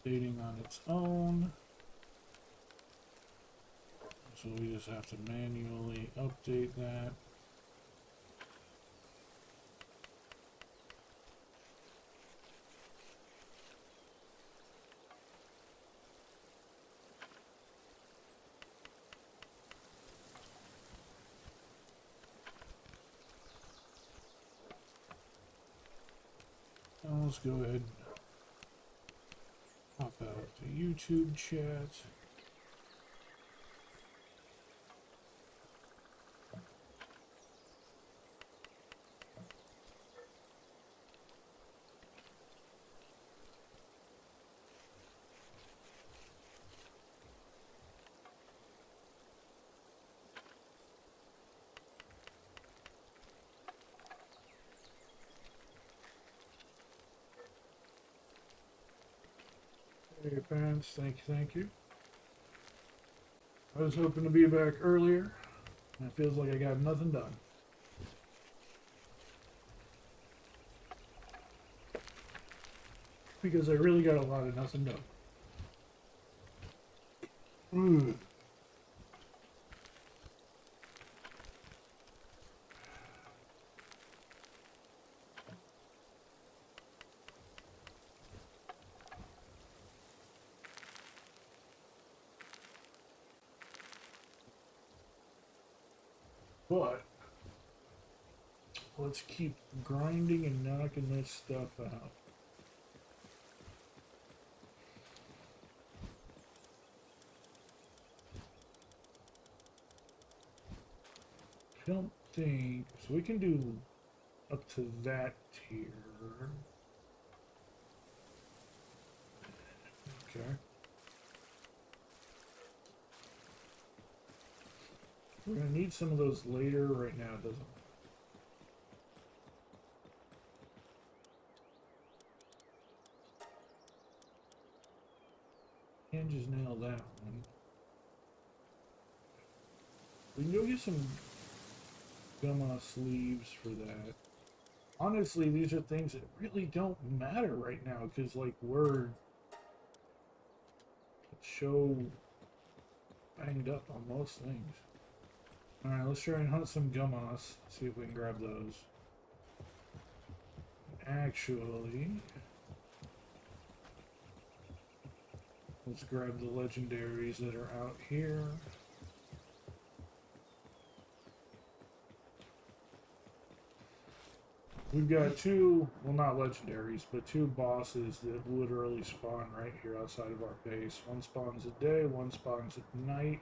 updating on its own. So we just have to manually update that. Now let's go ahead and pop out the YouTube chat. Hey, fans, thank you. I was hoping to be back earlier, and it feels like I got nothing done. Because I really got a lot of nothing done. But let's keep grinding and knocking this stuff out. I don't think so. We can do up to that tier. Okay. We're gonna need some of those later. Right now, it doesn't. Can't just nail that one. We can go get some gumma sleeves for that. Honestly, these are things that really don't matter right now because, like, we're so banged up on most things. Alright, let's try and hunt some gummas. See if we can grab those. Actually, let's grab the legendaries that are out here. We've got two, well, not legendaries, but two bosses that literally spawn right here outside of our base. One spawns at day, one spawns at night.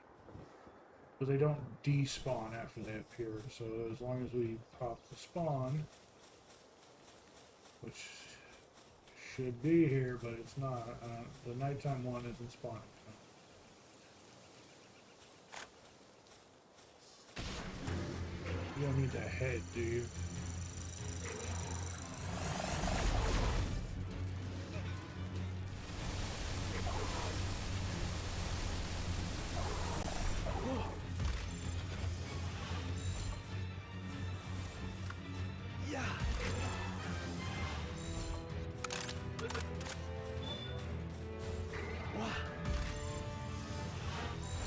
But they don't despawn after they appear. So as long as we pop the spawn, which should be here, but it's not. The nighttime one isn't spawning. You don't need the head, do you?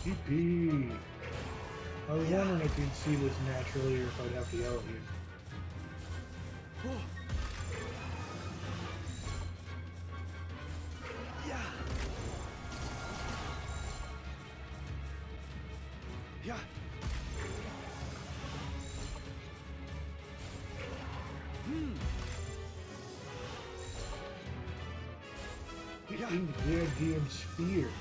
TP. I was wondering if you'd see this naturally or if I'd have to yell at you. Get in the goddamn sphere.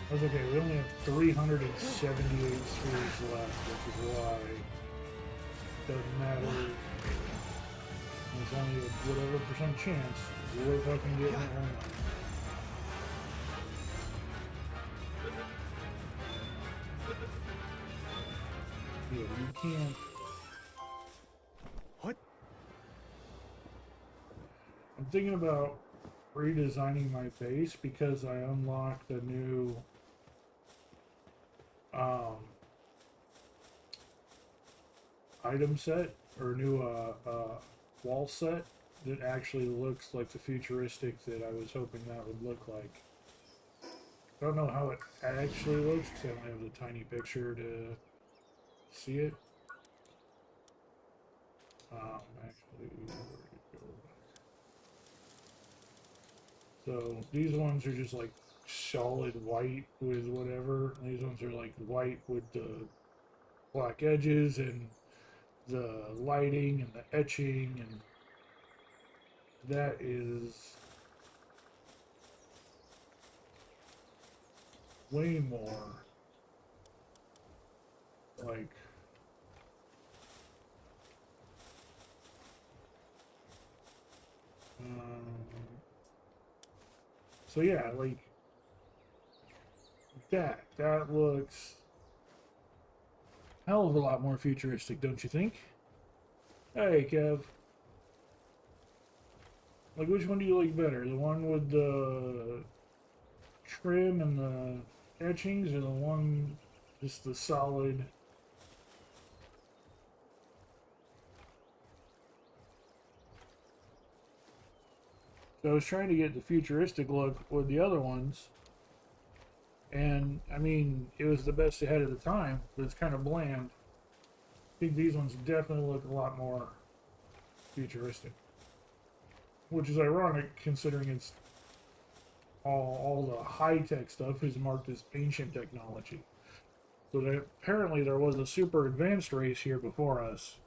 That's okay, we only have 378 spheres left, which is why it doesn't matter. There's only a whatever percent chance we're fucking getting it right now. Yeah, you can't. What? I'm thinking about redesigning my base because I unlocked a new um, item set or new wall set that actually looks like the futuristic that I was hoping that would look like. I don't know how it actually looks because I only have the tiny picture to see it. Actually, where did it go? So these ones are just like solid white with whatever. These ones are like white with the black edges and the lighting and the etching, and that is way more like so yeah, like that looks a hell of a lot more futuristic, don't you think? Hey Kev, like which one do you like better, the one with the trim and the etchings, or the one just the solid? So I was trying to get the futuristic look with the other ones, and I mean, it was the best they had at the time, but it's kind of bland. I think these ones definitely look a lot more futuristic, which is ironic considering it's all the high tech stuff is marked as ancient technology. So apparently there was a super advanced race here before us.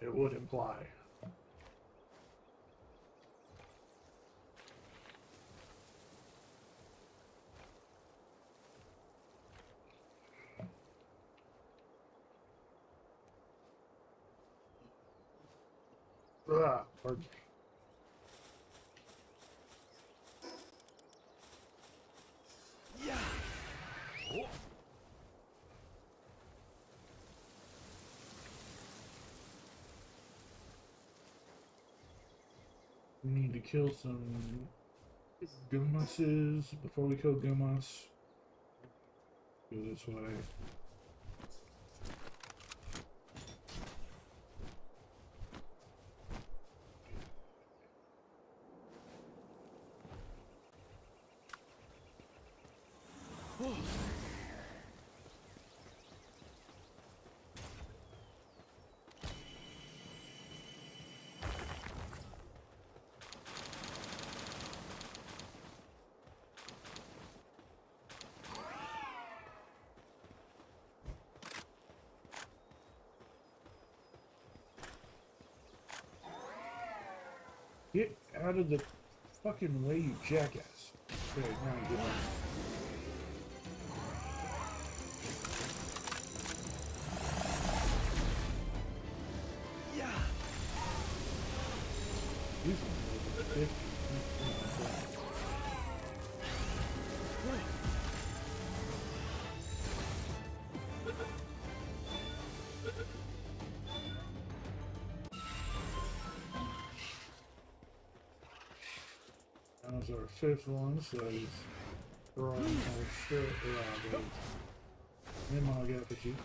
It would imply. Pardon me. Yeah. Oh. We need to kill some Gumases before we kill Gumas. Go this way. Oh. Get out of the fucking way, you jackass. Okay, now get out. Yeah. These ones are 50. That was our fifth one, so he's throwing our shit around it. Then I'll get at you.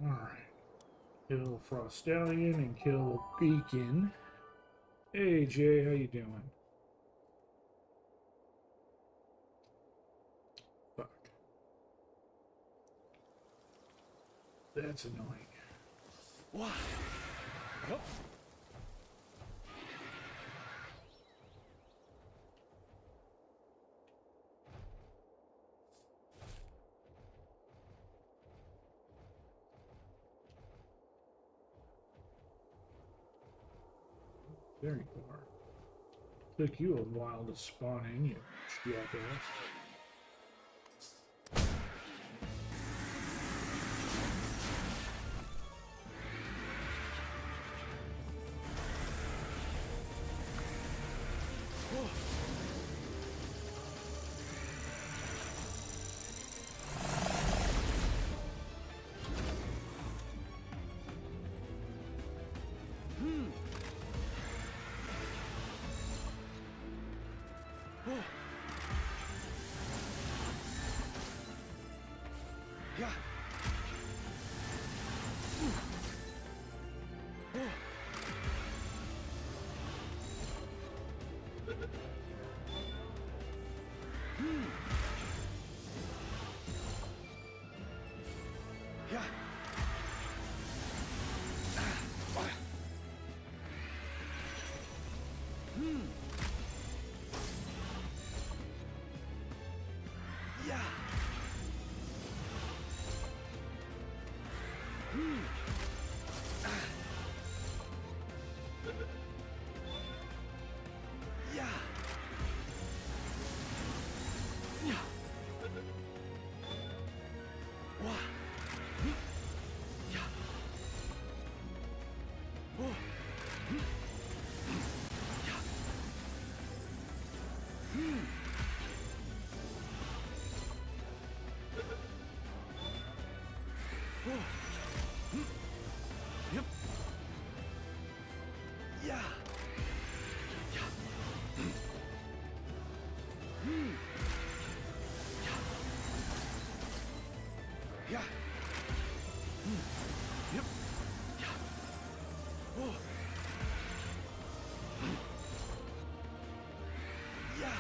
Alright. Kill Frost Stallion and kill Beacon. Hey Jay, how you doing? Fuck. That's annoying. Wow. Yep. There you are. Took you a while to spawn in, you jackass. Yeah. Yeah. Yeah. Yeah. Yeah. Wah. Yeah. Oh. Yeah. Oh. Yep. Yeah. Yeah. Yeah. Yep. Yeah. Oh. Yeah.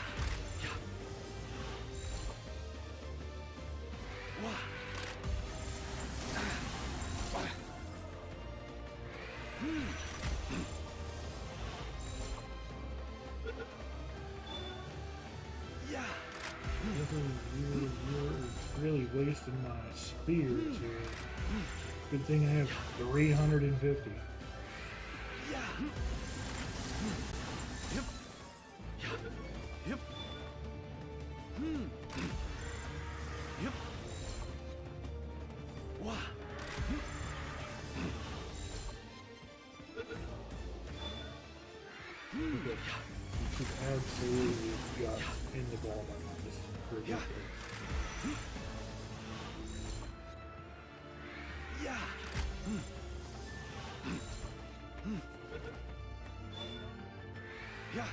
Yeah. Wah. Yeah. You're really wasting my spears here. Good thing I have 350. Yeah. Yep. Yeah. Yep. Yep. Wah. You should absolutely have got in the ball by now. This is ridiculous. Yeah. Yeah. Yeah.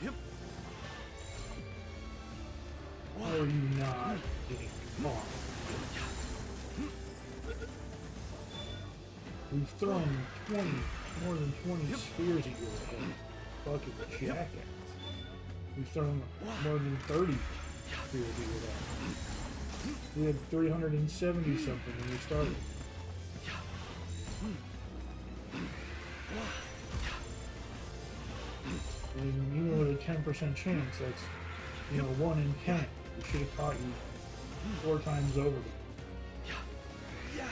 Yep. How are you not getting caught? We've thrown 20, more than 20 spheres at your head. Fucking jackass. We've thrown more than 30 spheres at your head. We had 370 something when we started. And even with a 10% chance, that's, 1 in 10. We should have caught you 4 times over. Yeah.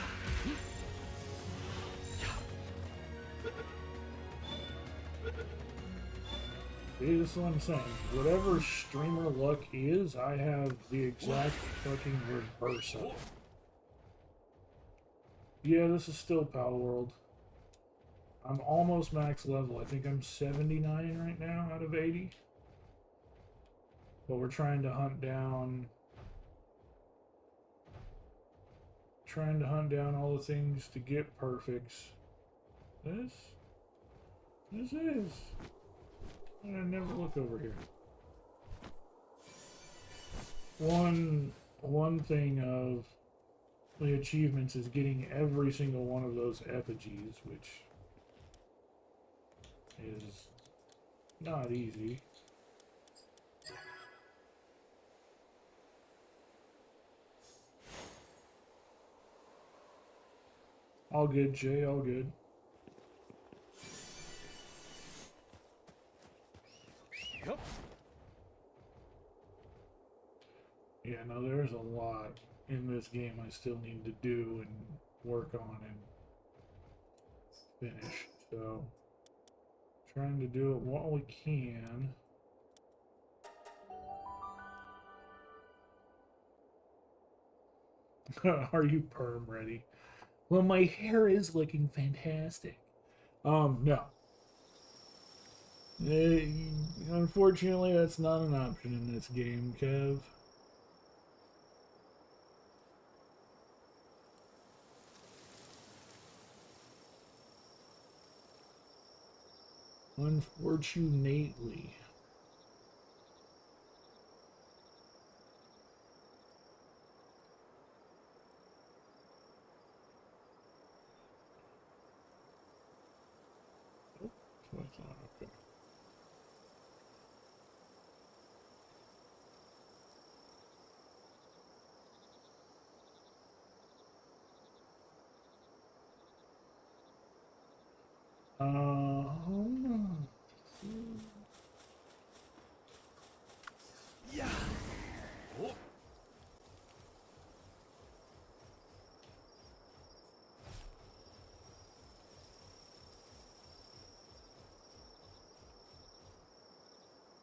See, this is what I'm saying. Whatever streamer luck is, I have the exact fucking reverse of it. Yeah, this is still Palworld. I'm almost max level. I think I'm 79 right now out of 80. But we're trying to hunt down all the things to get perfects. This is. I never look over here. One thing of the achievements is getting every single one of those effigies, which is not easy. All good, Jay, all good. Yep. Yeah, no, there's a lot in this game I still need to do and work on and finish. So, Trying to do it while we can. Are you perm ready? Well, my hair is looking fantastic. No. Eh, Unfortunately, that's not an option in this game, Kev. Unfortunately. Oh, that's not okay. Um, Yeah. Oh.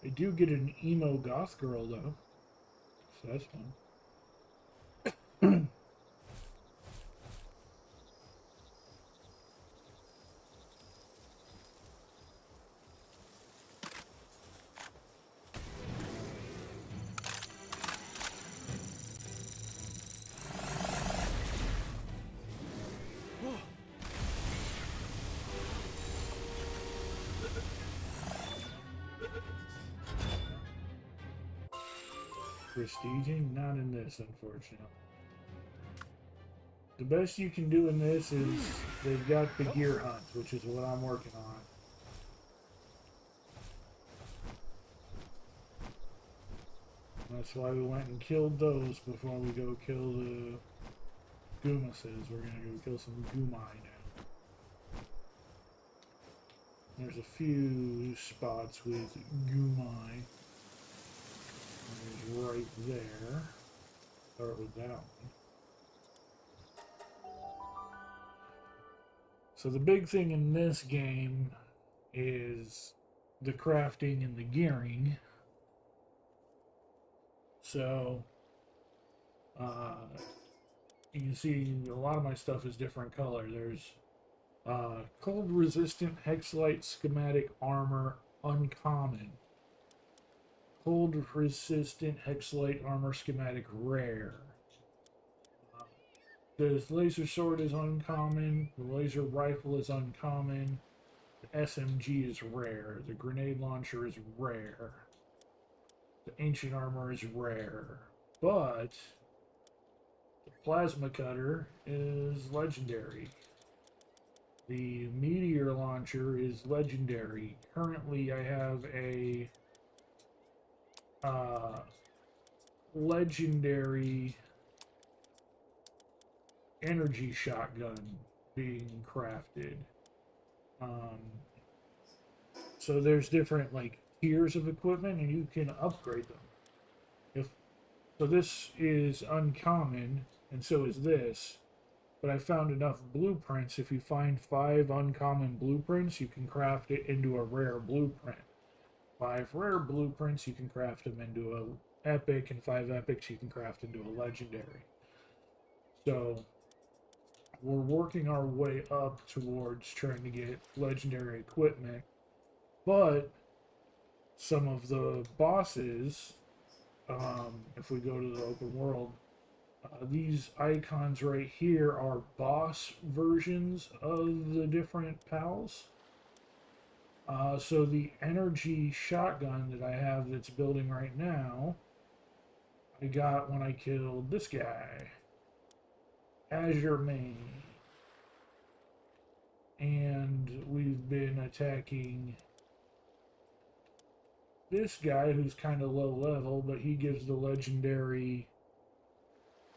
I do get an emo goth girl though, so that's fun. Oh. Prestiging? Not in this, unfortunately. The best you can do in this is they've got the gear hunts, which is what I'm working on. That's why we went and killed those before we go kill the Goomuses. We're gonna go kill some Goomai now. There's a few spots with Goomai. There's right there. Start with that one. So the big thing in this game is the crafting and the gearing. So you can see a lot of my stuff is different color. There's cold resistant hexlite schematic armor uncommon. Cold resistant hexlite armor schematic rare. The laser sword is uncommon. The laser rifle is uncommon. The SMG is rare. The grenade launcher is rare. The ancient armor is rare. But the plasma cutter is legendary. The meteor launcher is legendary. Currently, I have a legendary energy shotgun being crafted. Um, so there's different like tiers of equipment, and you can upgrade them. If so, this is uncommon, and so is this. But I found enough blueprints. If you find 5 uncommon blueprints, you can craft it into a rare blueprint. 5 rare blueprints, you can craft them into a epic, and 5 epics you can craft into a legendary. So we're working our way up towards trying to get legendary equipment, but some of the bosses, if we go to the open world, these icons right here are boss versions of the different pals. So the energy shotgun that I have that's building right now, I got when I killed this guy, Azure Main. And we've been attacking this guy who's kind of low level, but he gives the legendary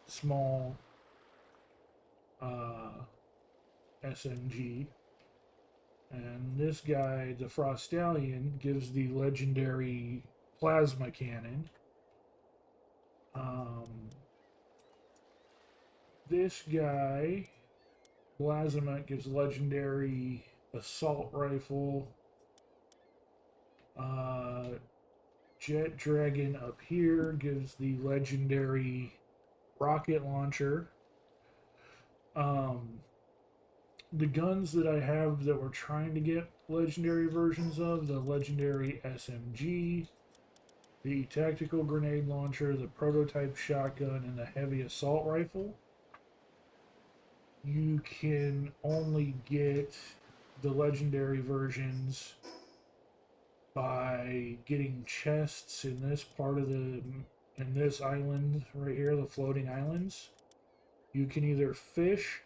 small SMG. And this guy, the Frost Stallion, gives the legendary plasma cannon. This guy, Blazimet, gives legendary assault rifle. Jet Dragon up here gives the legendary rocket launcher. Um, the guns that I have that we're trying to get legendary versions of, the legendary SMG, the tactical grenade launcher, the prototype shotgun, and the heavy assault rifle. You can only get the legendary versions by getting chests in this part of the in this island right here, the floating islands. You can either fish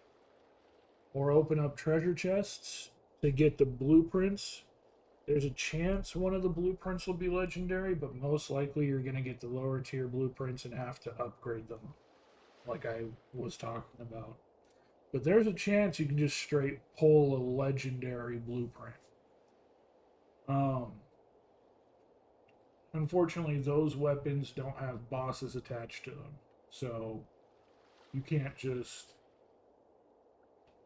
or open up treasure chests to get the blueprints. There's a chance one of the blueprints will be legendary, but most likely you're going to get the lower tier blueprints and have to upgrade them, like I was talking about. But there's a chance you can just straight pull a legendary blueprint. Um, Unfortunately, those weapons don't have bosses attached to them, so you can't just.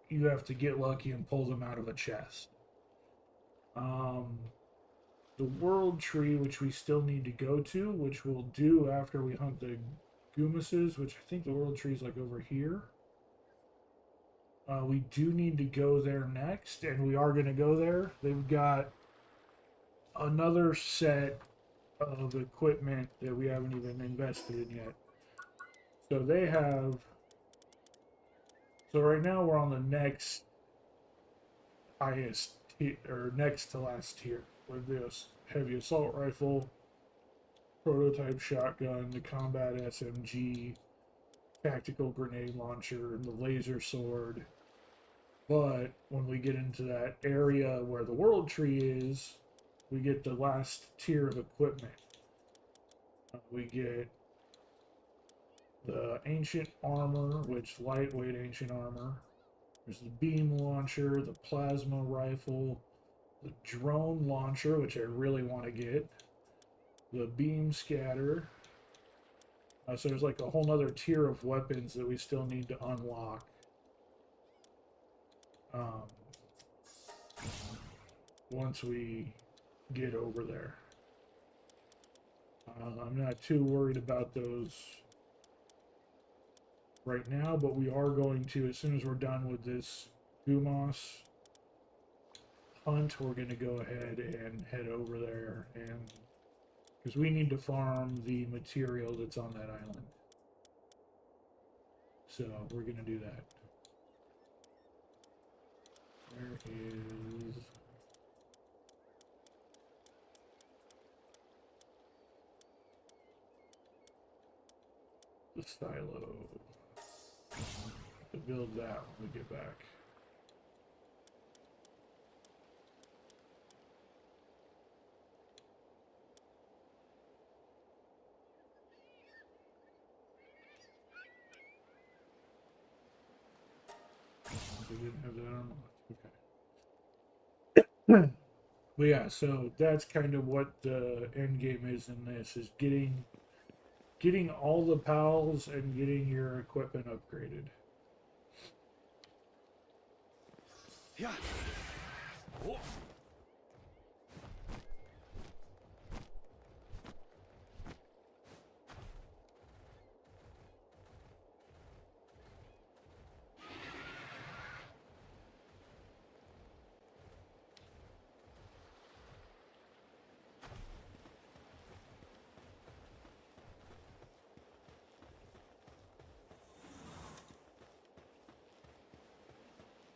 You have to get lucky and pull them out of a chest. Um, the world tree, which we still need to go to, which we'll do after we hunt the Goomuses, which I think the world tree is like over here. We do need to go there next, and we are going to go there. They've got another set of equipment that we haven't even invested in yet. So they have. So right now we're on the next highest or next to last tier with this heavy assault rifle, prototype shotgun, the combat SMG, tactical grenade launcher, and the laser sword. But when we get into that area where the world tree is, we get the last tier of equipment. We get the ancient armor, which lightweight ancient armor. There's the beam launcher, the plasma rifle, the drone launcher, which I really want to get, the beam scatter. So there's like a whole nother tier of weapons that we still need to unlock. Um, once we get over there. I'm not too worried about those right now, but we are going to, as soon as we're done with this Gumos hunt, we're going to go ahead and head over there, and because we need to farm the material that's on that island. So we're going to do that. Where is... the silo? To build that when we get back. We didn't have that unlocked. Okay. But yeah, so that's kind of what the end game is in this: is getting all the pals and getting your equipment upgraded. Yeah. Oh.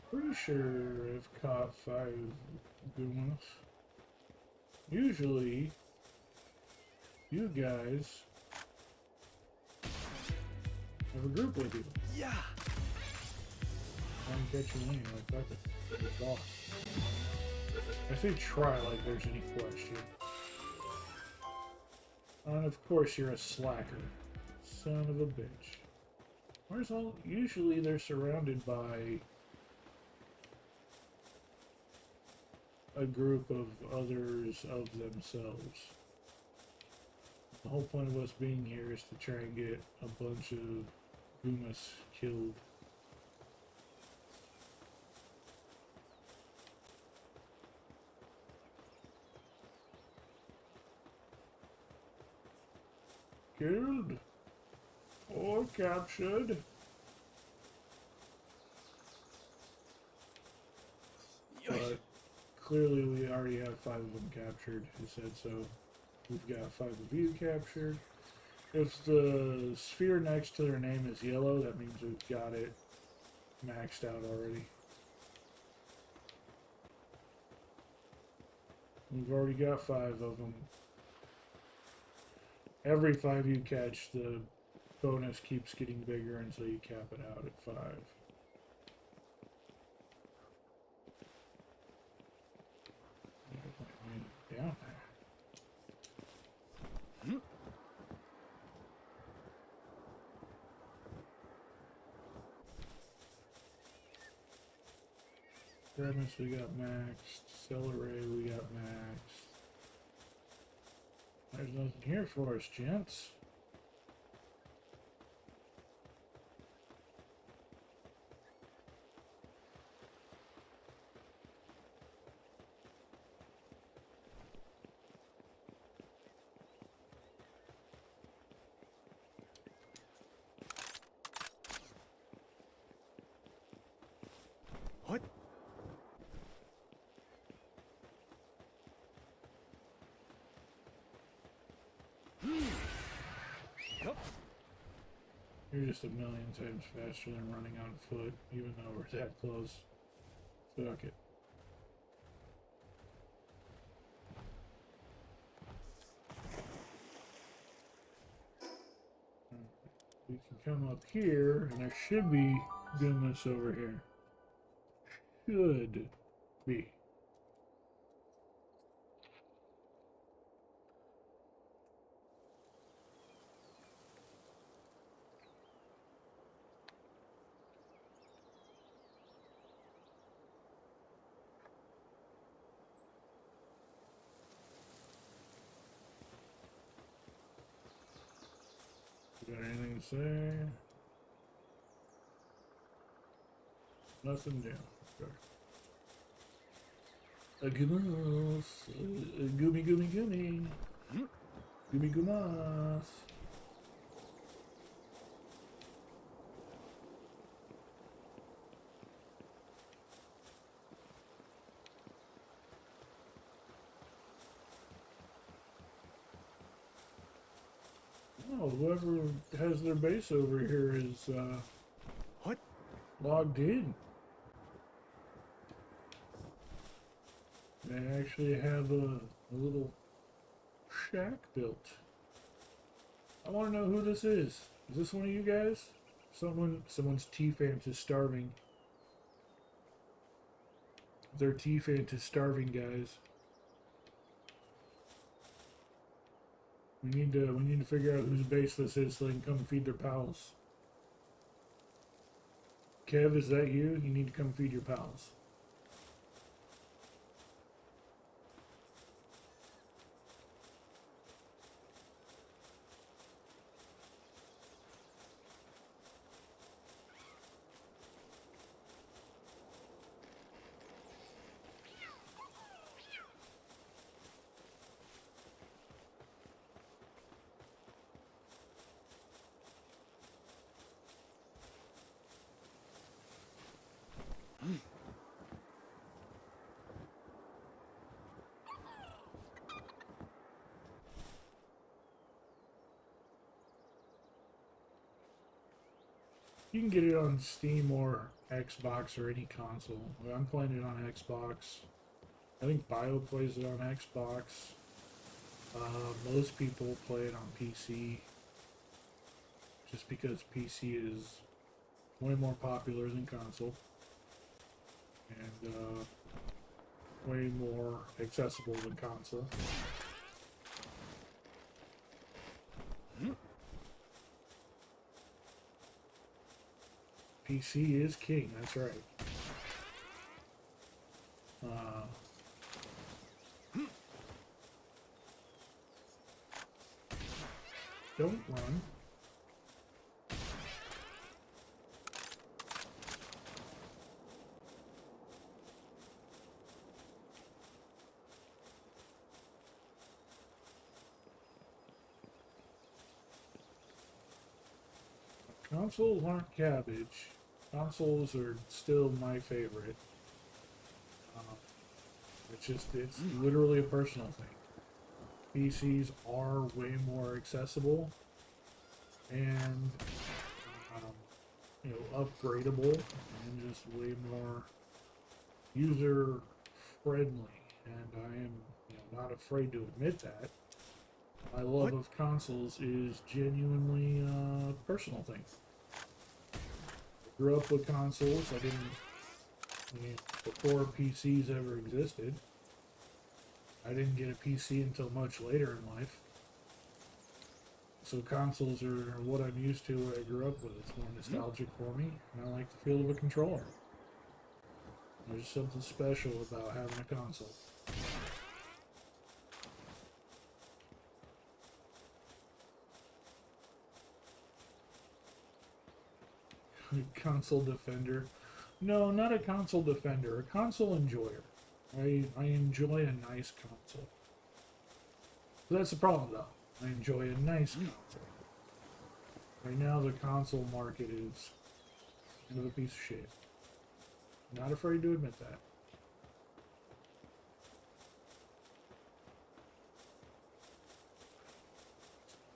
Pretty sure I've caught 5 Goomas. Usually, you guys have a group with you. Yeah. I'm catching any like that. The boss. I say try like there's any question. And of course you're a slacker. Son of a bitch. Where's all... Usually they're surrounded by a group of others of themselves. The whole point of us being here is to try and get a bunch of Goomas killed. killed or captured. But clearly we already have 5 of them captured. He said so. We've got 5 of you captured. If the sphere next to their name is yellow, that means we've got it maxed out already. We've already got 5 of them. Every 5 you catch, the bonus keeps getting bigger until you cap it out at 5. Down there. Premise we got maxed. Celery we got maxed. There's nothing here for us, gents. What? Yup. You're just a million times faster than running on foot, even though we're that close. Fuck it. We can come up here, and there should be goodness over here. Should be. Got anything to say? Nothing down. Okay. A goomas. Goomy, goomy, goomy. Goomy, goomas. Oh, whoever has their base over here is, What? logged in. They actually have a little shack built. I want to know who this is. Is this one of you guys? Someone's T-Fant is starving. Their T-Fant is starving, guys. We need to figure out whose base this is so they can come feed their pals. Kev, is that you? You need to come feed your pals. You can get it on Steam or Xbox or any console. I'm playing it on Xbox. I think Bio plays it on Xbox. Most people play it on PC. Just because PC is way more popular than console. And way more accessible than console. PC is king, that's right. Don't run. Consoles aren't cabbage. Consoles are still my favorite. Um, it's literally a personal thing. PCs are way more accessible and um, upgradable and just way more user friendly. And I am not afraid to admit that. My love of consoles is genuinely a personal thing. I grew up with consoles. Before PCs ever existed. I didn't get a PC until much later in life. So consoles are what I'm used to, what I grew up with. It's more nostalgic for me, and I like the feel of a controller. There's something special about having a console. Console defender. No, not a console defender. A console enjoyer. I enjoy a nice console. That's the problem, though. I enjoy a nice console. Right now, the console market is kind of a piece of shit. Not afraid to admit that.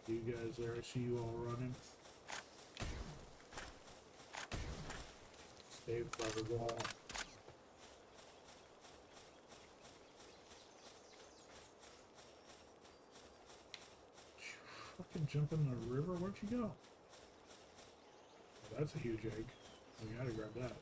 You guys there, I see you all running. Stay by the wall. Fucking jump in the river? Where'd you go? Oh, that's a huge egg. We gotta grab that.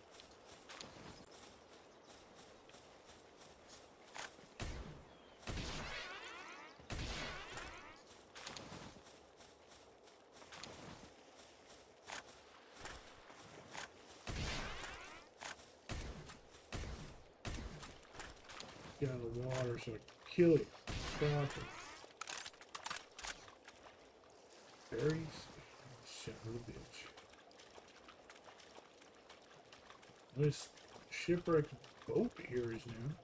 Get out of the water so I can kill you. Stop it. Berries? Son of a bitch. This shipwrecked boat here is new.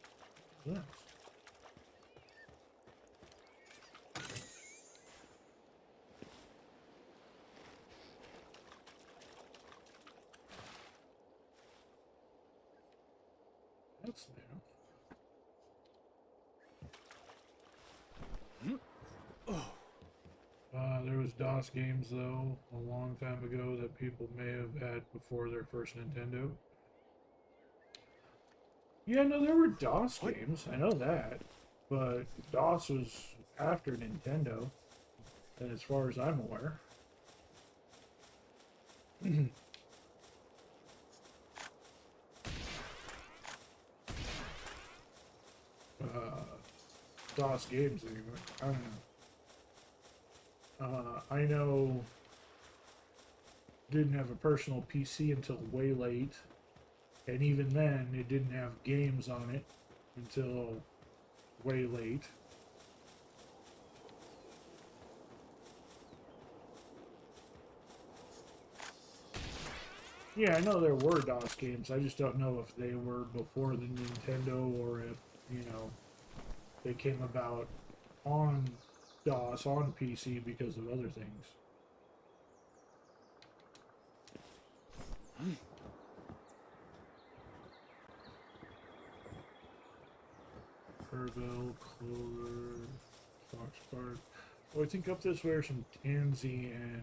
What's That's new. There was DOS games, though, a long time ago that people may have had before their first Nintendo. Yeah, no, there were DOS games. I know that. But DOS was after Nintendo, as far as I'm aware. DOS games, anyway. I don't know. I know didn't have a personal PC until way late, and even then it didn't have games on it until way late. Yeah, I know there were DOS games. I just don't know if they were before the Nintendo or if, they came about on DOS on PC because of other things. Pearl, Clover, Foxbark. Oh, I think up this way are some tansy and...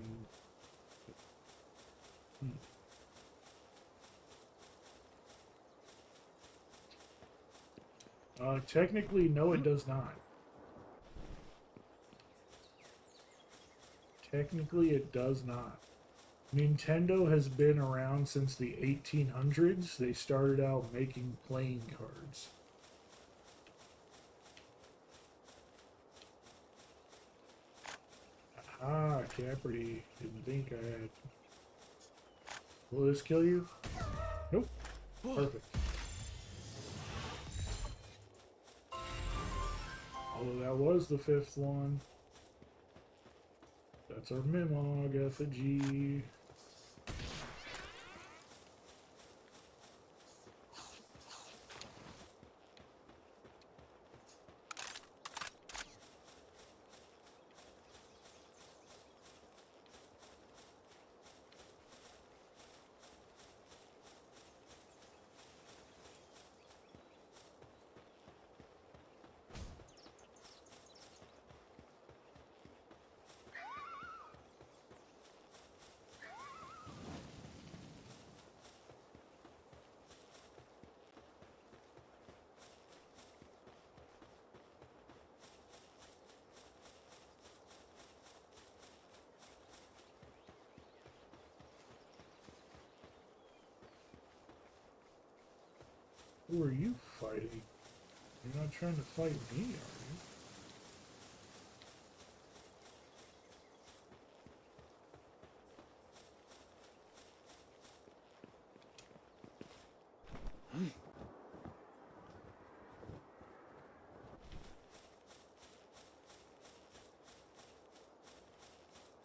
Technically, no, it does not. Technically, it does not. Nintendo has been around since the 1800s. They started out making playing cards. Ah, Capricorn. Didn't think I had. Will this kill you? Nope. Perfect. Although that was the fifth one. That's our Mimog effigy. Who are you fighting? You're not trying to fight me, are you?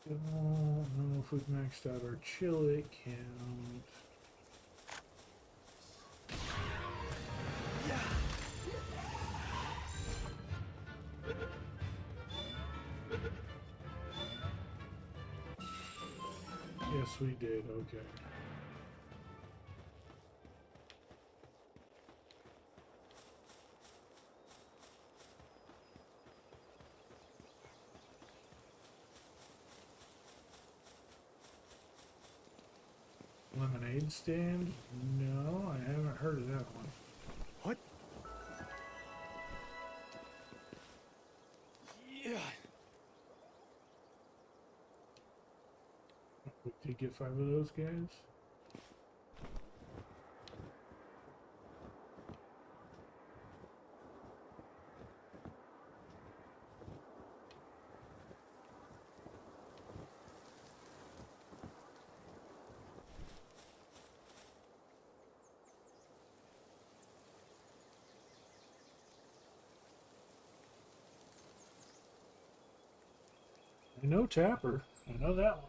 Don't know if we've maxed out our chili count. Yes, we did. Okay. Lemonade stand? No, I haven't heard of that one. What? Yeah. Did you get 5 of those guys? I know Tapper. I know that one.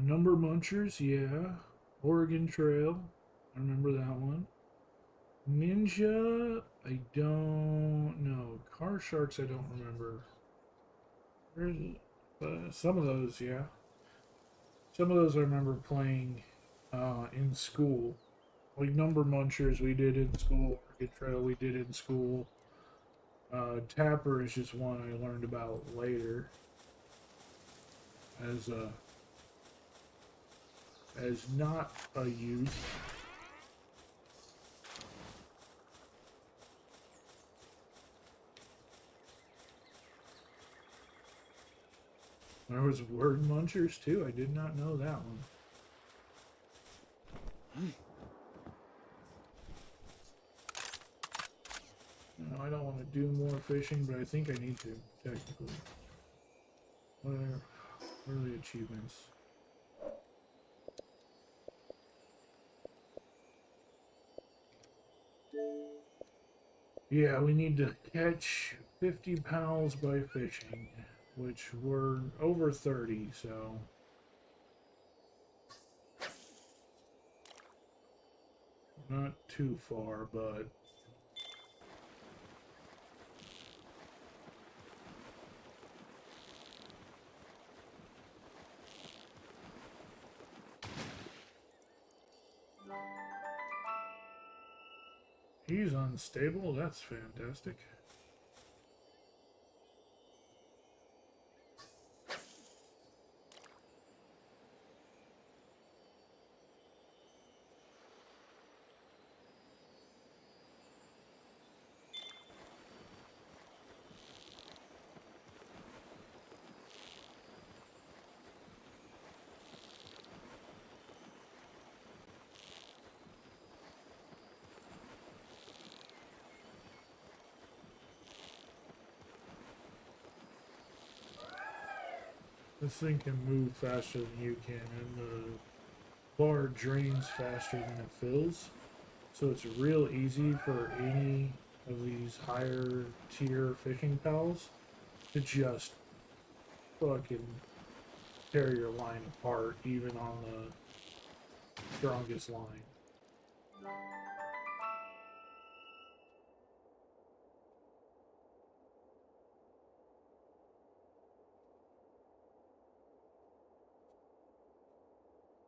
Number Munchers, yeah. Oregon Trail, I remember that one. Ninja, I don't know. Car Sharks, I don't remember. Some of those, yeah. Some of those I remember playing in school. Like Number Munchers, we did in school. Oregon Trail, we did in school. Tapper is just one I learned about later as not a youth. There was Word Munchers too. I did not know that one. No, I don't want to do more fishing, but I think I need to, technically. What are the achievements? Yeah, we need to catch 50 pals by fishing, which we're over 30, so... Not too far, but... He's unstable, that's fantastic. This thing can move faster than you can, and the bar drains faster than it fills. So it's real easy for any of these higher tier fishing pals to just fucking tear your line apart, even on the strongest line.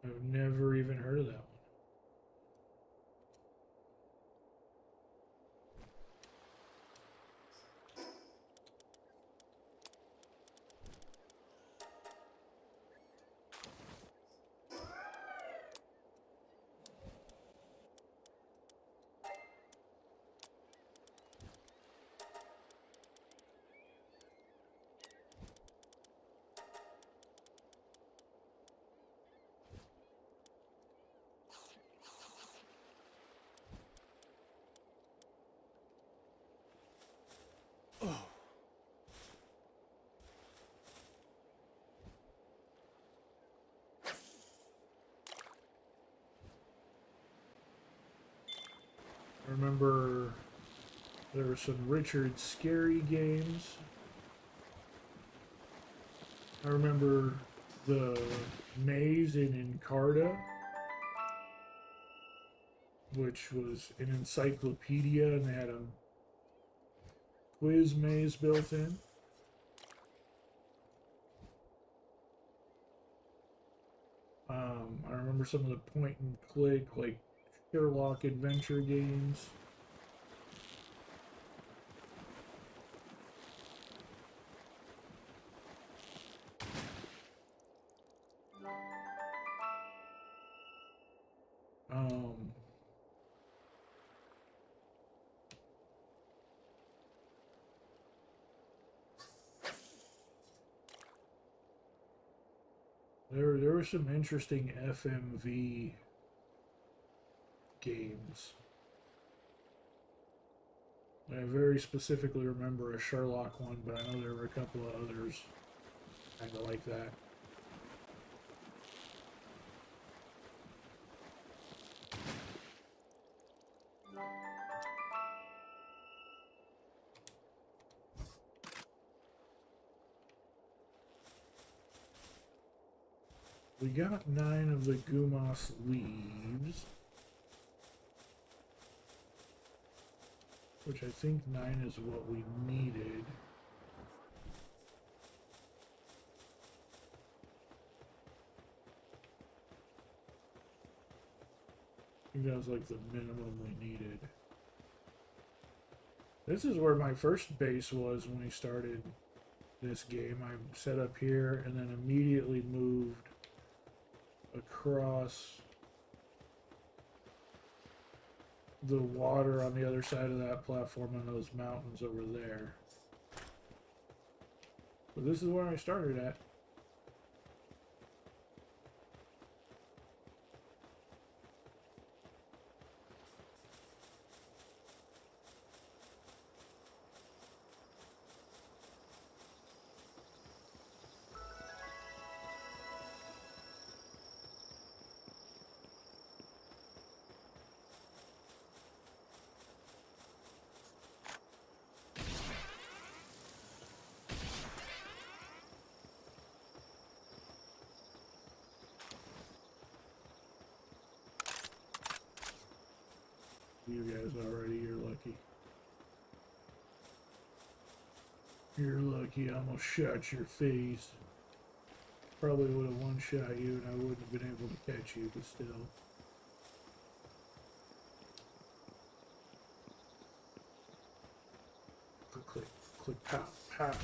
I've never even heard of that one. I remember there were some Richard Scary games. I remember the maze in Encarta, which was an encyclopedia, and they had a quiz maze built in. I remember some of the point and click, like Sherlock adventure games. Um, there were some interesting FMV games. I very specifically remember a Sherlock one, but I know there were a couple of others kind of like that. We got 9 of the Gumas leaves, which I think 9 is what we needed. I think that was like the minimum we needed. This is where my first base was when we started this game. I set up here and then immediately moved across the water on the other side of that platform and those mountains over there. But this is where I started at. You guys already, you're lucky. You're lucky, I almost shot your face. Probably would have one-shot you and I wouldn't have been able to catch you, but still. Click, click, click, pop, pop.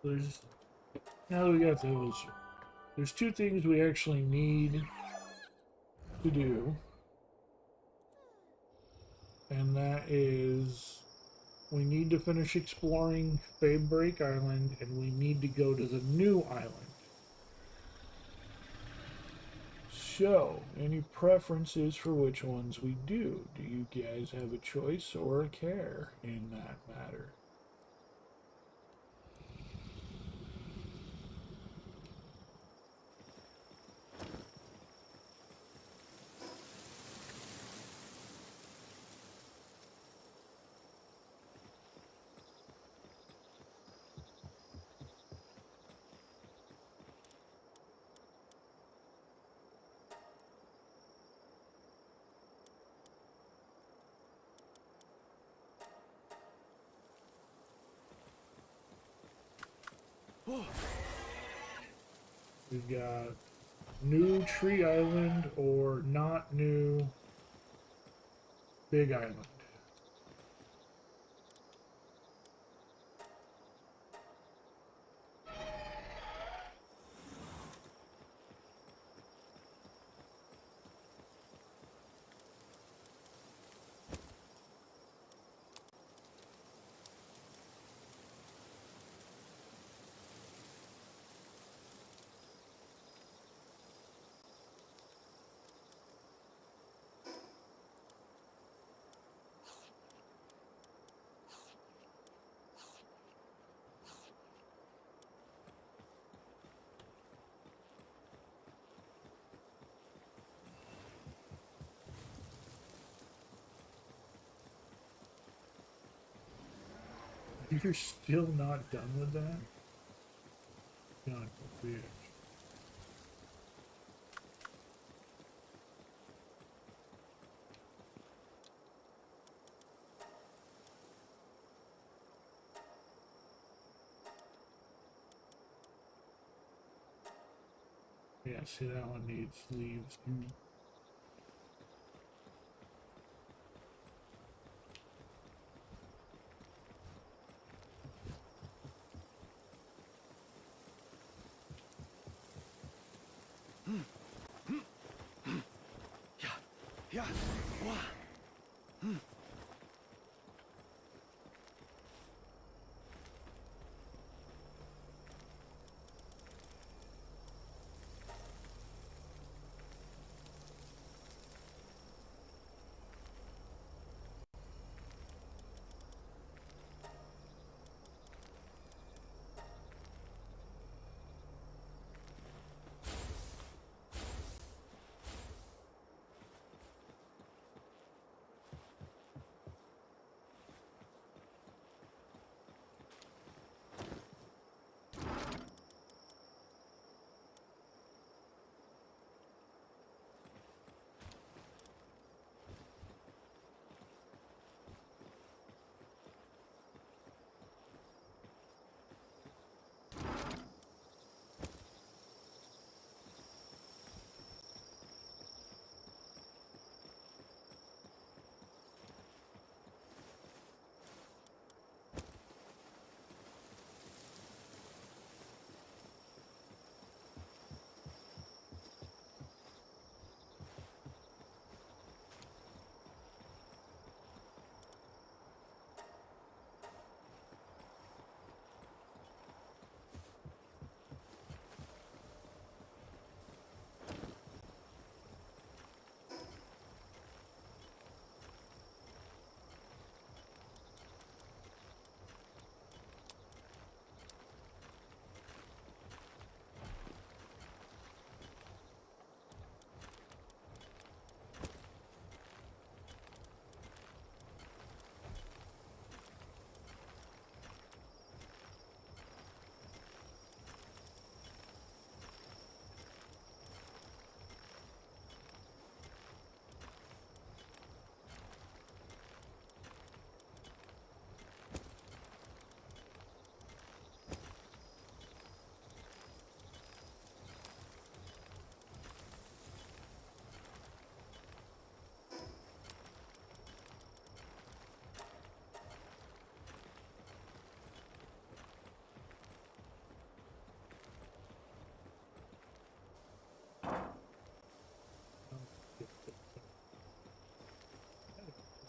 There's now that we got those. There's two things we actually need to do, and that is we need to finish exploring Break Island, and we need to go to the new island. So, any preferences for which ones we do? Do you guys have a choice or a care in that matter? We've got new Tree Island or not new Big Island. You're still not done with that? God forbid. Yeah, see, that one needs leaves. Yeah. Yeah. Wah.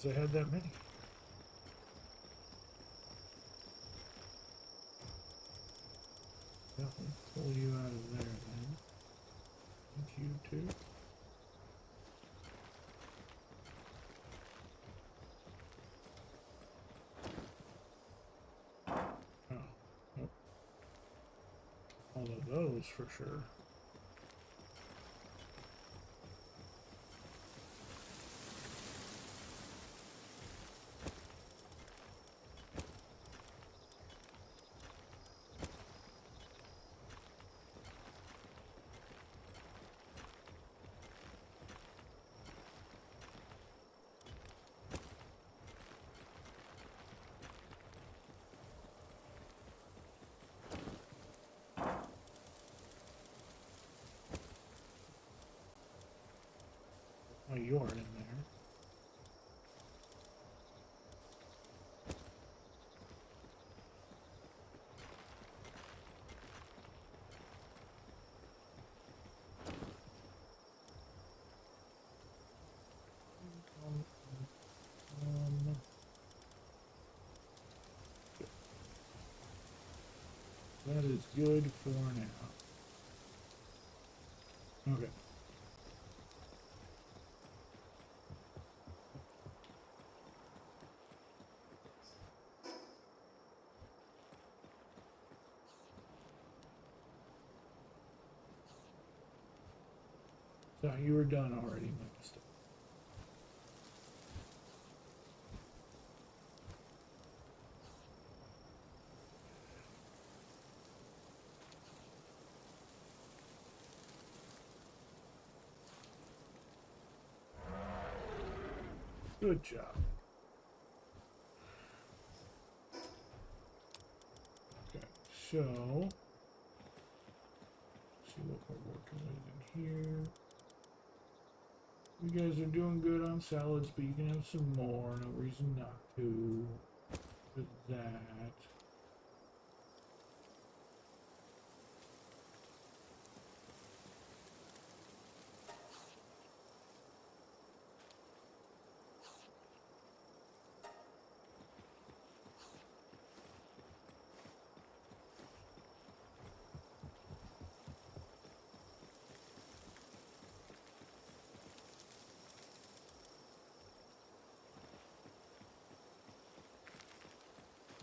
they had that many. Yeah, let's pull you out of there then. And you too. Oh, nope. All of those for sure. Oh, you aren't in there. Um, that is good for now. Okay. So you were done already, my mistake. Good job. Okay, so see what we're working with in here. You guys are doing good on salads, but you can have some more. No reason not to. With that.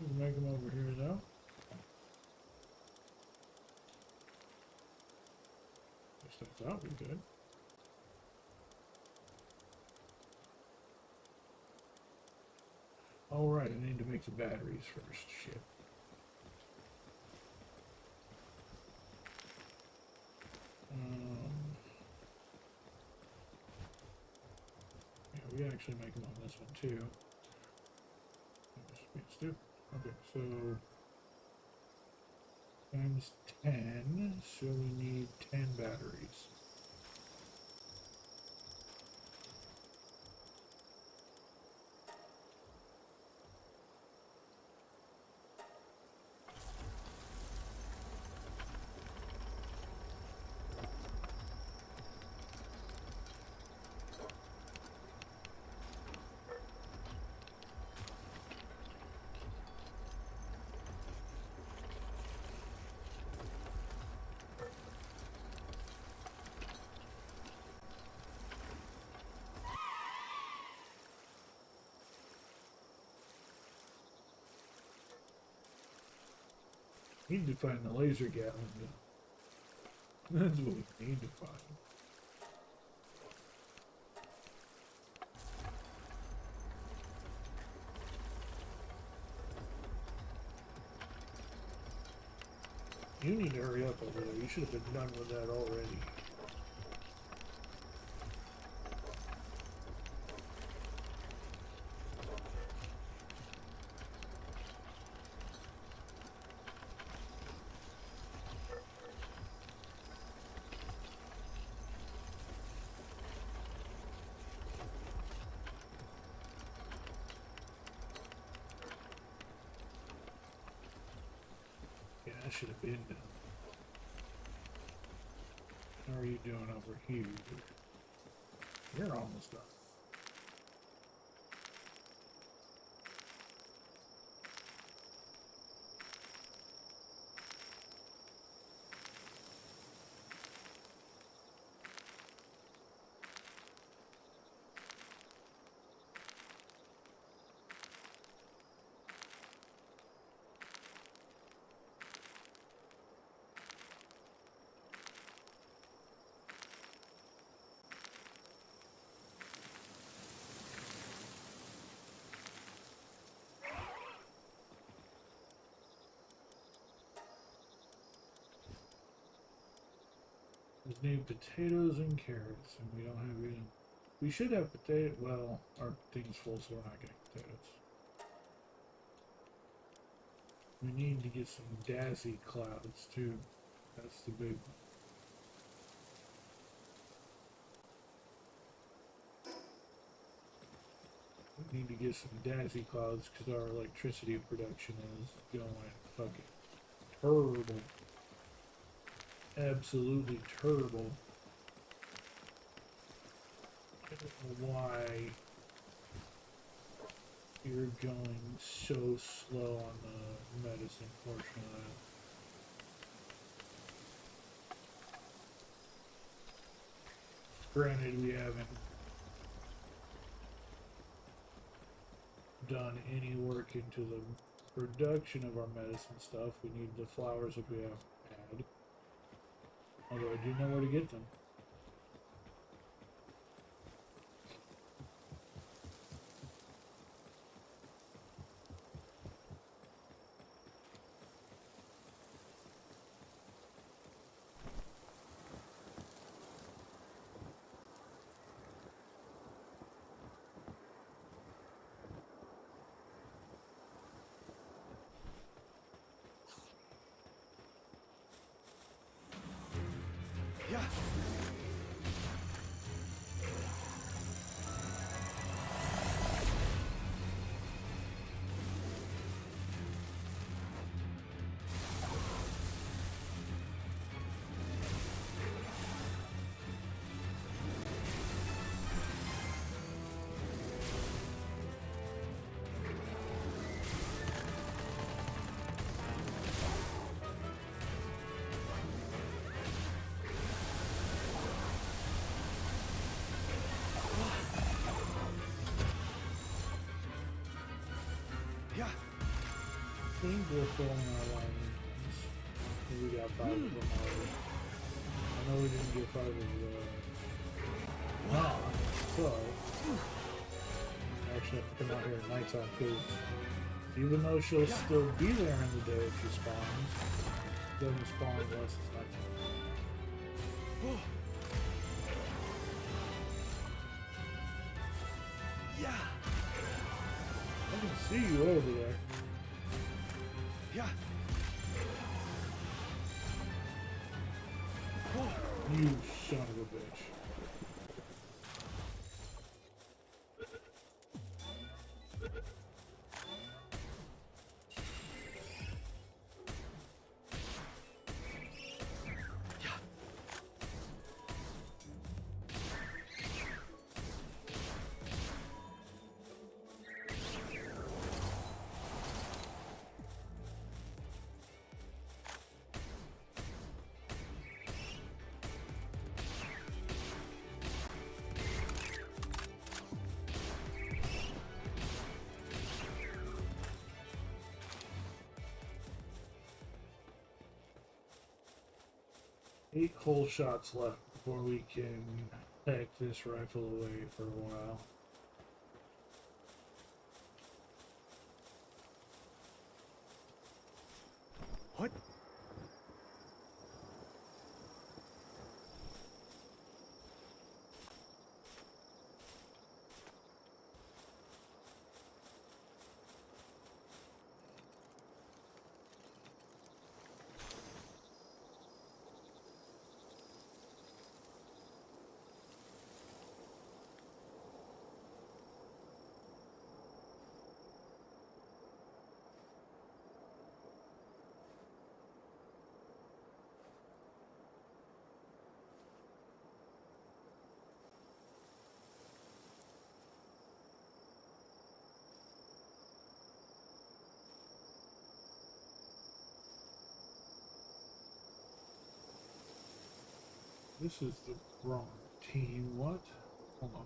We'll make them over here though. Guess I thought we could. All right, I need to make some batteries first. Shit. Yeah, we actually make them on this one too. Just do. Okay, so times 10, so we need 10 batteries. Need to find the laser Gatling gun. That's what we need to find. You need to hurry up over there. You should have been done with that already. Yeah, I should have been done. How are you doing over here? You're almost done. Just need potatoes and carrots, and we don't have any. We should have potato. Well, our thing's full, so we're not getting potatoes. We need to get some daisy clouds too. That's the big one. We need to get some daisy clouds because our electricity production is going fucking terrible. Absolutely terrible. I don't know why you're going so slow on the medicine portion of that. Granted, we haven't done any work into the production of our medicine stuff. We need the flowers if we have had. Although I do know where to get them. Yeah. Yeah. I think we're filling our lines. We got 5 of them already. I know we didn't get 5 of the no, so I actually have to come out here at nighttime because even though she'll still be there in the day if she spawns, she doesn't spawn unless it's nighttime. Oh. Yeah. I can see you over there. Yeah. Oh. You son of a bitch. Eight whole shots left before we can pack this rifle away for a while. What? This is the wrong team. What? Hold on.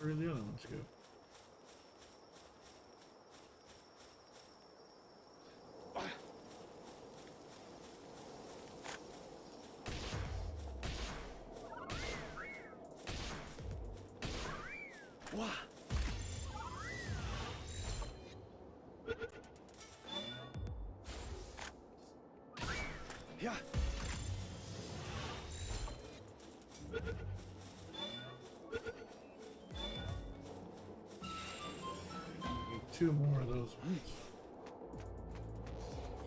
Where did the other ones go? Wah. Yeah. Need 2 more of those ones.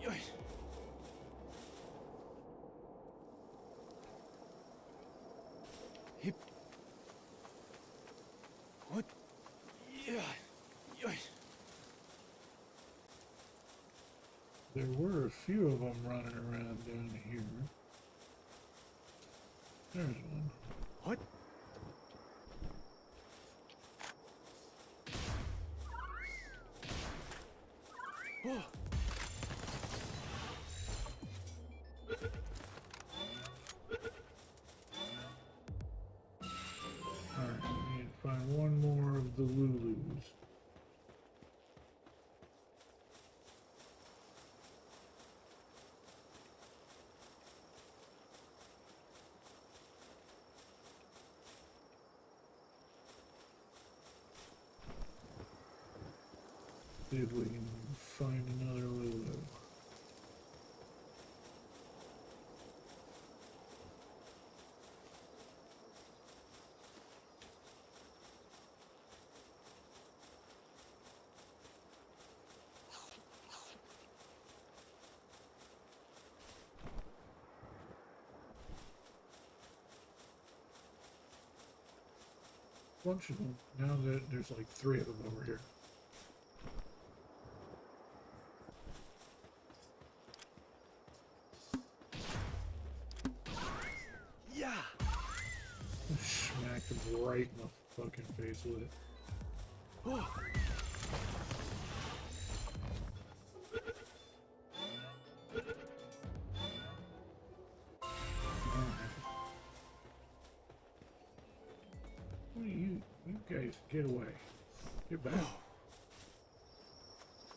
Yoy. Hip. What? Yeah. Yoy. There were a few of them running around down here. There's one. What? Oh. Alright, we need to find one more of the Lulus. See if we can find another Lulu. Bunch of them. Now that there's like 3 of them over here. Yeah. Smacked him right in the fucking face with it. Oh. What are you guys get away. Get back.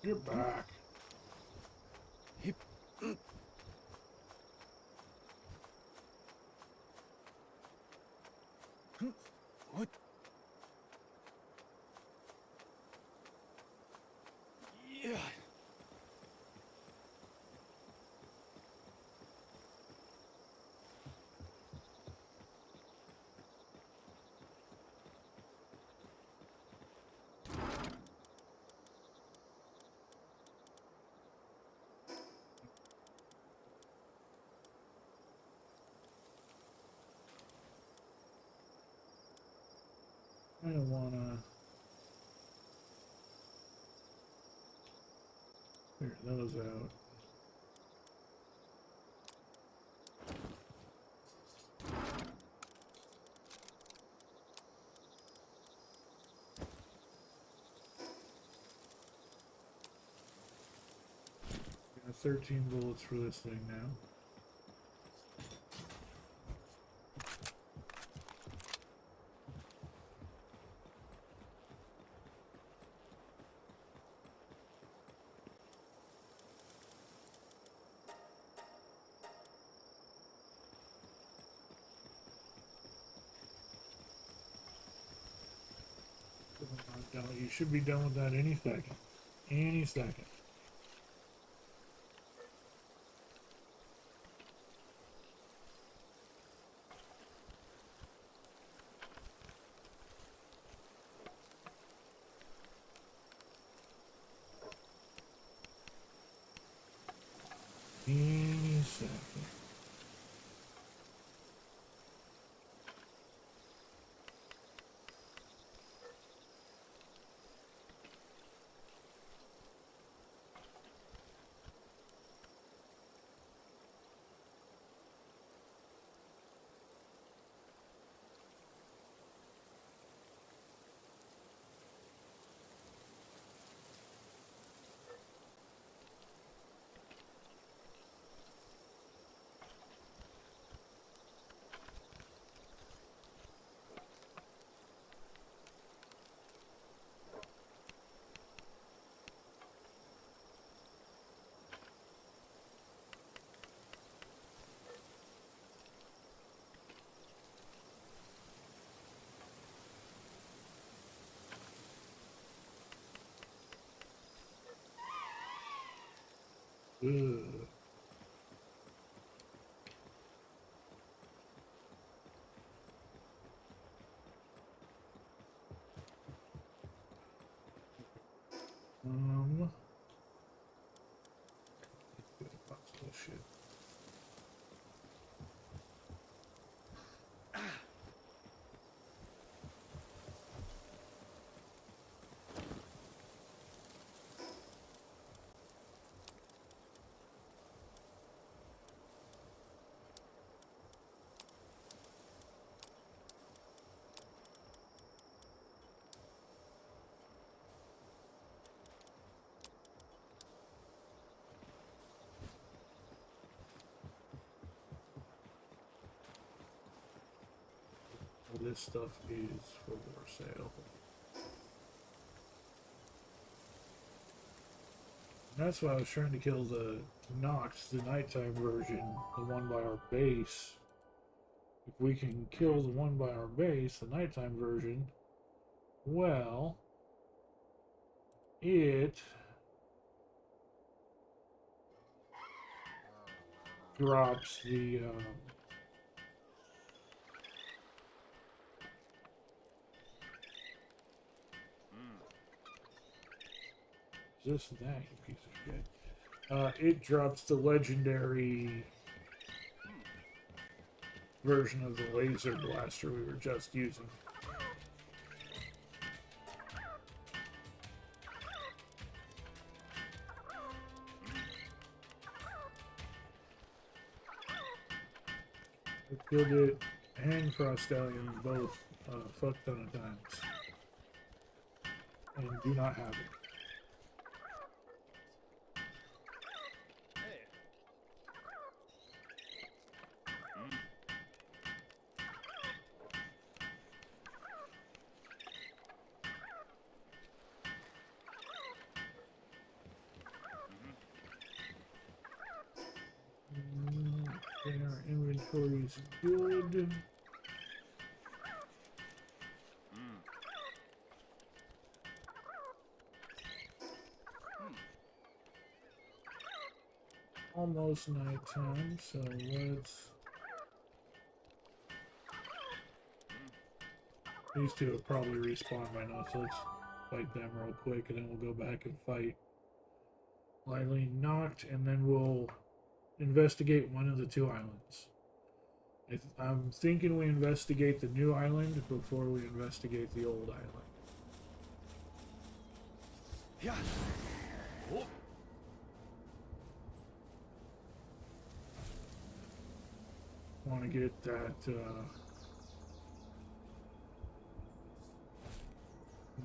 Get back. Hip. What? Yeah. I don't wanna clear those out. Got 13 bullets for this thing now. You should be done with that any second. Any second. Any second. Ugh. Good possible shit. All this stuff is for sale. And that's why I was trying to kill the Nox, the nighttime version, the one by our base. If we can kill the one by our base, the nighttime version, well, it drops the this and that, you piece of shit. It drops the legendary version of the laser blaster we were just using. I killed it and Frost Stallion both a fuck ton of times. And do not have it. Okay, our inventory is good. Almost nighttime, so let's... These two will probably respawn by now, so let's fight them real quick, and then we'll go back and fight Lylene Knocked, and then we'll investigate one of the two islands. I'm thinking we investigate the new island before we investigate the old island. Yeah. Oh. Want to get that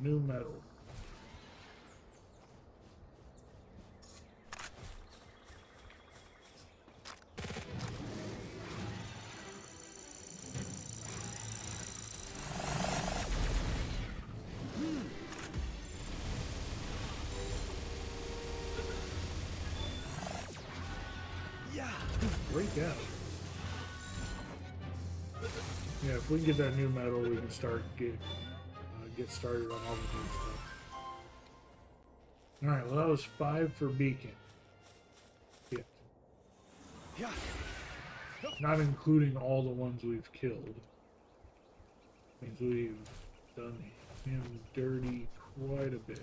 new metal. Yeah. Break out. Yeah, if we can get that new metal, we can start get started on all the new stuff. All right, well that was 5 for Beacon. Shit. Yeah. Not including all the ones we've killed. Means we've done him dirty quite a bit.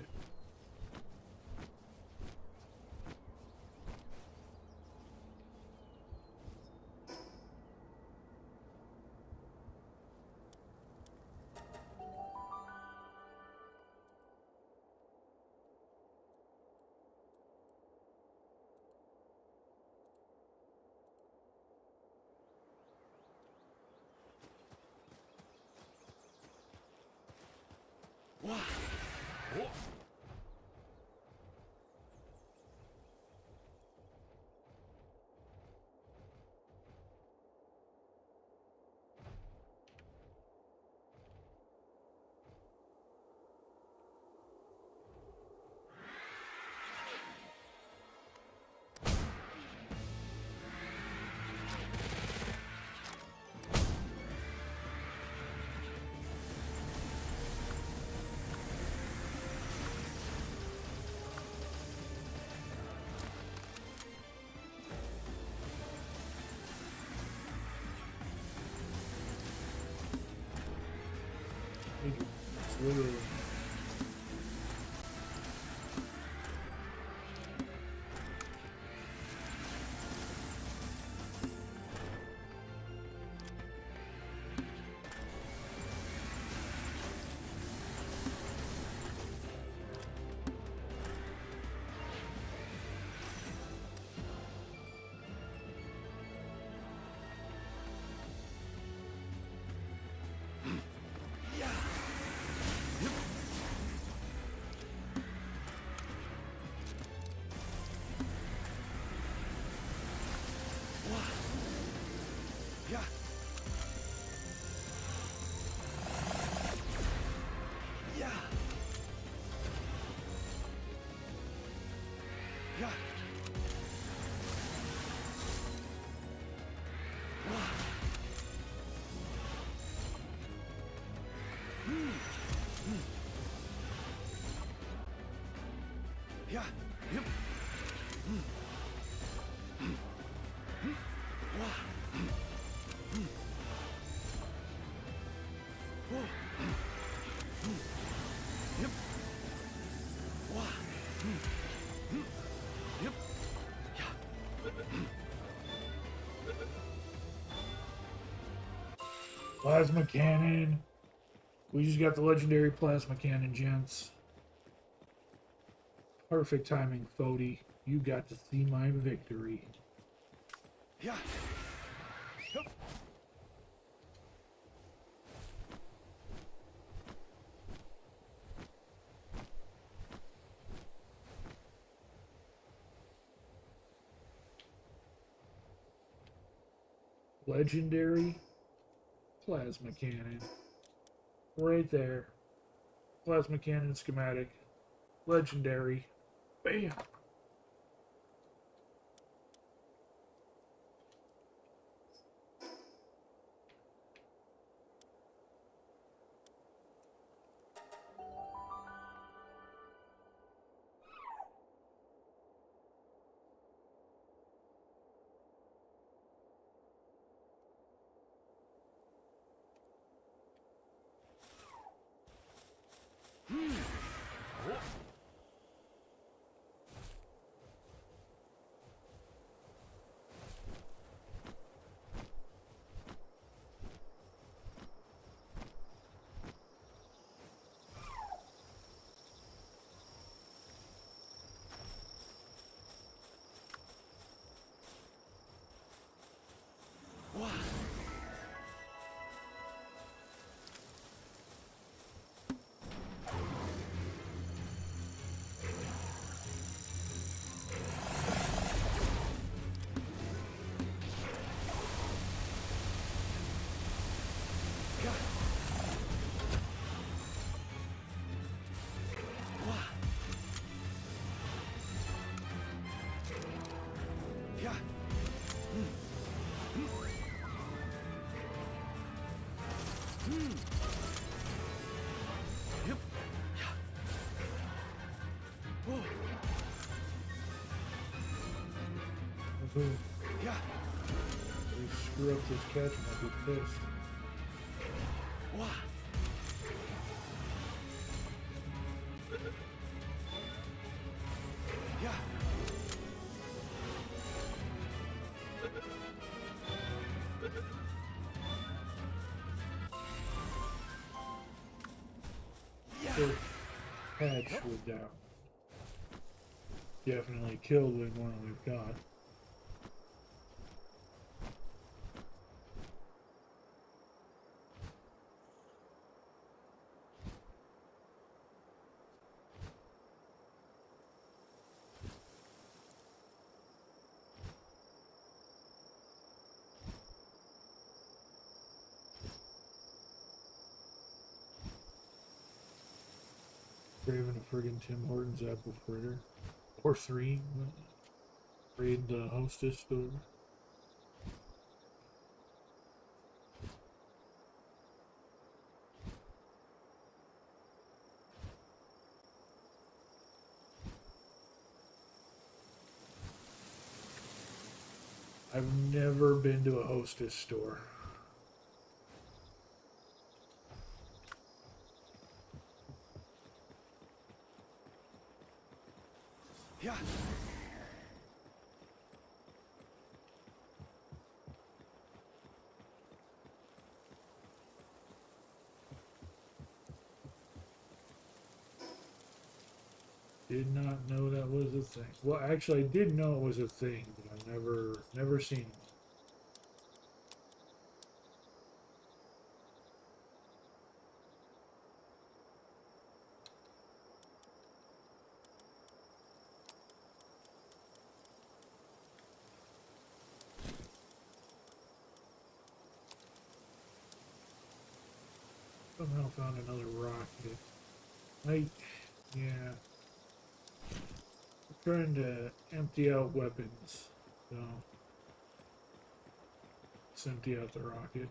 Wow. Oh. Literally. Yeah. Yeah. Yeah. Yeah. Yep. Yep. Yep. Plasma cannon. We just got the legendary plasma cannon, gents. Perfect timing, Fody. You got to see my victory. Yeah. Yep. Legendary plasma cannon. Right there. Plasma cannon schematic. Legendary. Bam. Yeah. Yep. Yeah. Oh. Yeah. They screw up this catch and I'll be pissed. Wow. Yeah. Yeah. First patch was down. Definitely killed the one we've got. Craving a friggin' Tim Hortons apple fritter. Or three. Raid the hostess store. I've never been to a hostess store. Yeah. Did not know that was a thing. Well, actually, I did know it was a thing, but I've never seen one. Somehow found another rocket. Yeah. I'm trying to empty out weapons, so let's empty out the rocket.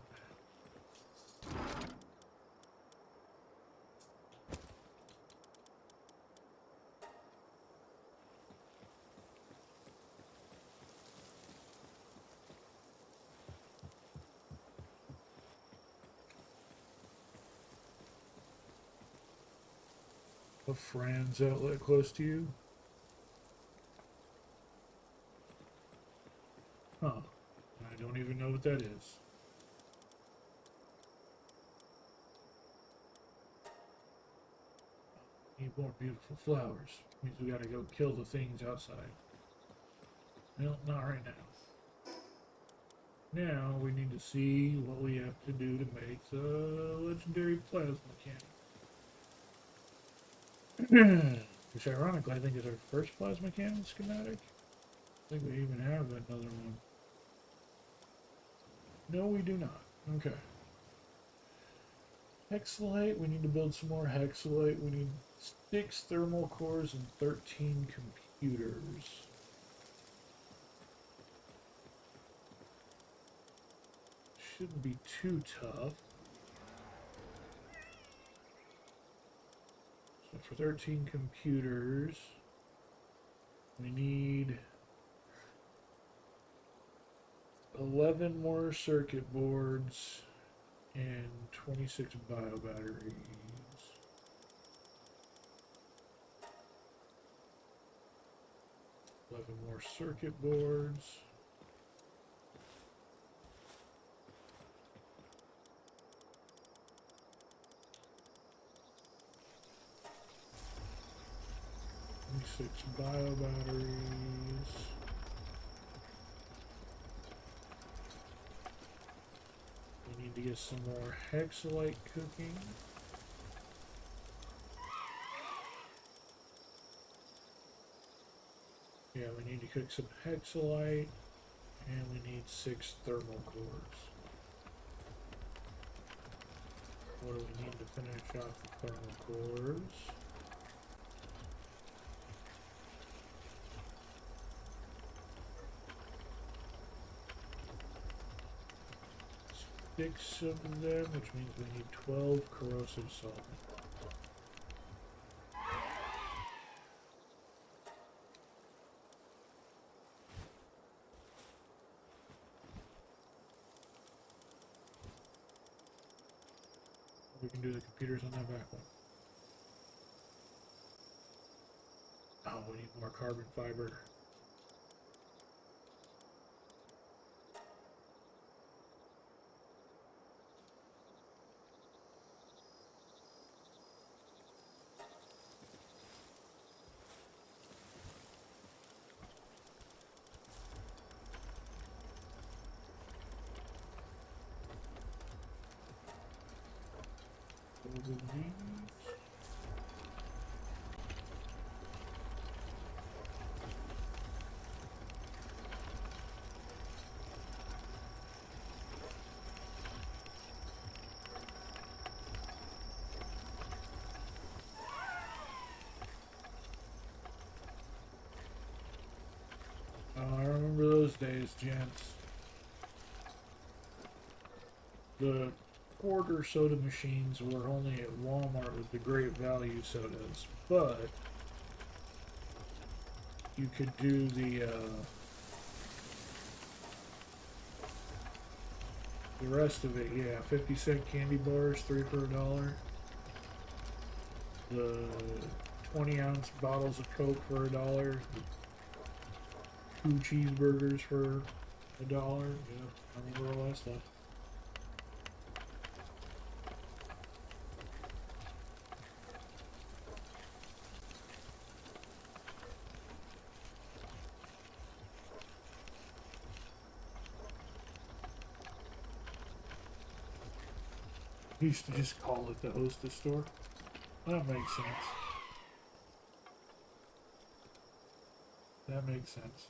A Franz outlet close to you? Huh. I don't even know what that is. Need more beautiful flowers. Means we gotta go kill the things outside. No, not right now. Now we need to see what we have to do to make the legendary plasma cannon. Which ironically I think is our first plasma cannon schematic. I think we even have another one. No, we do not. Okay. Hexalite, we need to build some more hexalite. We need 6 thermal cores and 13 computers. Shouldn't be too tough. So for 13 computers, we need 11 more circuit boards and 26 bio batteries. 11 more circuit boards. Six bio batteries. We need to get some more hexalite cooking. Yeah, we need to cook some hexalite, and we need 6 thermal cores. What do we need to finish off the thermal cores? 6 of them, which means we need 12 corrosive solvent. We can do the computers on that back one. Oh, we need more carbon fiber. Over these. I remember those days, gents. The quarter soda machines were only at Walmart with the great value sodas, but you could do the rest of it. Yeah, 50-cent candy bars, 3 for $1. The 20-ounce bottles of Coke for $1. 2 cheeseburgers for $1. Yeah, I remember all that stuff. We used to just call it the hostess store. That makes sense. That makes sense.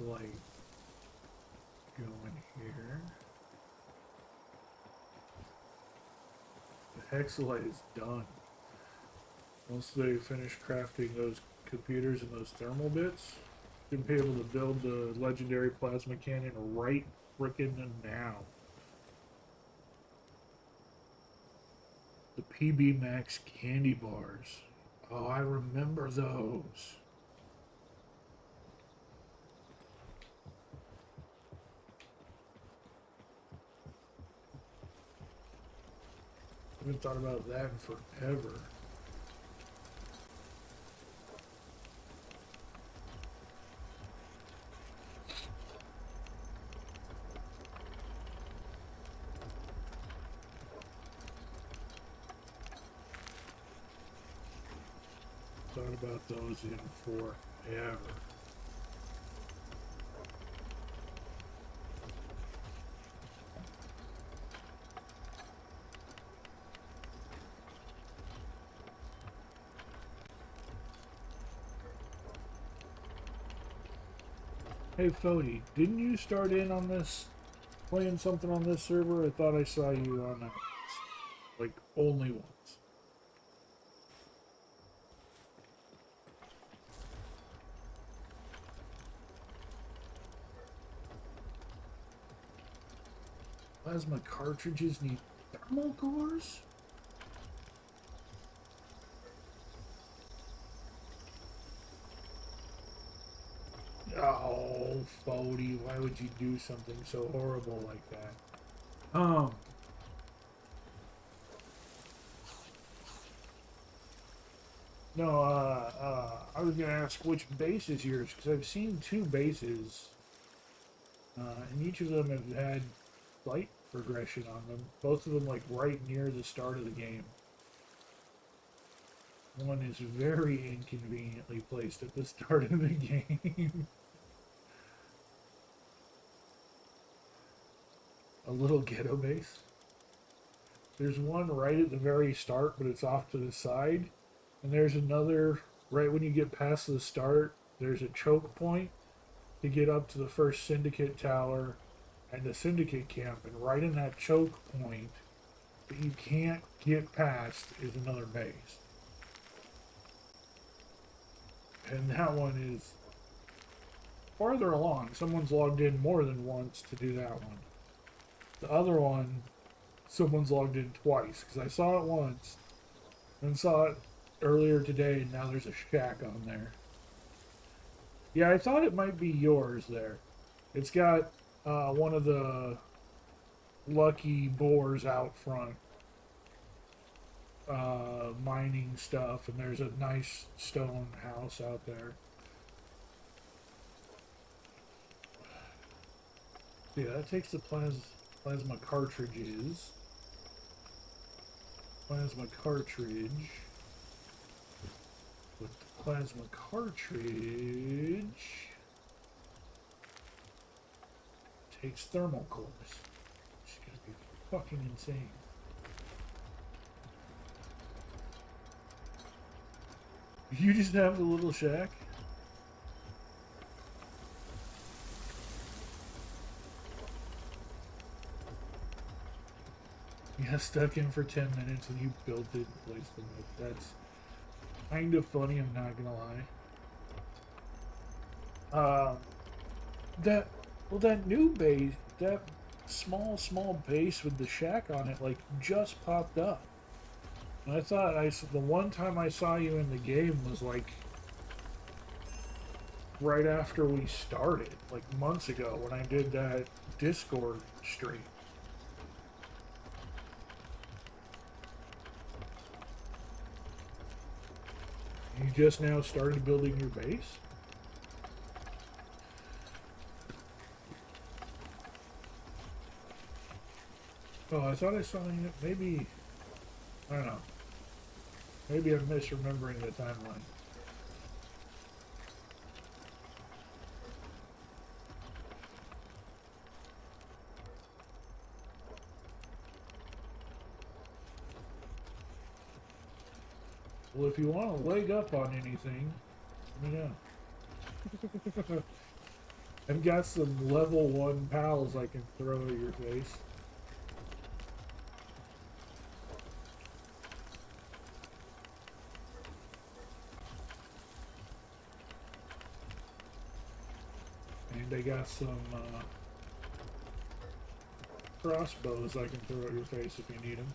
Light go in here. The hexalite is done. Once they finish crafting those computers and those thermal bits, you'll be able to build the legendary plasma cannon right frickin' now. The PB Max candy bars. Oh, I remember those. I haven't thought about that in forever. Thought about those in forever. Hey Fody, didn't you start in on this, playing something on this server? I thought I saw you on that, like, only once. Plasma cartridges need thermal cores? Oh, Fody, why would you do something so horrible like that? No, I was gonna ask which base is yours, because I've seen 2 bases, and each of them have had light progression on them. Both of them, like, right near the start of the game. One is very inconveniently placed at the start of the game. A little ghetto base. There's one right at the very start, but it's off to the side. And there's another right when you get past the start. There's a choke point to get up to the first Syndicate tower and the Syndicate camp. And right in that choke point that you can't get past is another base. And that one is farther along. Someone's logged in more than once to do that one. The other one, someone's logged in twice, because I saw it once and saw it earlier today, and now there's a shack on there. Yeah, I thought it might be yours there. It's got one of the lucky boars out front mining stuff, and there's a nice stone house out there. Yeah, that takes the plasma cartridges. Plasma cartridge. With the plasma cartridge takes thermal cores. Which is gonna be fucking insane. You just have the little shack? Yeah, stuck in for 10 minutes and you built it and placed them. That's kind of funny, I'm not gonna lie. That, well, that new base, that small base with the shack on it, like, just popped up. And I thought the one time I saw you in the game was like right after we started, like months ago when I did that Discord stream. You just now started building your base? Oh, I thought I saw you. Maybe, I don't know. Maybe I'm misremembering the timeline. Well, if you want to leg up on anything, let me know. I've got some level 1 pals I can throw at your face. And I got some crossbows I can throw at your face if you need them.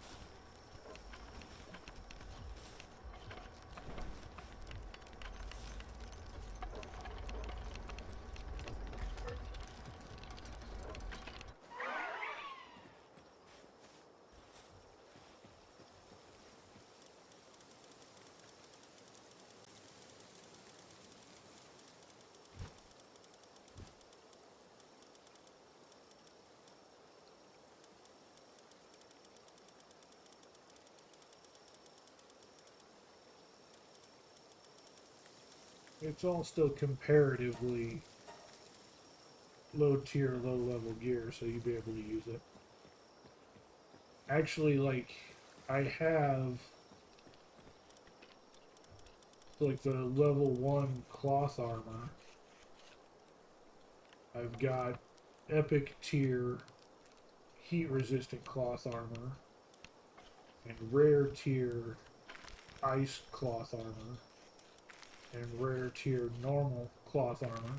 It's all still comparatively low tier, low level gear, so you'll be able to use it. Actually, like, I have like the level 1 cloth armor. I've got epic tier heat resistant cloth armor and rare tier ice cloth armor and rare tier normal cloth armor.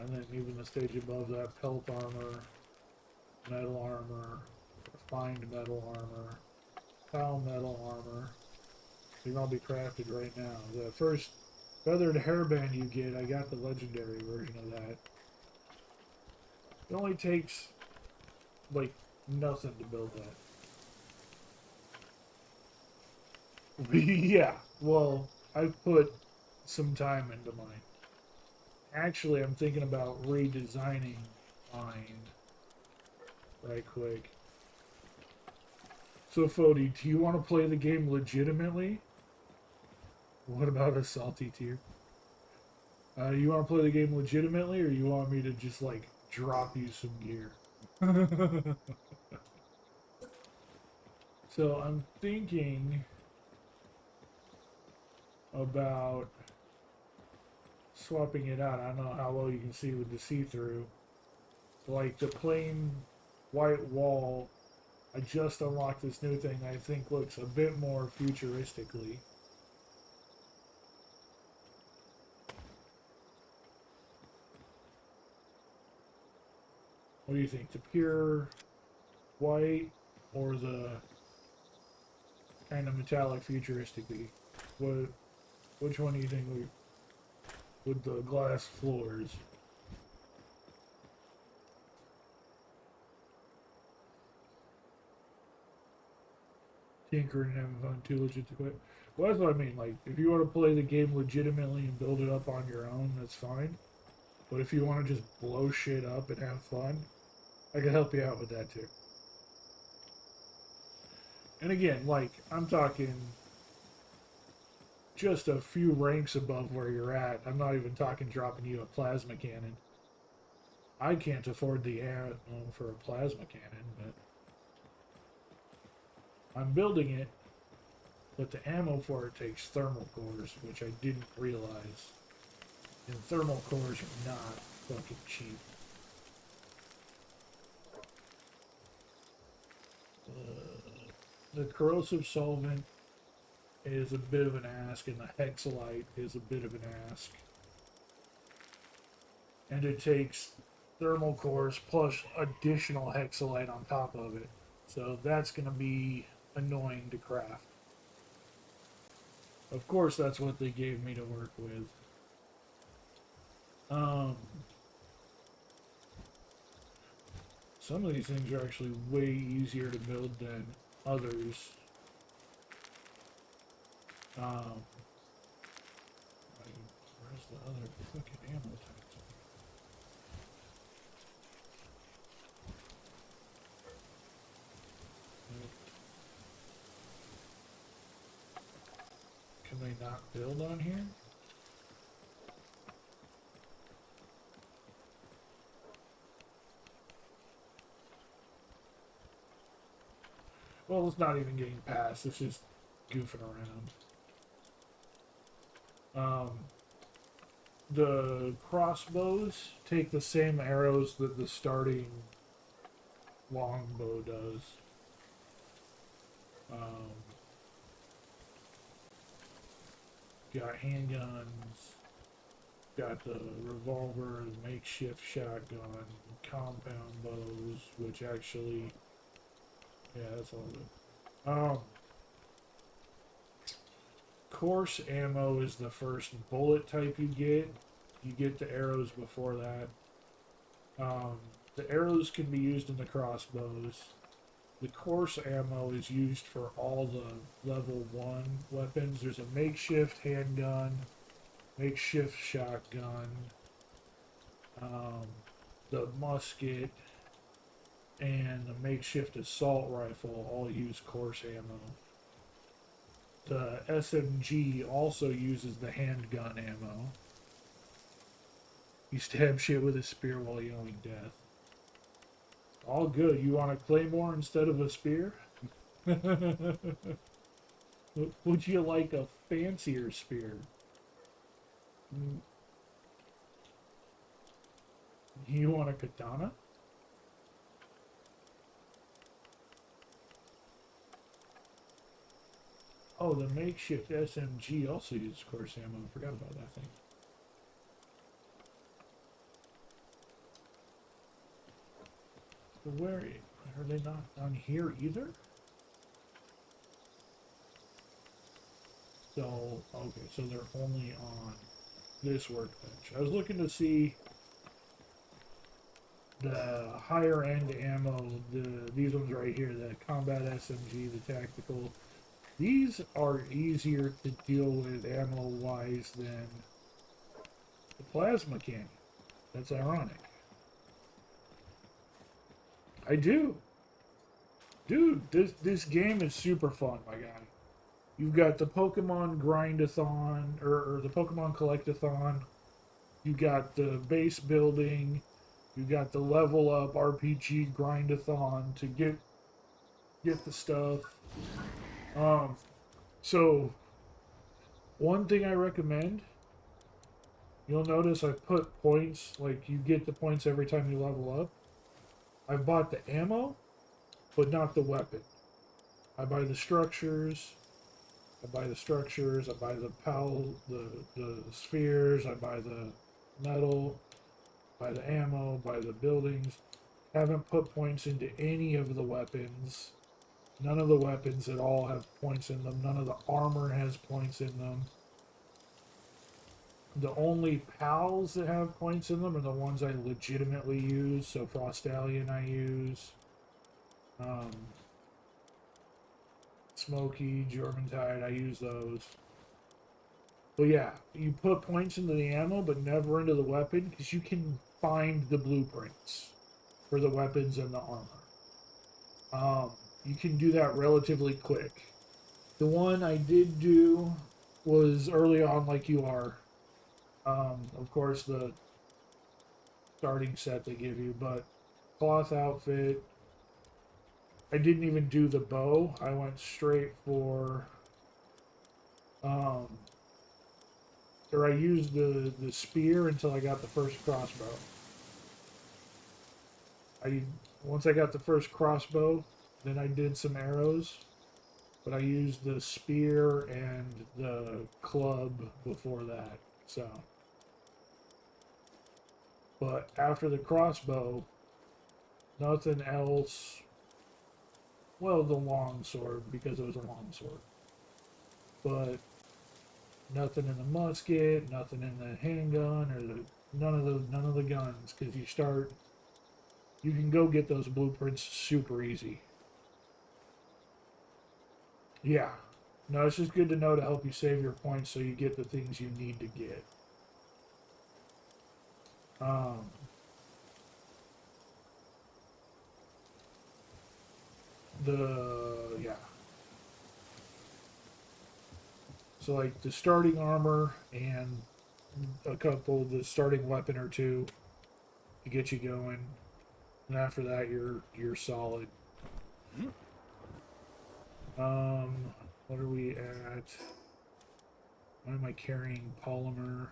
And then even the stage above that, pelt armor, metal armor, refined metal armor, foul metal armor. They can all be crafted right now. The first feathered hairband you get, I got the legendary version of that. It only takes like nothing to build that. Yeah, well, I've put some time into mine. Actually, I'm thinking about redesigning mine right quick. So, Fody, do you want to play the game legitimately? What about a salty tier? You want to play the game legitimately, or you want me to just, like, drop you some gear? So, I'm thinking about swapping it out. I don't know how well you can see with the see-through. Like, the plain white wall, I just unlocked this new thing I think looks a bit more futuristically. What do you think? The pure white or the kind of metallic futuristically? Which one do you think with the glass floors? Tinkering and having fun, too legit to quit. Well, that's what I mean. Like, if you want to play the game legitimately and build it up on your own, that's fine. But if you want to just blow shit up and have fun, I can help you out with that too. And again, like, I'm talking just a few ranks above where you're at. I'm not even talking dropping you a plasma cannon. I can't afford the ammo for a plasma cannon, but I'm building it. But the ammo for it takes thermal cores, which I didn't realize. And thermal cores are not fucking cheap. The corrosive solvent is a bit of an ask, and the hexalite is a bit of an ask. And it takes thermal cores plus additional hexalite on top of it. So that's going to be annoying to craft. Of course, that's what they gave me to work with. Some of these things are actually way easier to build than others. Where's the other fucking ammo types? Can they not build on here? Well, it's not even getting past. It's just goofing around. The crossbows take the same arrows that the starting longbow does. Got handguns, got the revolver, the makeshift shotgun, compound bows, which actually, yeah, that's all good. Coarse ammo is the first bullet type you get. You get the arrows before that. The arrows can be used in the crossbows. The coarse ammo is used for all the level 1 weapons. There's a makeshift handgun, makeshift shotgun, the musket, and the makeshift assault rifle all use coarse ammo. The SMG also uses the handgun ammo. You stab shit with a spear while yelling death. All good. You want a claymore instead of a spear? Would you like a fancier spear? You want a katana? Oh, the makeshift SMG also uses coarse ammo. I forgot about that thing. Where are they not on here either? So, okay, so they're only on this workbench. I was looking to see the higher end ammo, these ones right here, the combat SMG, the tactical. These are easier to deal with ammo-wise than the plasma cannon. That's ironic. I do. Dude, this game is super fun, my guy. You've got the Pokemon Grindathon, or the Pokemon Collectathon. You got the base building. You got the level up RPG Grindathon to get the stuff. So one thing I recommend, you'll notice I put points, like you get the points every time you level up. I bought the ammo, but not the weapon. I buy the structures. I buy the the spheres, I buy the metal, buy the ammo, buy the buildings. Haven't put points into any of the weapons. None of the weapons at all have points in them. None of the armor has points in them. The only pals that have points in them are the ones I legitimately use. So Frostallion I use. Smoky, Germantide, I use those. But yeah, you put points into the ammo, but never into the weapon, because you can find the blueprints for the weapons and the armor. You can do that relatively quick. The one I did do was early on, like you are. Of course, the starting set they give you, but cloth outfit. I didn't even do the bow. I went straight for, or I used the spear until I got the first crossbow. Once I got the first crossbow, then I did some arrows. but I used the spear and the club before that. So, but after the crossbow, nothing else. Well, the long sword, because it was a long sword, but nothing in the musket, nothing in the handgun, or none of the guns, because you can go get those blueprints super easy. Yeah. No, it's just good to know to help you save your points so you get the things you need to get. Um, yeah. So like the starting armor and the starting weapon or two to get you going, and after that you're solid. What are we at? Why am I carrying polymer?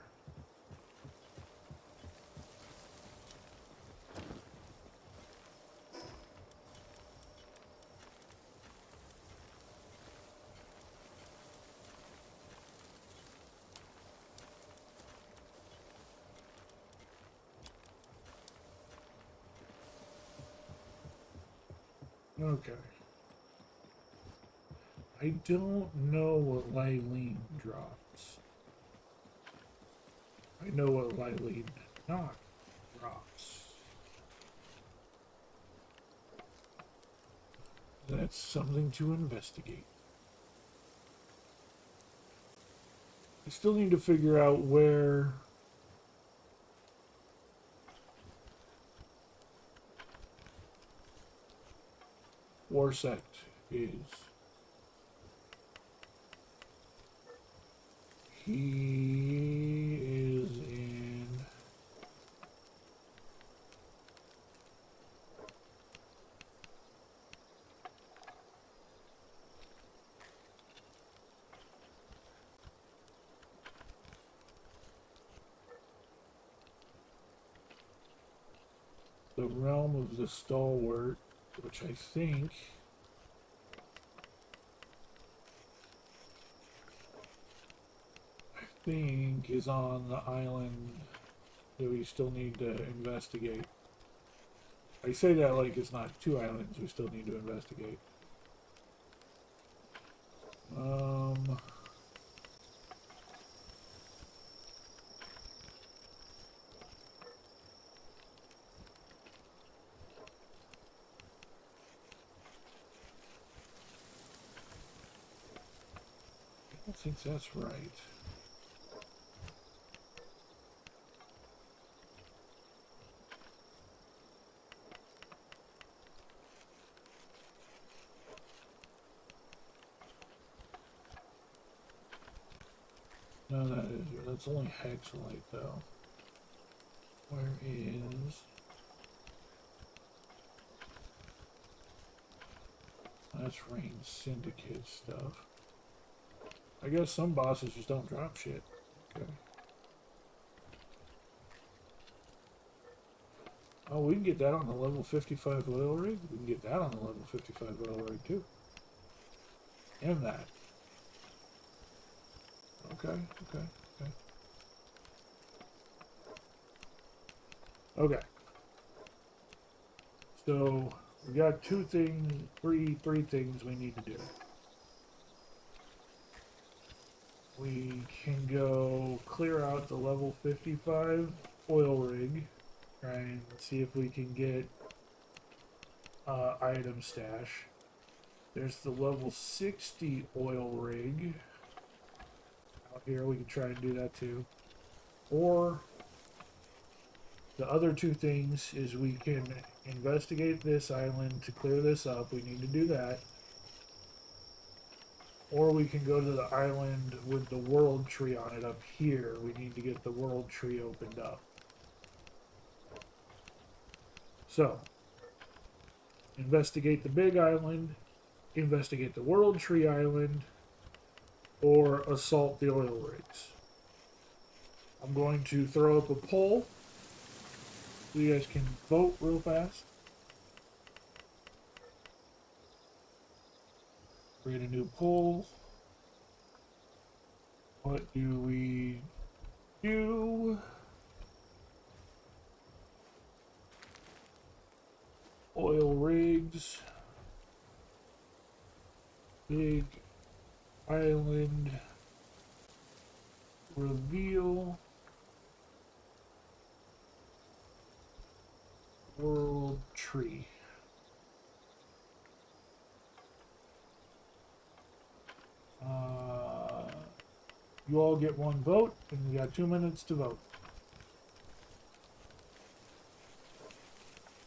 Okay. I don't know what Lylene drops. I know what Lylene not drops. That's something to investigate. I still need to figure out where Warsect is. He is in the realm of the Stalwart, which I think is on the island that we still need to investigate. I say that like it's not two islands we still need to investigate. I don't think that's right. No, that's only Hexalite though. Where is? That's Rain Syndicate stuff. I guess some bosses just don't drop shit. Okay. Oh, we can get that on the level 55 oil rig. We can get that on the level 55 oil rig too. And that. Okay. Okay. So we got three things we need to do. We can go clear out the level 55 oil rig, try and see if we can get item stash. There's the level 60 oil rig out here. We can try and do that too. Or the other two things is we can investigate this island to clear this up. We need to do that. Or we can go to the island with the world tree on it up here. We need to get the world tree opened up. So, investigate the big island, investigate the world tree island, or assault the oil rigs. I'm going to throw up a poll so you guys can vote real fast. Create a new poll. What do we do? Oil rigs. Big island reveal. World tree. You all get one vote, and we got 2 minutes to vote.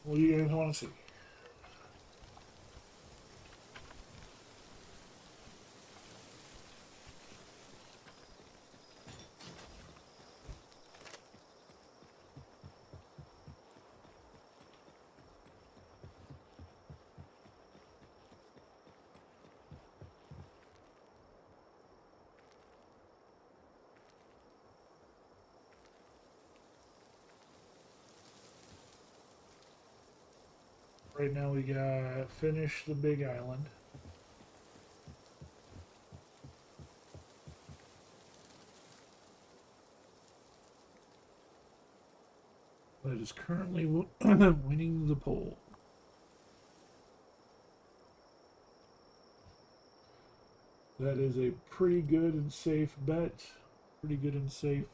What do you guys want to see? Right now we got finish the big island. That is currently winning the poll. That is a pretty good and safe bet. Pretty good and safe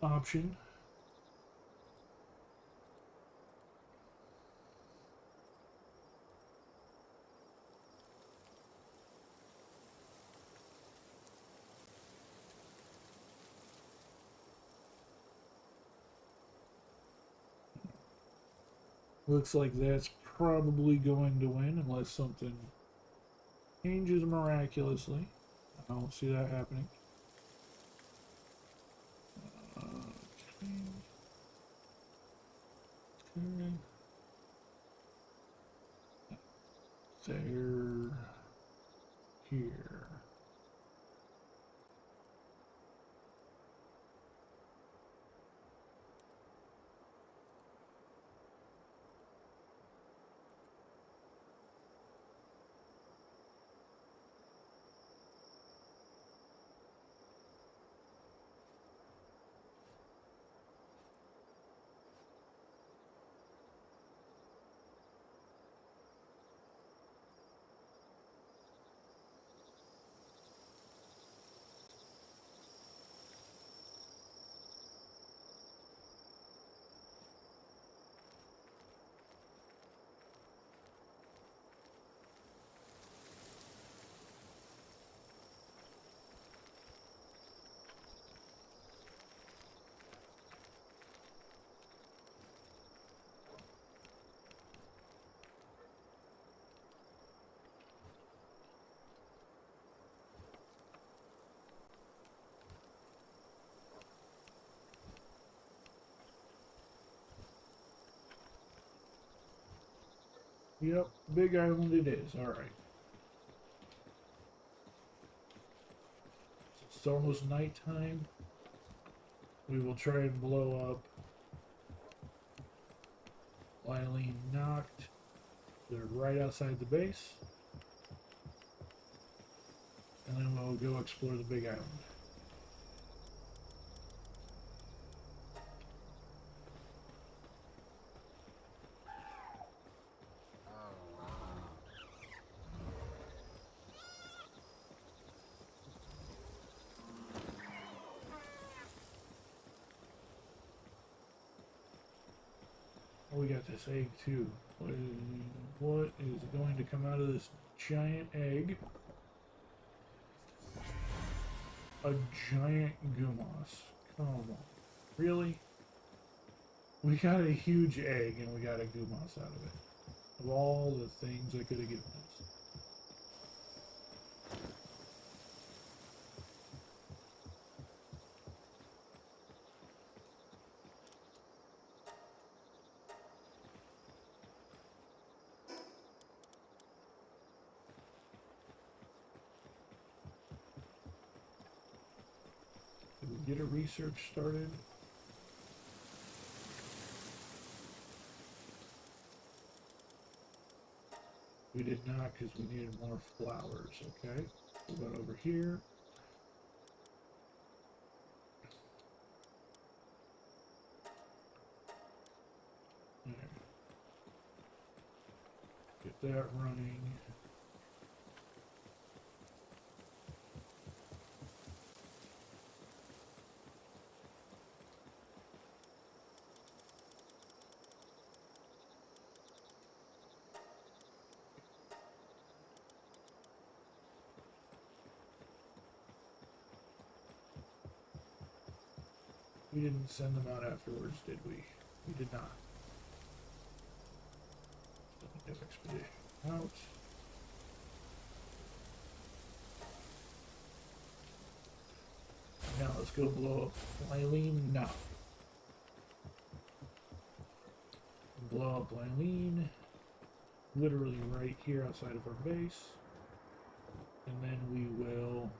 option. Looks like that's probably going to win unless something changes miraculously. I don't see that happening. Okay. There. Here. Yep, big island it is. All right. It's almost nighttime. We will try and blow up Eileen knocked. They're right outside the base. And then we'll go explore the big island. Oh, we got this egg too. What is going to come out of this giant egg? A giant Gumas. Come on. Really? We got a huge egg and we got a Gumas out of it. Of all the things I could have given us. Did we get a research started? We did not because we needed more flowers, okay? We'll go over here. There. Get that running. We didn't send them out afterwards, did we? We did not. New expedition out. Now let's go blow up Lylene now. Blow up Lylene. Literally right here outside of our base. And then we will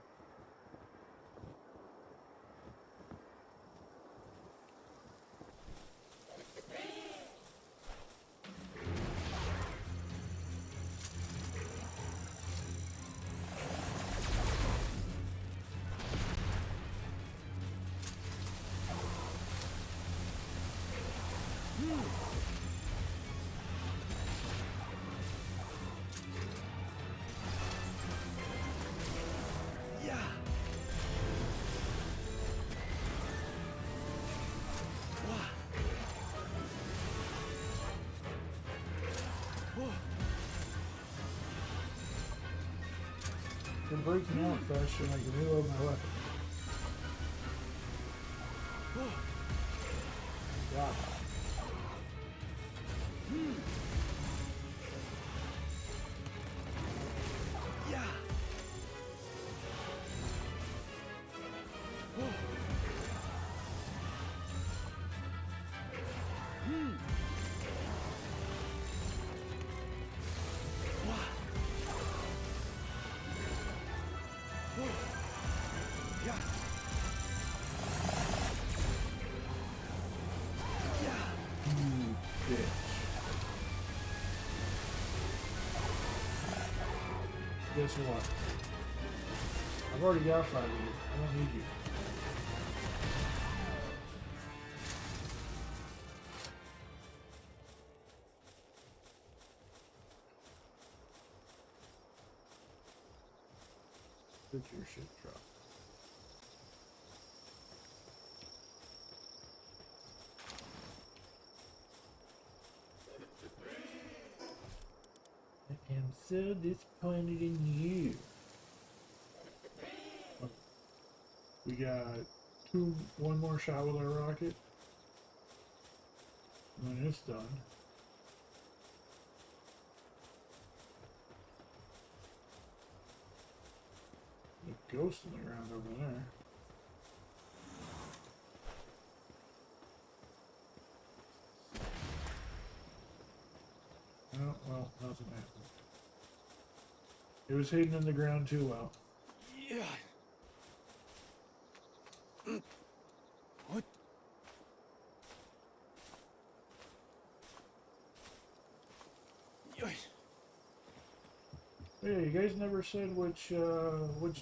They're breaking out faster than I can reload my weapon. God. Guess what? I've already got 5 of you. I don't need you. Get your shit drop. I am so disappointed in you. We got one more shot with our rocket. When it's done. A ghost on the ground over there. Oh, well, nothing happened. It was hidden in the ground too well. Yeah. What? Yeah, you guys never said which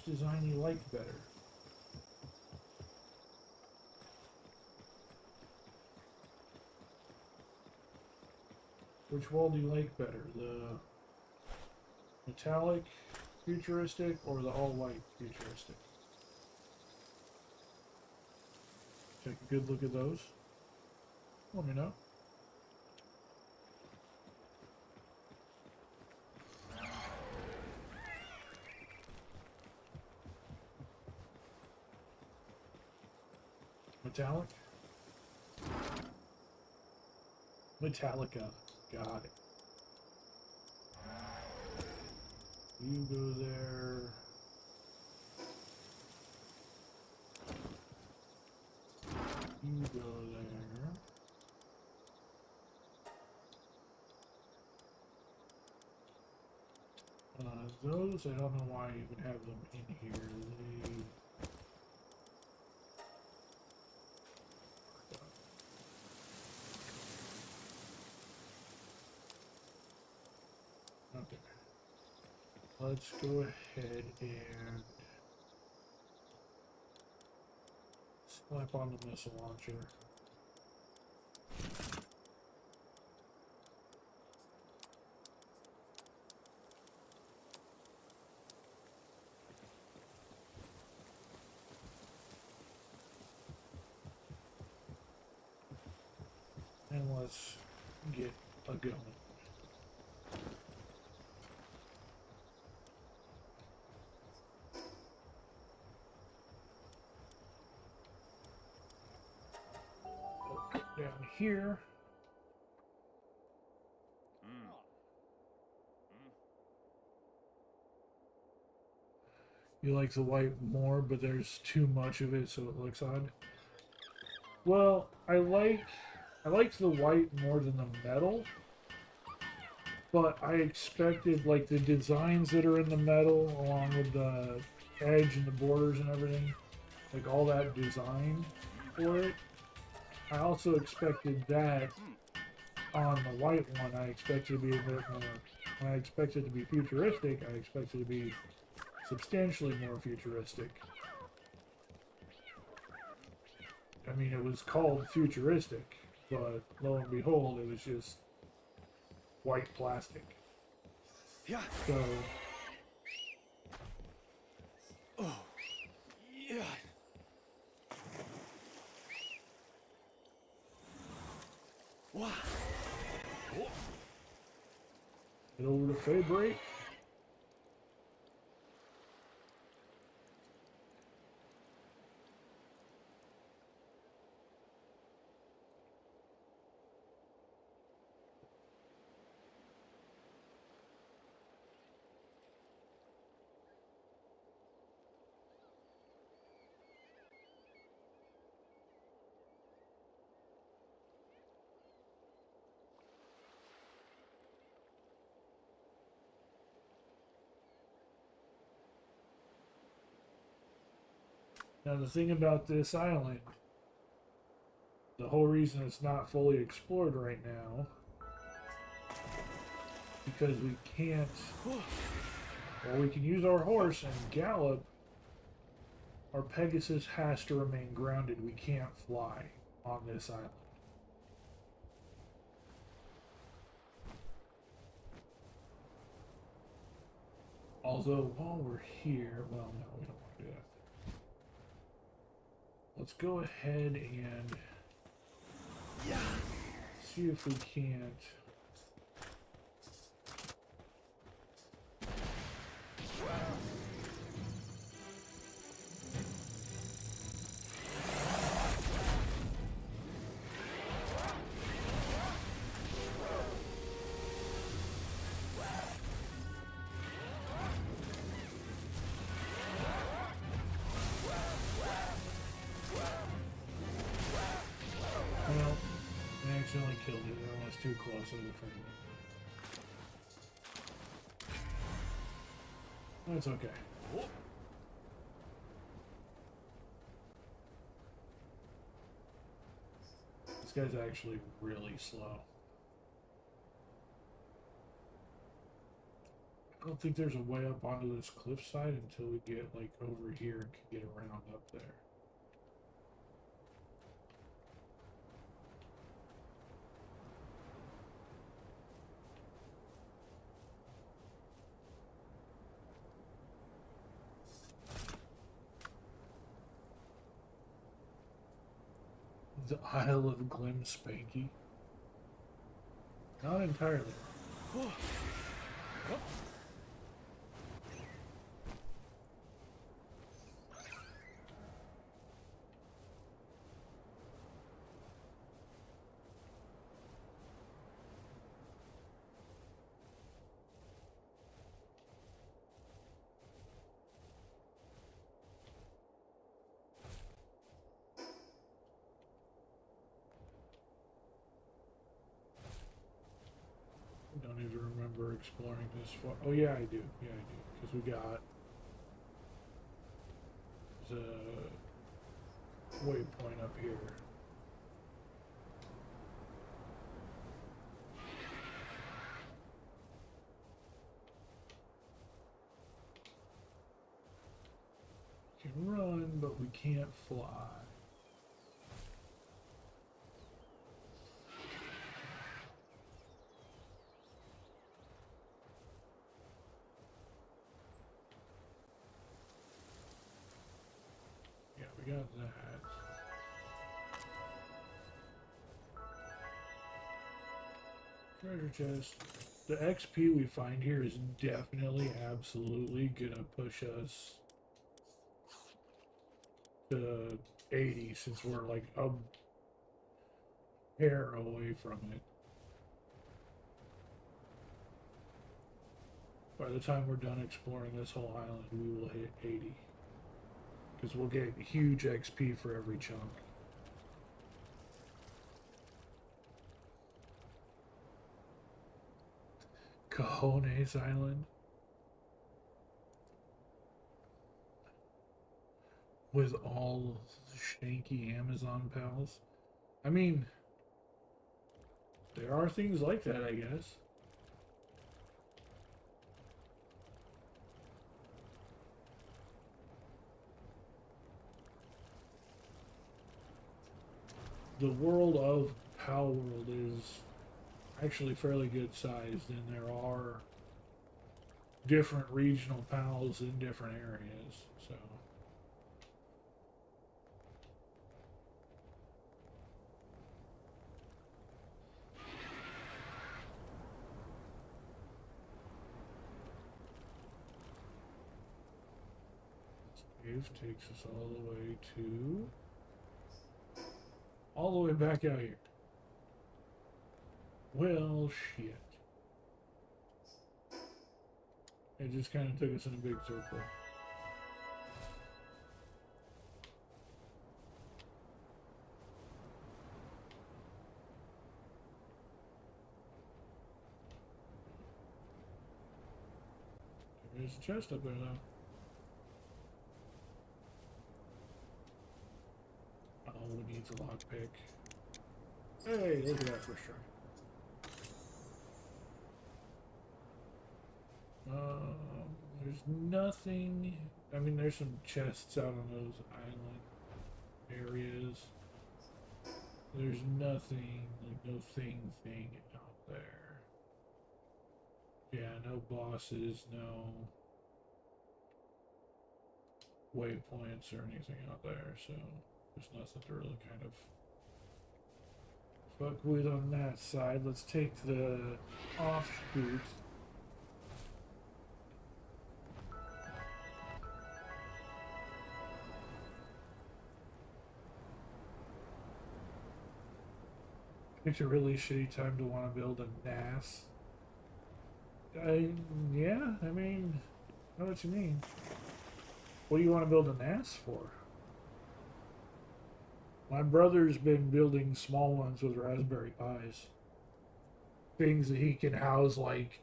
design you liked better. Which wall do you like better? The metallic futuristic or the all-white futuristic? Take a good look at those. Let me know. Metallic? Metallica. Got it. You go there. You go there. Those, I don't know why I even have them in here. Okay. Let's go ahead and slap on the missile launcher. And let's get a going. Down here. You like the white more, but there's too much of it, so it looks odd. Well, I liked the white more than the metal, but I expected like the designs that are in the metal, along with the edge and the borders and everything, like all that design for it. I also expected that on the white one. I expected to be a bit more. When I expected to be futuristic, I expected to be substantially more futuristic. I mean, it was called futuristic, but lo and behold, it was just white plastic. Yeah. So, Oh. Yeah. Wow. get over to Fay break. Now the thing about this island, the whole reason it's not fully explored right now, because we can't, well, we can use our horse and gallop. Our Pegasus has to remain grounded. We can't fly on this island. Although, while we're here, well, no, we don't want to do that. Let's go ahead and see if we can't. Well, I accidentally killed it. I was too close to the frame. That's okay. This guy's actually really slow. I don't think there's a way up onto this cliffside until we get like over here and can get around up there. The Isle of Glim Spanky? Not entirely. I don't even remember exploring this far. Oh yeah, I do. Yeah, I do. Because we got the waypoint up here. can run, but we can't fly. Yeah, we got that. Treasure chest. The XP we find here is definitely, absolutely gonna push us to 80 since we're like a hair away from it. By the time we're done exploring this whole island, we will hit 80. Because we'll get huge XP for every chunk. Cajones Island. With all the shanky Amazon pals. I mean, there are things like that, I guess. The world of Palworld is actually fairly good sized, and there are different regional pals in different areas. So this cave takes us all the way back out here. Well, shit. It just kind of took us in a big circle. There's a chest up there, though. Oh, it needs a lockpick. Hey, look at that first try. There's nothing. I mean, there's some chests out on those island areas. There's nothing, like no thing out there. Yeah, no bosses, no waypoints or anything out there, so there's nothing to really kind of fuck with on that side. Let's take the offshoot. It's a really shitty time to want to build a NAS. Yeah, I mean, I know what you mean. What do you want to build a NAS for? My brother's been building small ones with Raspberry Pis. Things that he can house like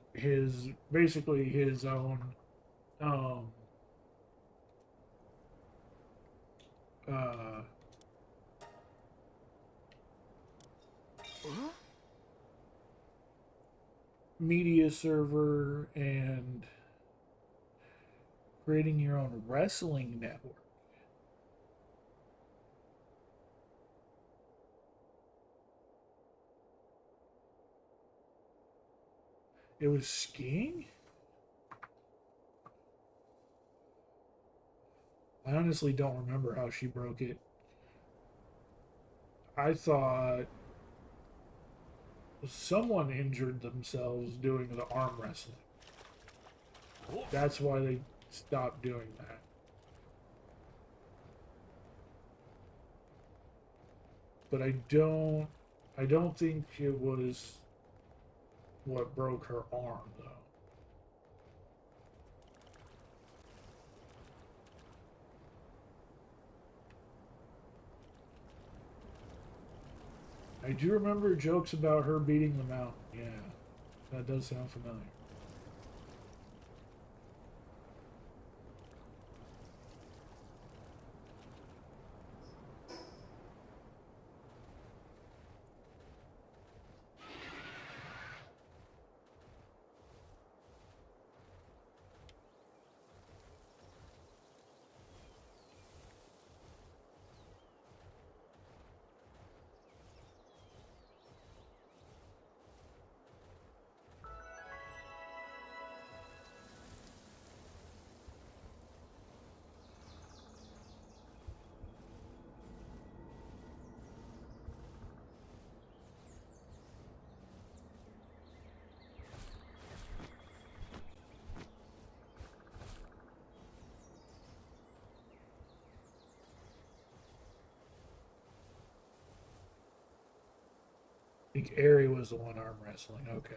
basically his own, um, uh, media server and creating your own wrestling network. It was skiing? I honestly don't remember how she broke it. I thought someone injured themselves doing the arm wrestling. That's why they stopped doing that. But I don't think it was what broke her arm, though. I do remember jokes about her beating the mountain. Yeah, that does sound familiar. think Ari was the one arm wrestling. Okay.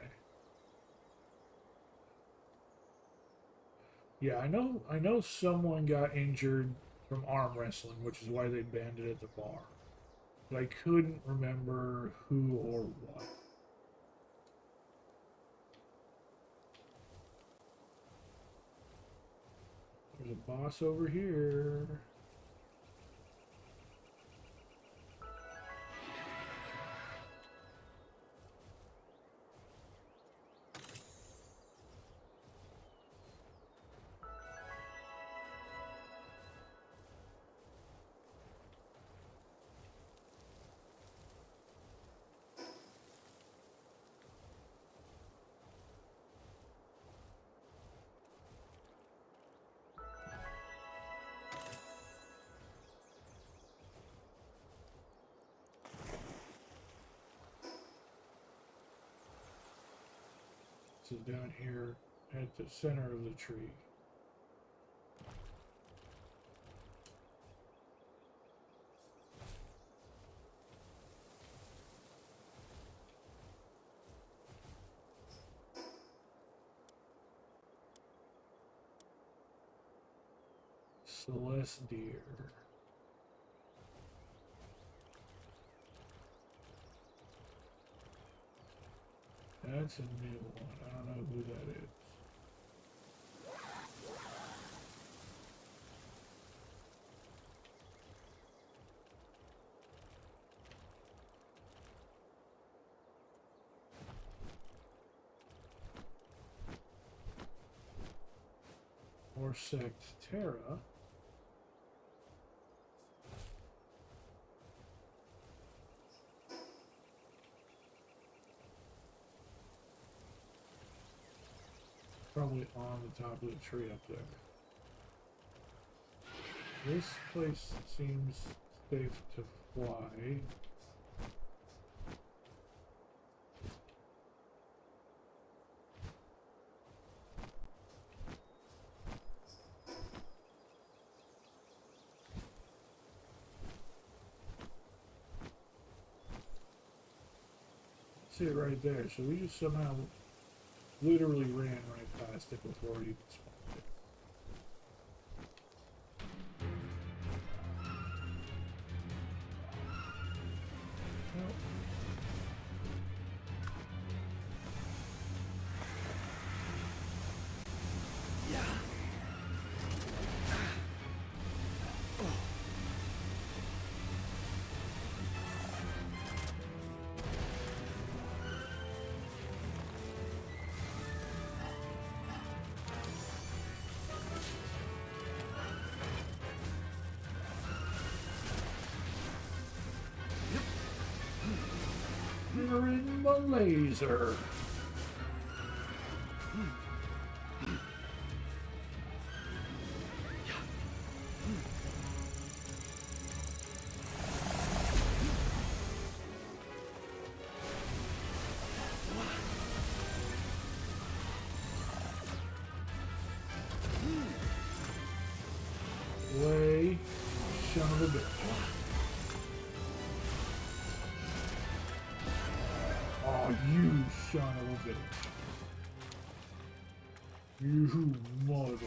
Yeah, I know someone got injured from arm wrestling, which is why they banned it at the bar. But I couldn't remember who or what. There's a boss over here. This is down here at the center of the tree. Celeste deer. That's a new one. I don't know who that is. Or sect Terra. Probably on the top of the tree up there. This place seems safe to fly. See it right there. So we just somehow literally ran right past it before it even spawned it. Well, you're in the laser. Way, son of a bitch. Oh, you son of a bitch. You motherfucker.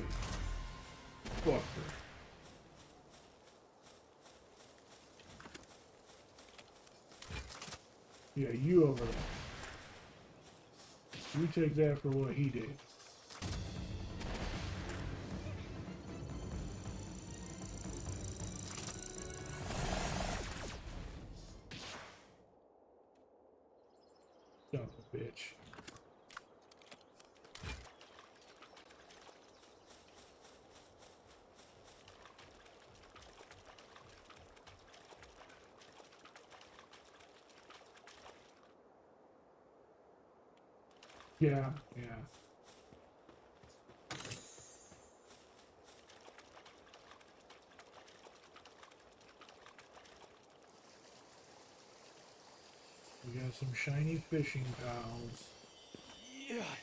Yeah, you over there. You take that for what he did. Son of a bitch. Yeah, yeah. We got some shiny fishing pals. Yeah.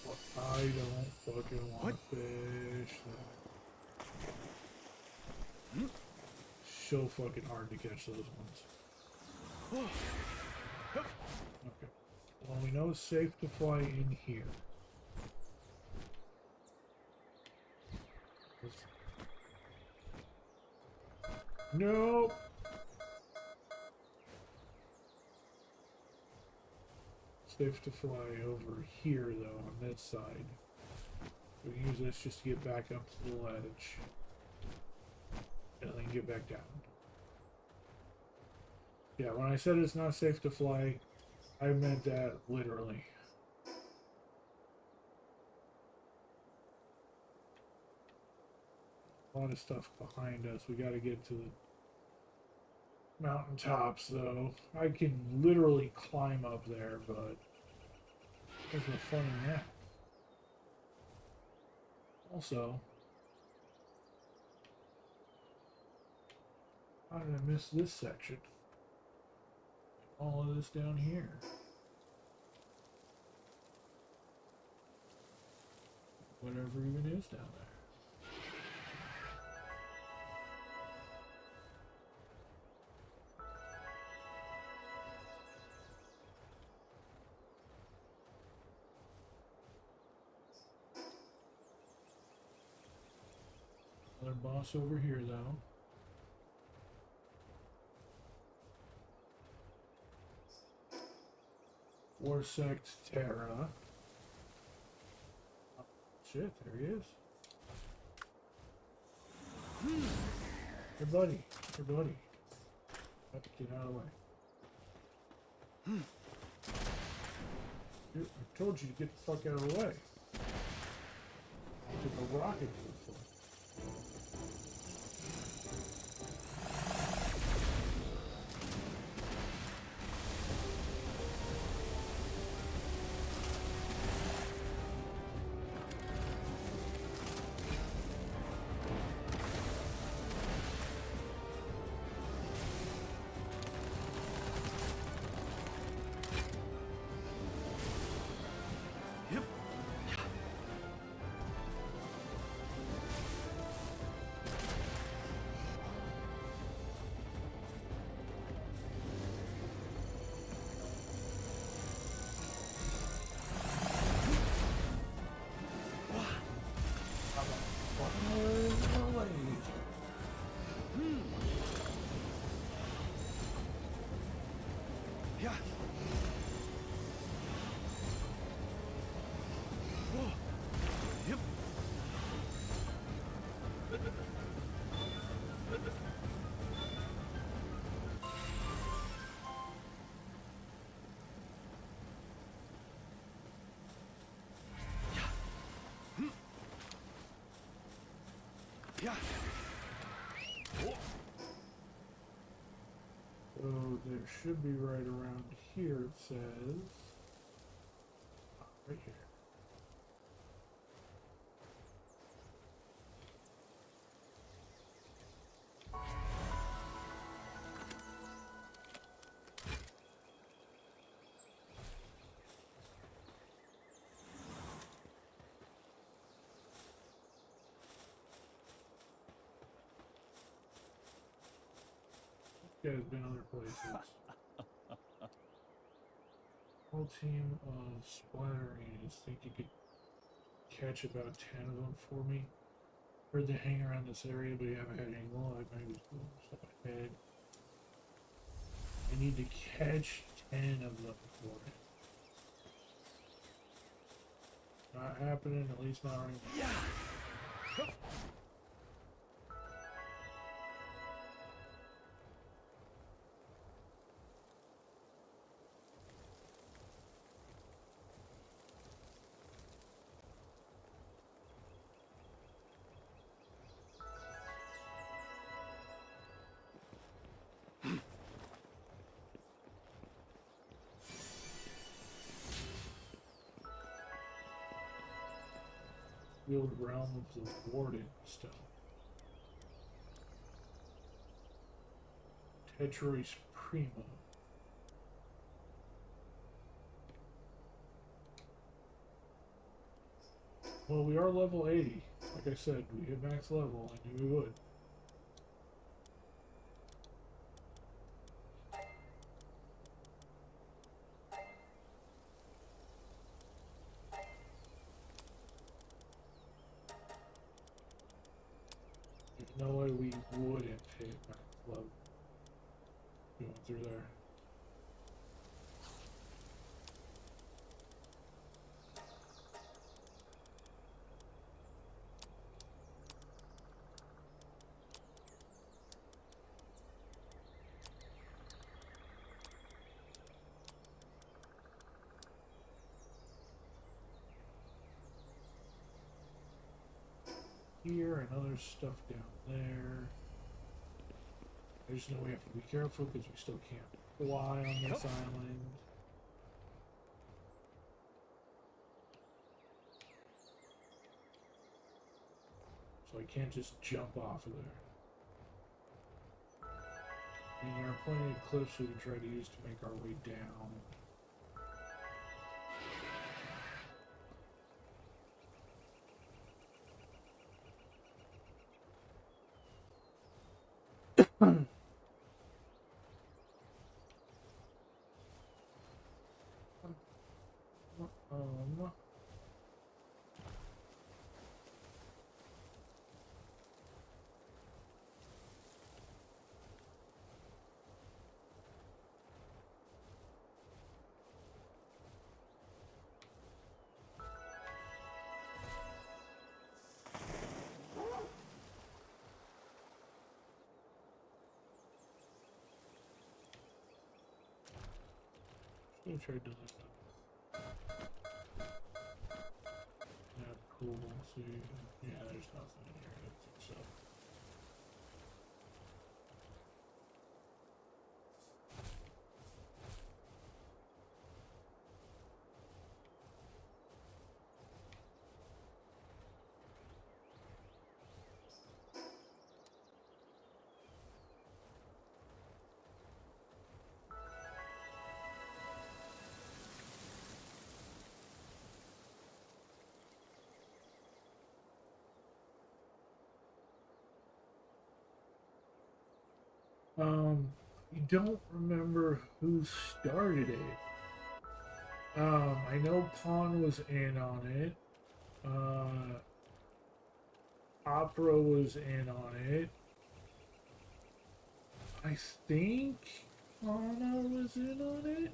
Well, I don't fucking want to fish that. So fucking hard to catch those ones. Okay. Well, we know it's safe to fly in here. Nope. Safe to fly over here, though, on this side. We can use this just to get back up to the ledge. And then get back down. Yeah, when I said it's not safe to fly, I meant that literally. A lot of stuff behind us. We gotta get to the mountaintops, though. I can literally climb up there, but there's no fun in that. Also, how did I miss this section? All of this down here. Whatever even is down there. Another boss over here, though. War Sect Terra. Oh, shit, there he is. Hey, buddy. Hey, buddy. Get out of the way. Dude, I told you to get the fuck out of the way. I took a rocket to the foot. So there should be right around here, it says. Right here. This guy's been other places. Whole team of splatterings. Think you could catch about 10 of them for me? Heard they hang around this area, but you haven't had any luck. Maybe it's cool. Stuff I had. I need to catch 10 of them for it. Not happening, at least not right now. Yeah. Field realm of the Warden stone. Tetris Prima. Well, we are level 80. Like I said, we hit max level. I knew we would. No way we wouldn't hit max level going through there. Here and other stuff down there. I just know we have to be careful because we still can't fly on this island. So I can't just jump off of there. I mean, there are plenty of cliffs we could try to use to make our way down. Um, Still tried to lift up. Yeah, cool. See, yeah, there's nothing in here. I don't think so. I don't remember who started it. I know Pawn was in on it. Opera was in on it. I think Anna was in on it.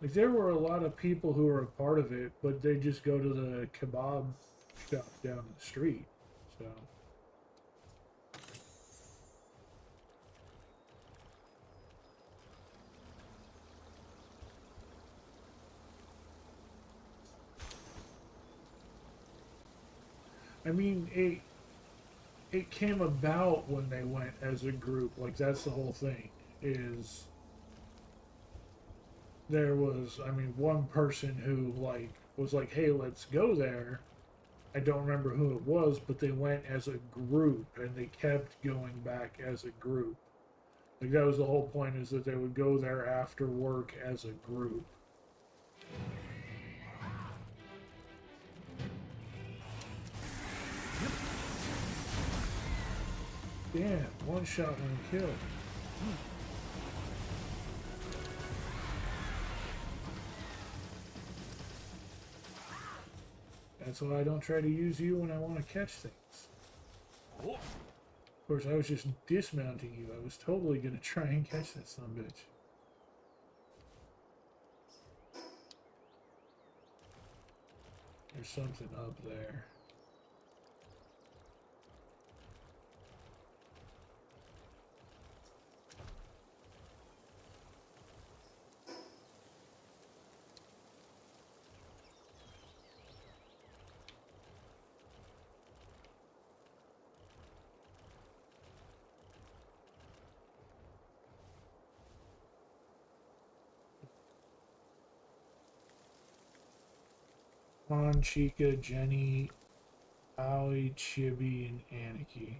Like, there were a lot of people who were a part of it, but they just go to the kebab shop down the street. So. I mean, it came about when they went as a group. Like, that's the whole thing. Is there was, I mean, one person who like was like, "Hey, let's go there." I don't remember who it was, but they went as a group and they kept going back as a group. Like, that was the whole point, is that they would go there after work as a group. Damn, one shot, one kill. That's why I don't try to use you when I want to catch things. Of course, I was just dismounting you. I was totally going to try and catch that son of a bitch. There's something up there. Han, Chica, Jenny, Aoi, Chibi, and Aniki.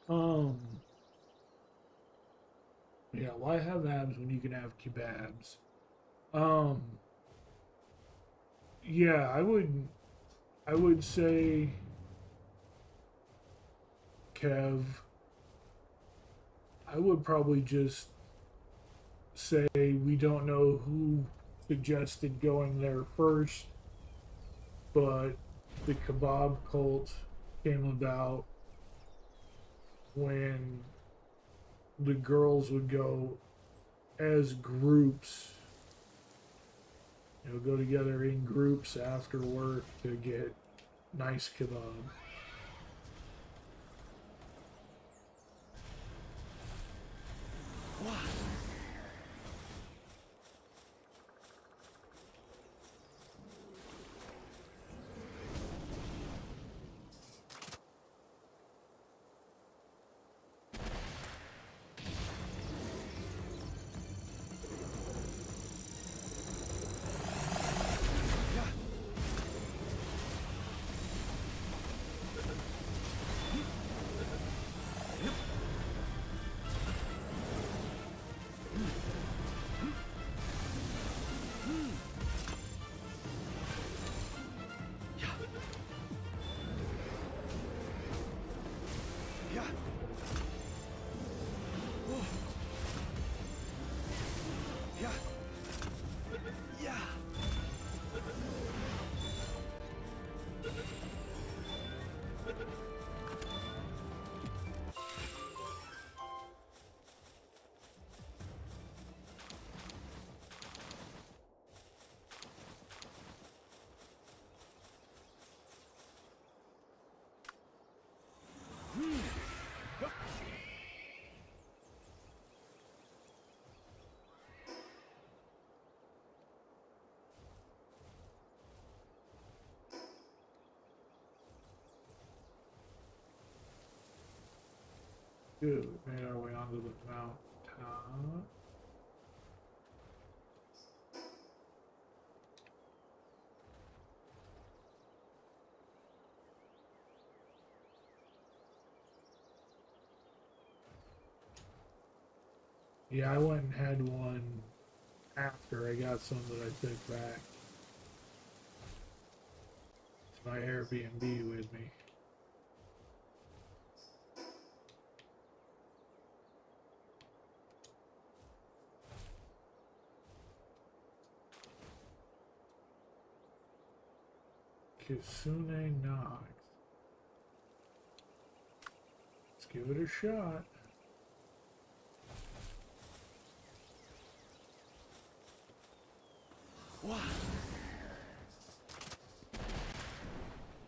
Um, yeah, why have abs when you can have kebabs? Um, Yeah, I would say, Kev, I would probably just say we don't know who suggested going there first, but the kebab cult came about when the girls would go as groups, go together in groups after work to get nice kebab. What? Good. We made our way onto the mountain. Yeah, I went and had one after I got some that I took back to my Airbnb with me. Kisune Nox. Let's give it a shot. What?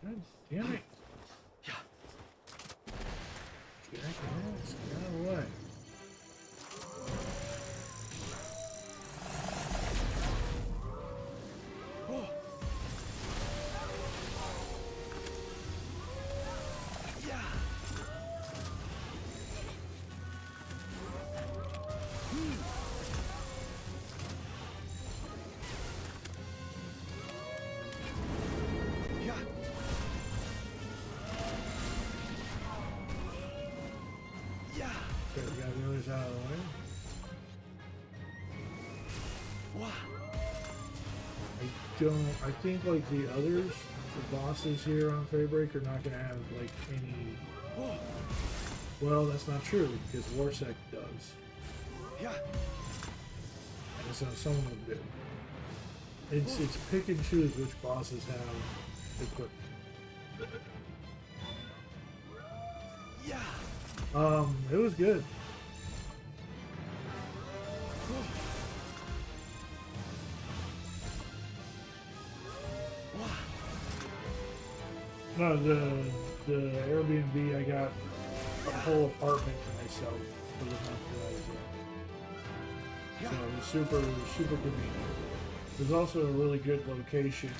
God damn it. Yeah. Jackass, get out of the way. Oh. Yeah. Yeah. Yeah. Okay, we got the others out of the way. What? I think like the others, the bosses here on Faybreak are not gonna have like any. Oh. Well, that's not true because Warsec does, Yeah. and so some of them do. It's pick and choose which bosses have equipment. Yeah. It was good. What? No, the Airbnb, I got a whole apartment to myself for the month that I was there. Yeah. So it was super convenient. There's also a really good location,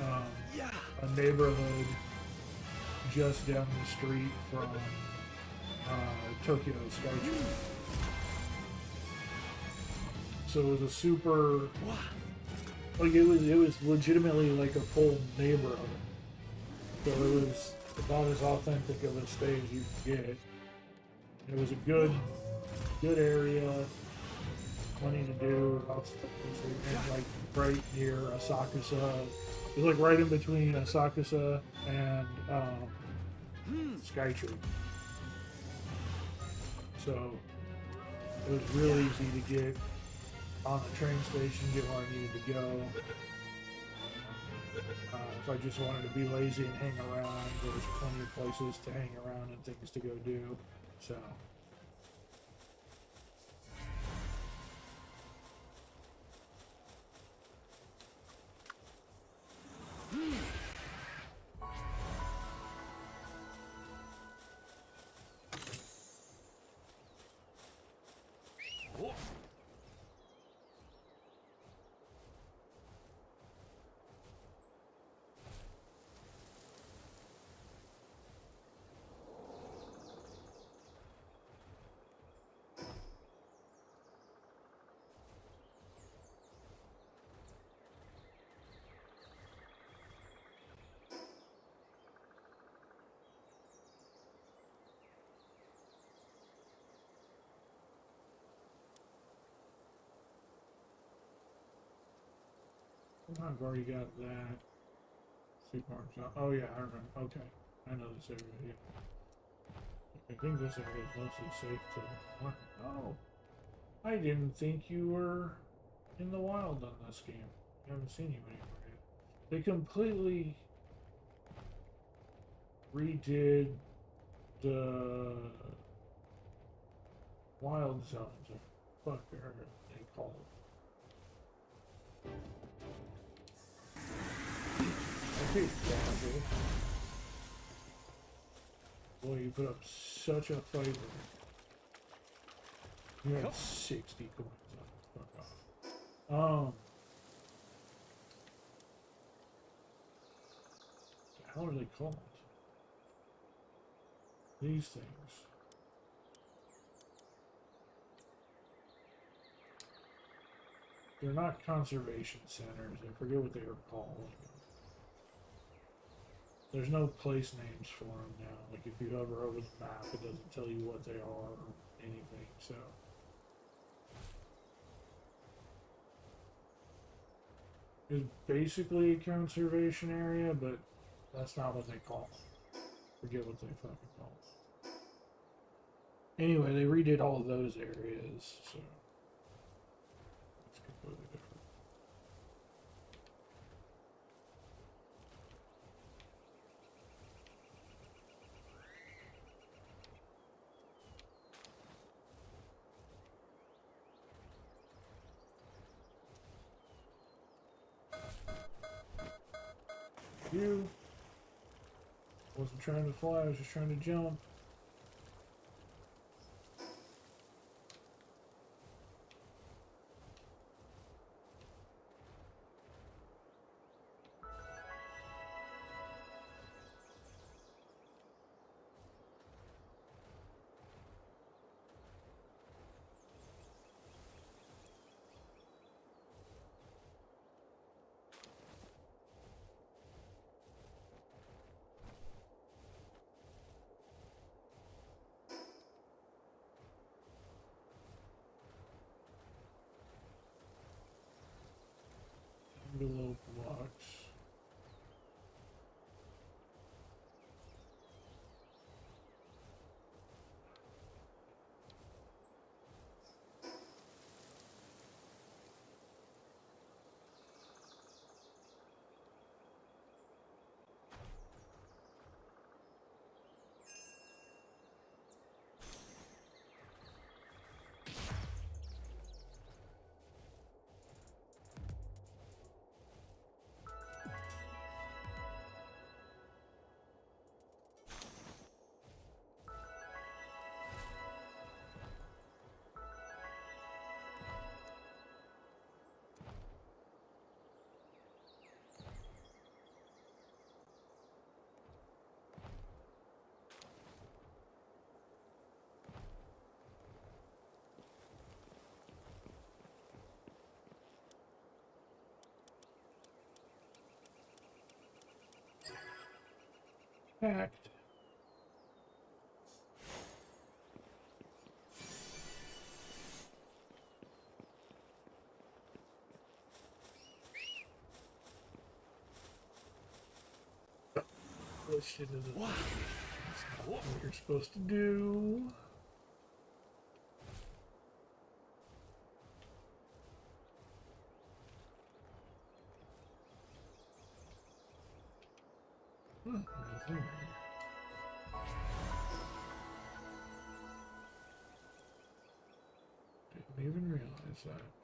Yeah. a neighborhood just down the street from Tokyo Skytree. So it was a super, What? like it was legitimately like a full neighborhood. So it was about as authentic of a stay as you could get. It was a good area. plenty to do. Lots of things, and like right near Asakusa. It's like right in between Asakusa and Skytree. So it was real easy to get on the train station, get where I needed to go. If I just wanted to be lazy and hang around, there was plenty of places to hang around and things to go do. So. I've already got that. Supermarket. Oh yeah, I remember. Okay, I know this area. Yeah. I think this area is mostly safe to. What? Oh, I didn't think you were in the wild on this game. I haven't seen you anywhere yet. They completely redid the wild zones. Fuck, are they called? I hate Dazzle. Boy, you put up such a fight with it. You had 60 coins on it. Fuck off. The hell are they called? These things. They're not conservation centers. I forget what they were called. There's no place names for them now. Like if you hover over the map, it doesn't tell you what they are or anything. So it's basically a conservation area, but that's not what they call it. Forget what they fucking call it. Anyway, they redid all of those areas, so it's completely different. You wasn't trying to fly, I was just trying to jump. Little blocks. Packed. pushed into the. Wah. That's not what you're supposed to do. Huh, nothing. Didn't even realize that.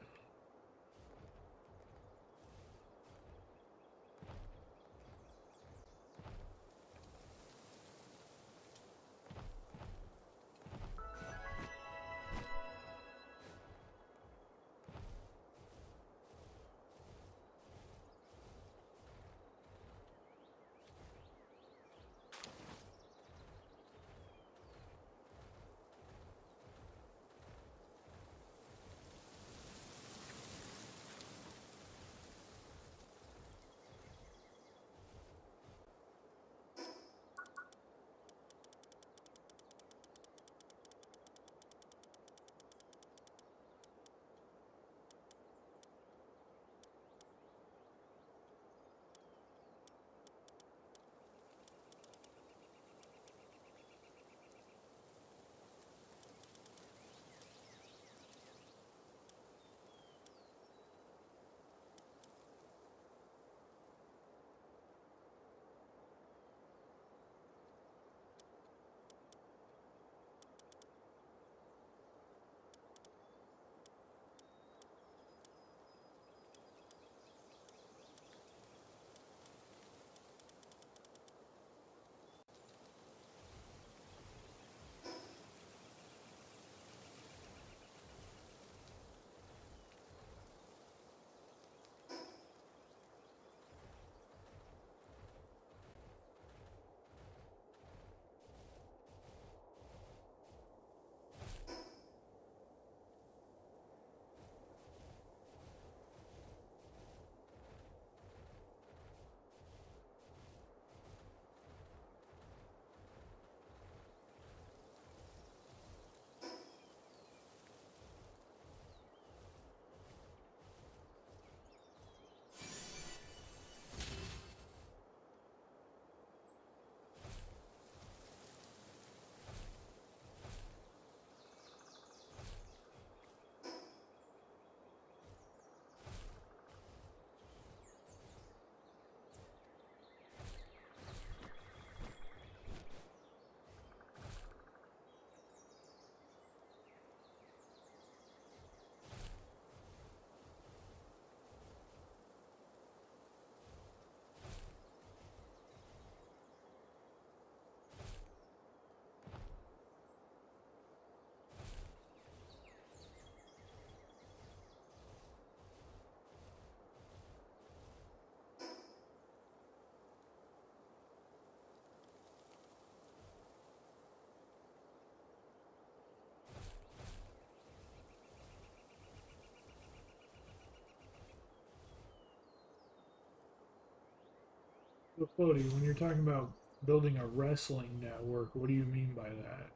So, Cody, when you're talking about building a wrestling network, what do you mean by that?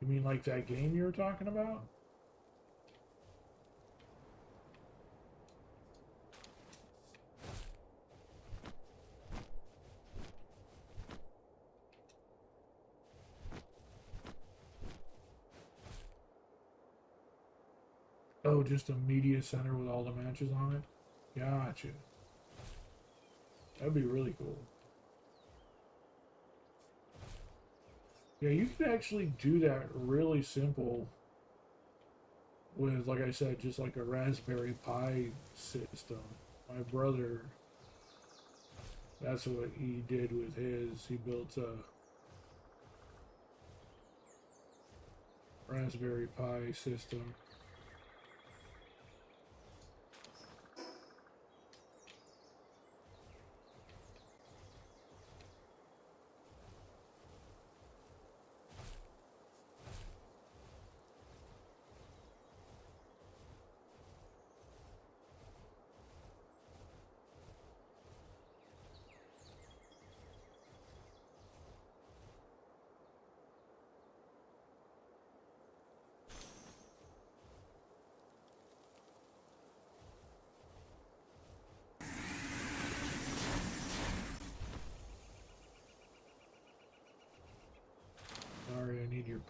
You mean like that game you were talking about? Oh, just a media center with all the matches on it? Gotcha. That'd be really cool. Yeah, you could actually do that really simple with, like I said, just like a Raspberry Pi system. My brother, that's what he did with his. He built a Raspberry Pi system.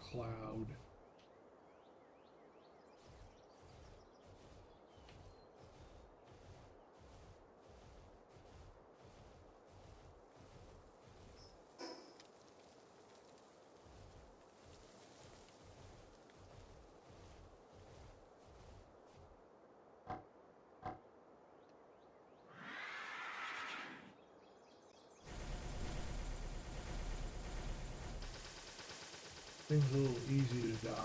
cloud. Seems a little easy to dodge.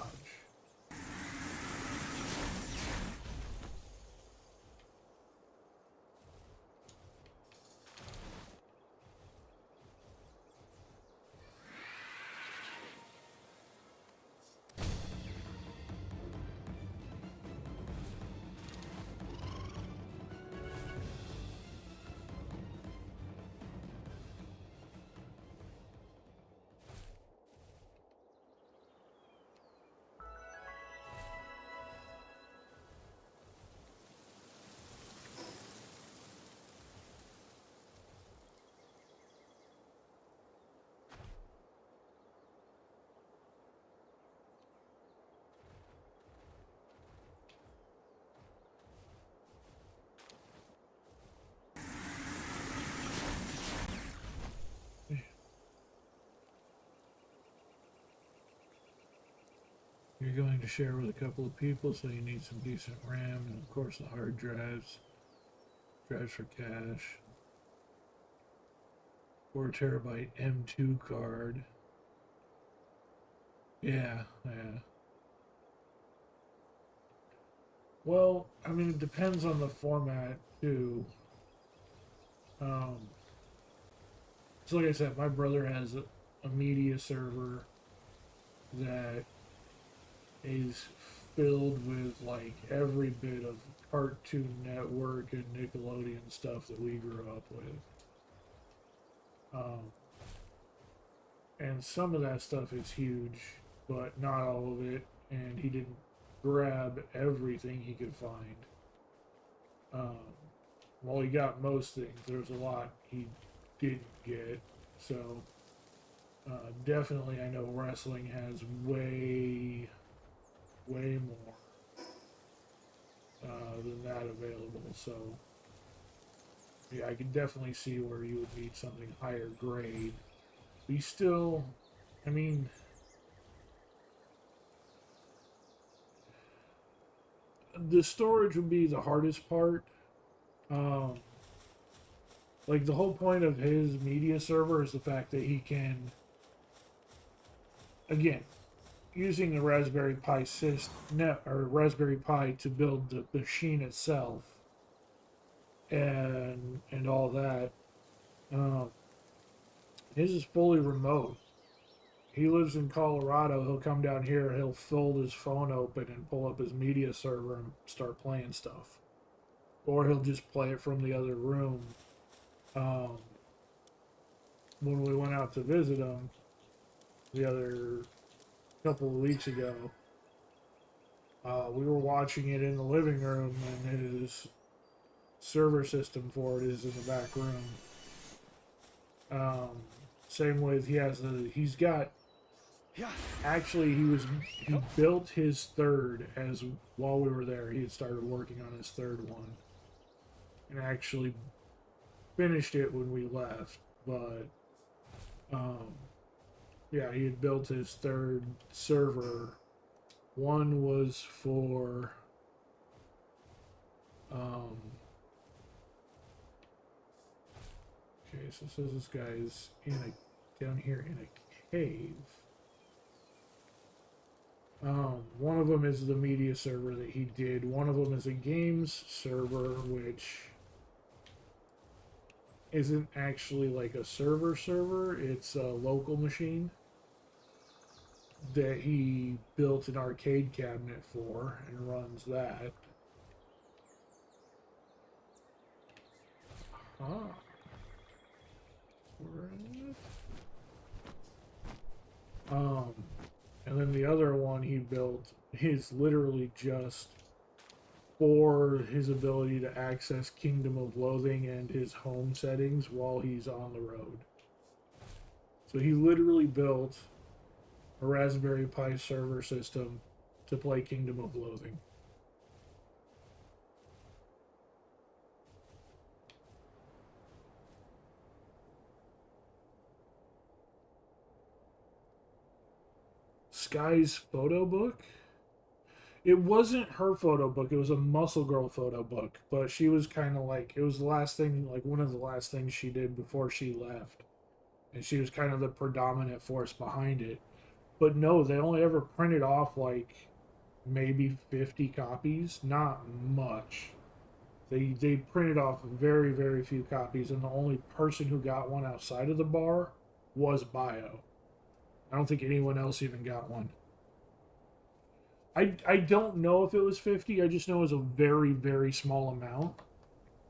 You're going to share with a couple of people, so you need some decent RAM and, of course, the hard drives. Drives for cache. 4 terabyte M2 card. Yeah. Well, I mean, it depends on the format, too. So like I said, my brother has a media server that is filled with like every bit of Cartoon Network and Nickelodeon stuff that we grew up with. And some of that stuff is huge, but not all of it. And he didn't grab everything he could find. Well, he got most things. There was a lot he didn't get. So definitely, I know wrestling has way more than that available. So yeah, I can definitely see where you would need something higher grade. But you still, I mean, the storage would be the hardest part. Like the whole point of his media server is the fact that he can, again, using a Raspberry Pi or Raspberry Pi to build the machine itself, and all that. Um, his is fully remote. He lives in Colorado. He'll come down here. He'll fold his phone open and pull up his media server and start playing stuff, or he'll just play it from the other room. When we went out to visit him the other couple of weeks ago, we were watching it in the living room, and his server system for it is in the back room. Same with he's got. Actually, he built his third as while we were there. He had started working on his third one, and actually finished it when we left. But yeah, he had built his third server. One was for okay, so it says this guy's down here in a cave. One of them is the media server that he did. One of them is a games server, which isn't actually like a server. It's a local machine that he built an arcade cabinet for and runs that. And then the other one he built is literally just for his ability to access Kingdom of Loathing and his home settings while he's on the road. So he literally built a Raspberry Pi server system to play Kingdom of Loathing. Sky's photo book? It wasn't her photo book, it was a Muscle Girl photo book, but she was kind of like, it was the last thing, like one of the last things she did before she left. And she was kind of the predominant force behind it. But no, they only ever printed off like maybe 50 copies, not much. They printed off very, very few copies, and the only person who got one outside of the bar was Bio. I don't think anyone else even got one. I don't know if it was 50. I just know it was a very, very small amount.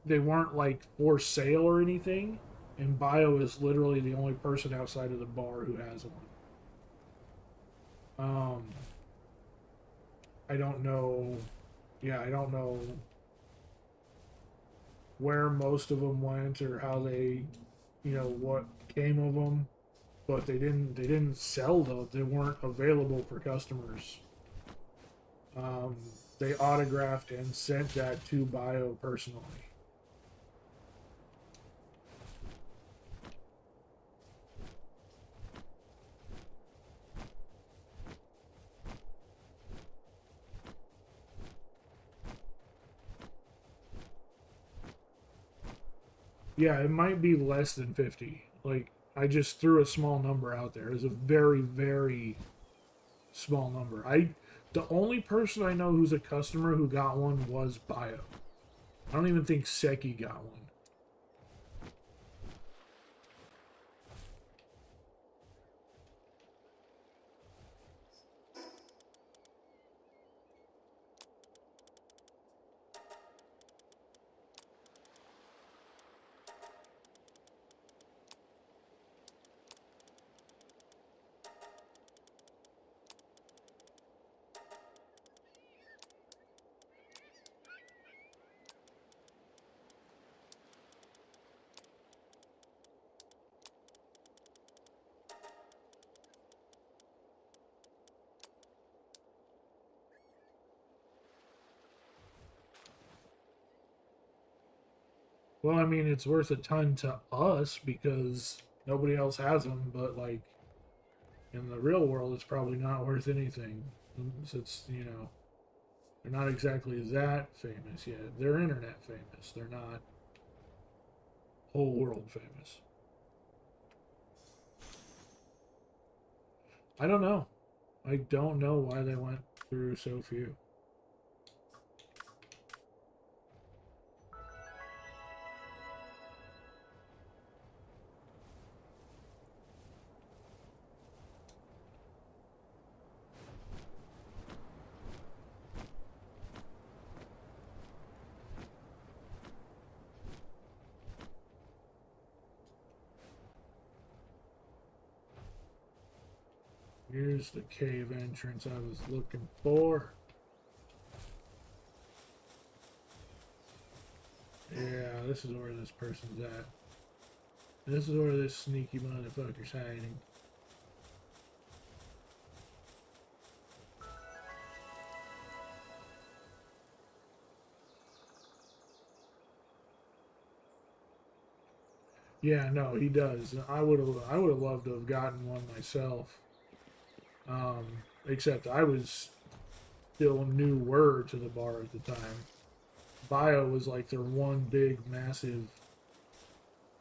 They weren't like for sale or anything. And Bio is literally the only person outside of the bar who has one. I don't know. Yeah, I don't know where most of them went or how they, what came of them. But they didn't sell though. They weren't available for customers. Um, they autographed and sent that to Bio personally. Yeah, it might be less than 50. Like, I just threw a small number out there. It's a very, very small number. The only person I know who's a customer who got one was Bio. I don't even think Seki got one. Well, I mean, it's worth a ton to us because nobody else has them, but like in the real world, it's probably not worth anything. It's, they're not exactly that famous yet. They're internet famous. They're not whole world famous. I don't know. I don't know why they went through so few. Here's the cave entrance I was looking for. Yeah, this is where this person's at. This is where this sneaky motherfucker's hiding. Yeah, no, he does. I would have loved to have gotten one myself. Um, except I was still newer to the bar at the time. Bio was like their one big massive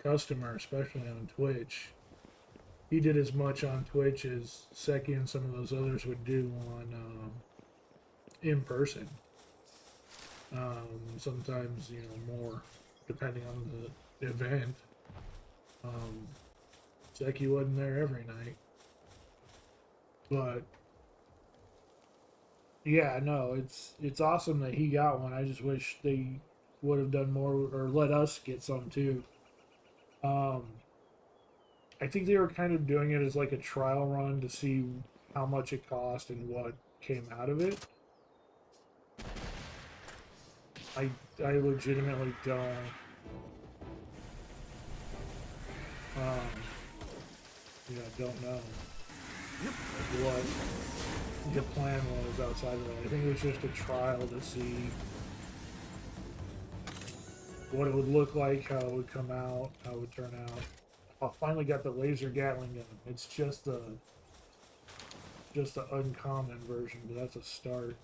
customer, especially on Twitch. He did as much on Twitch as Seki and some of those others would do on in person. Sometimes more, depending on the event. Um, Seki wasn't there every night, but yeah, no, it's awesome that he got one. I just wish they would have done more or let us get some too. Um, I think they were kind of doing it as like a trial run to see how much it cost and what came out of it. I legitimately don't. Um, don't know. what the plan was outside of that. I think it was just a trial to see what it would look like, how it would come out, how it would turn out. I finally got the laser Gatling gun. It's just the uncommon version, but that's a start.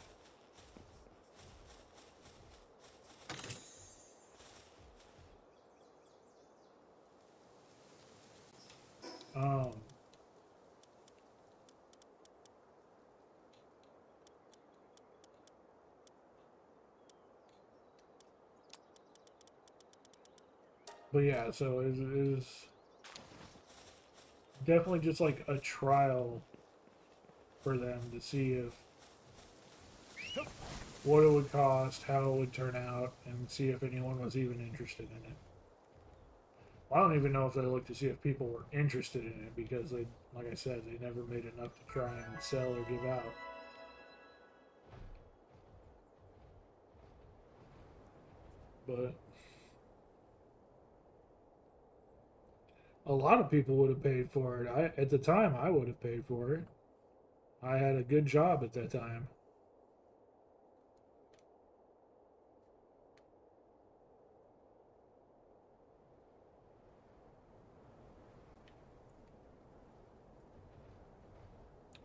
Um, but yeah, so it is definitely just like a trial for them to see if what it would cost, how it would turn out, and see if anyone was even interested in it. Well, I don't even know if they looked to see if people were interested in it because they, like I said, they never made enough to try and sell or give out. But a lot of people would have paid for it. At the time, I would have paid for it. I had a good job at that time.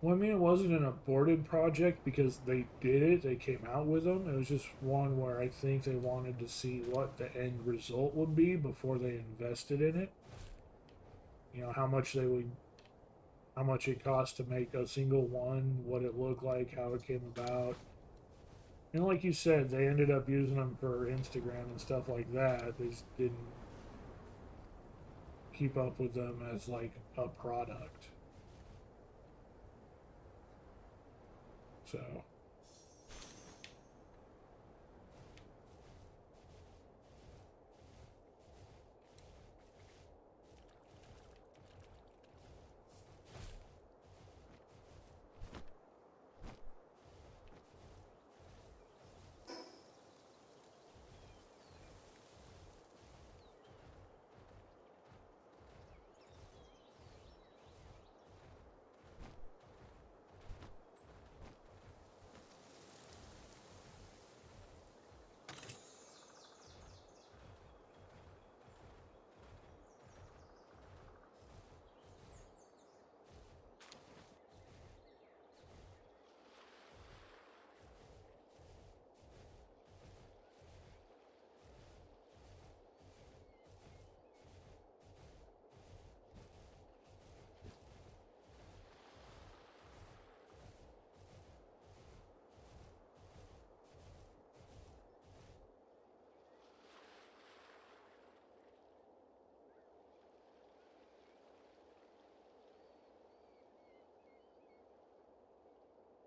Well, I mean, it wasn't an aborted project because they did it. They came out with them. It was just one where I think they wanted to see what the end result would be before they invested in it. You know, how much it cost to make a single one, what it looked like, how it came about. And like you said, they ended up using them for Instagram and stuff like that. They just didn't keep up with them as like a product. So,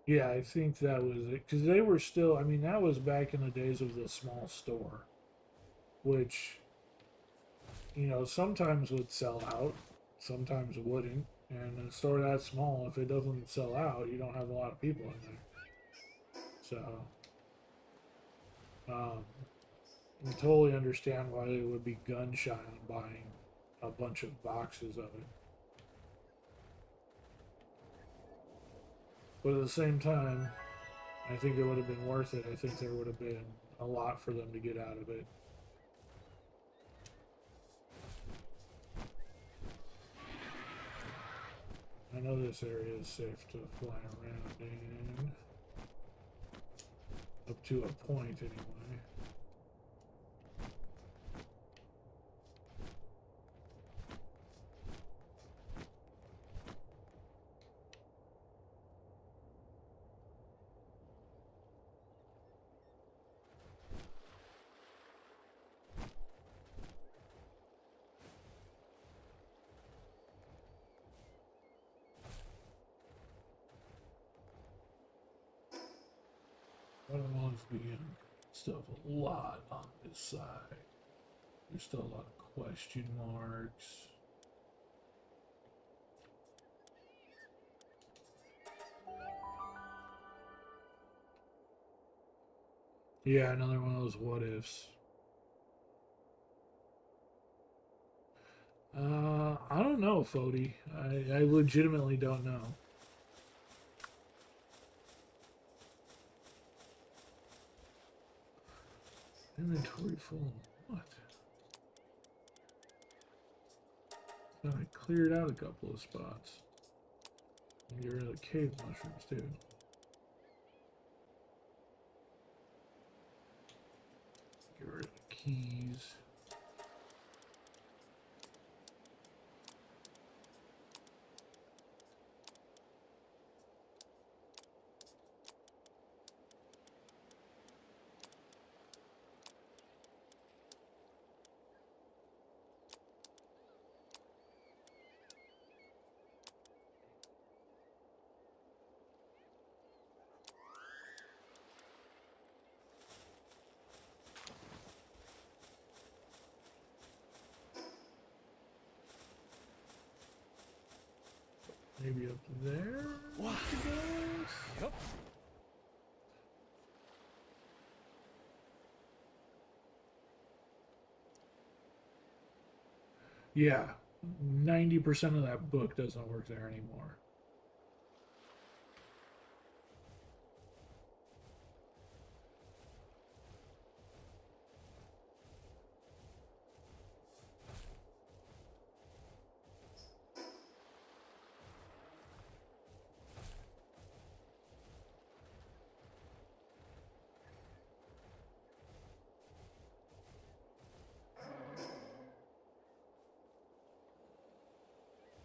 yeah, I think that was it. Because they were still, I mean, that was back in the days of the small store, which, you know, sometimes would sell out, sometimes wouldn't. And a store that small, if it doesn't sell out, you don't have a lot of people in there. So, um, I totally understand why they would be gun shy on buying a bunch of boxes of it. But at the same time, I think it would have been worth it. I think there would have been a lot for them to get out of it. I know this area is safe to fly around in. Up to a point, anyway. What amongst being stuff a lot on this side. There's still a lot of question marks. Yeah, another one of those what ifs. I don't know, Fody. I legitimately don't know. Inventory full. What? So I cleared out a couple of spots. Get rid of the cave mushrooms too. Get rid of the keys. Maybe up there? Wow. Yep. Yeah. 90% of that book doesn't work there anymore.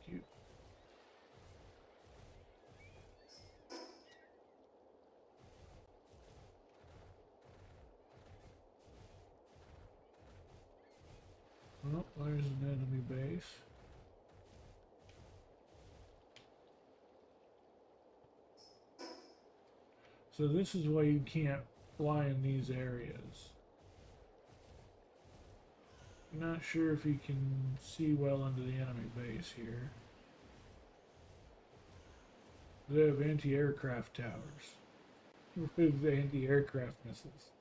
Cute. Oh, there's an enemy base. So this is why you can't fly in these areas. Not sure if you can see well into the enemy base here. They have anti-aircraft towers with anti-aircraft missiles.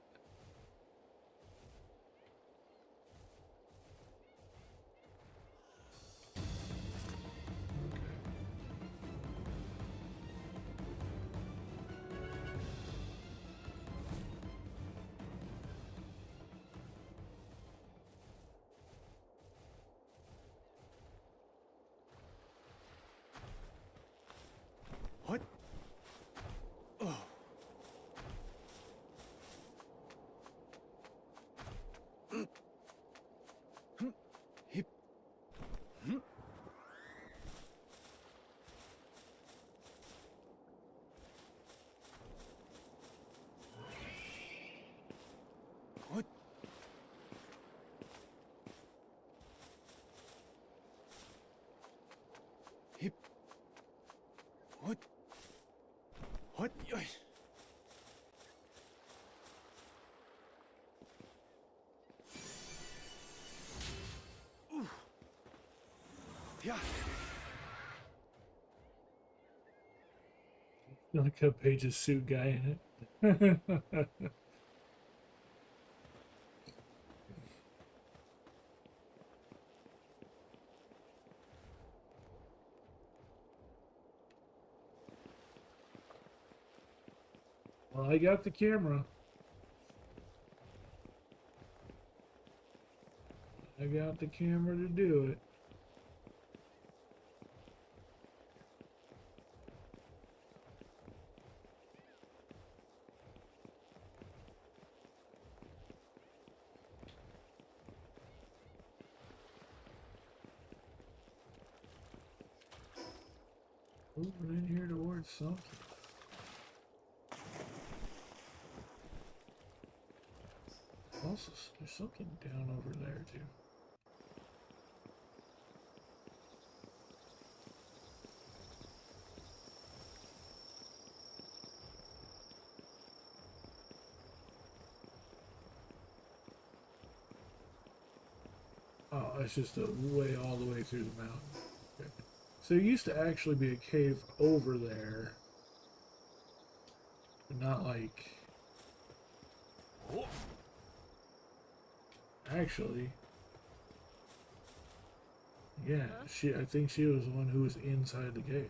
What? Oh. Hip. What? Hip. What? What? Ooh. Yeah. Like a Page's suit guy in it. Well, I got the camera. I got the camera to do it. Moving in here towards something. Also, there's something down over there too. Oh, it's just a way all the way through the mountain. Okay. So there used to actually be a cave over there, but not like. Oh. Actually, yeah, I think she was the one who was inside the cave.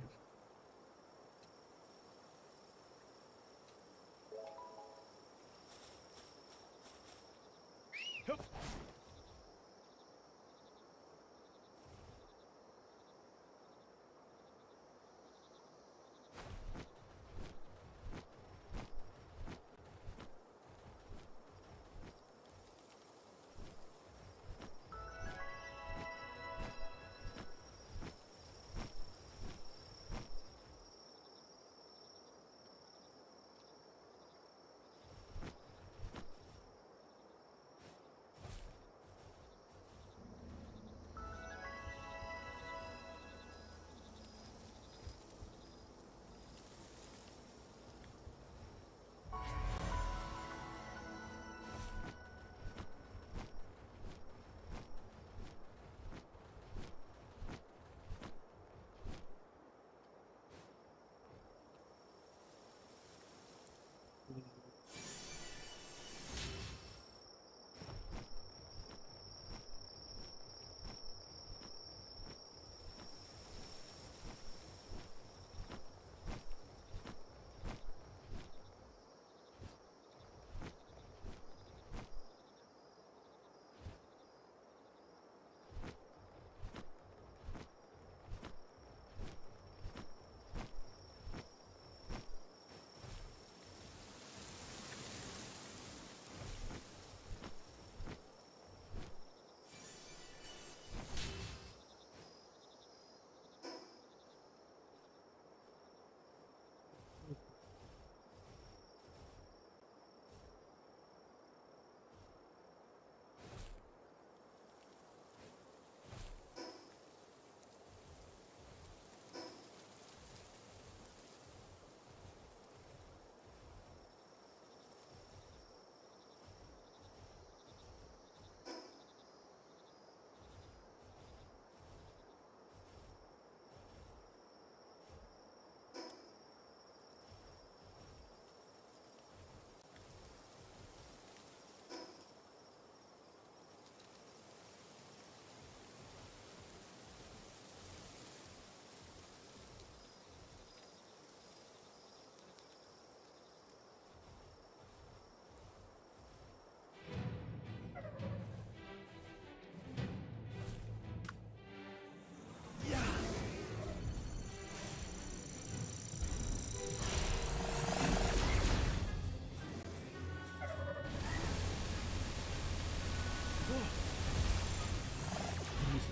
He's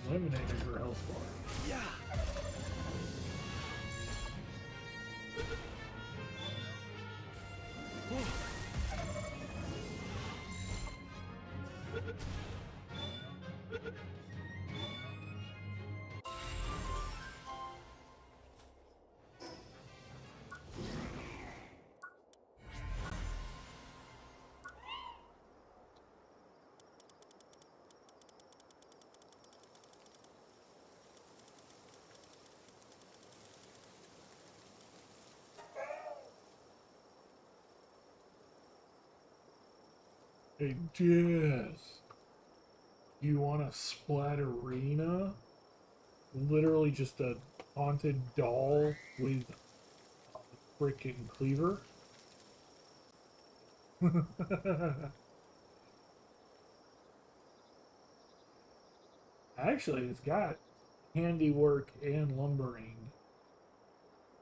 eliminated her health bar. Yeah. Hey, Jess, you want a splatterina? Literally just a haunted doll with a freaking cleaver? Actually, it's got handiwork and lumbering,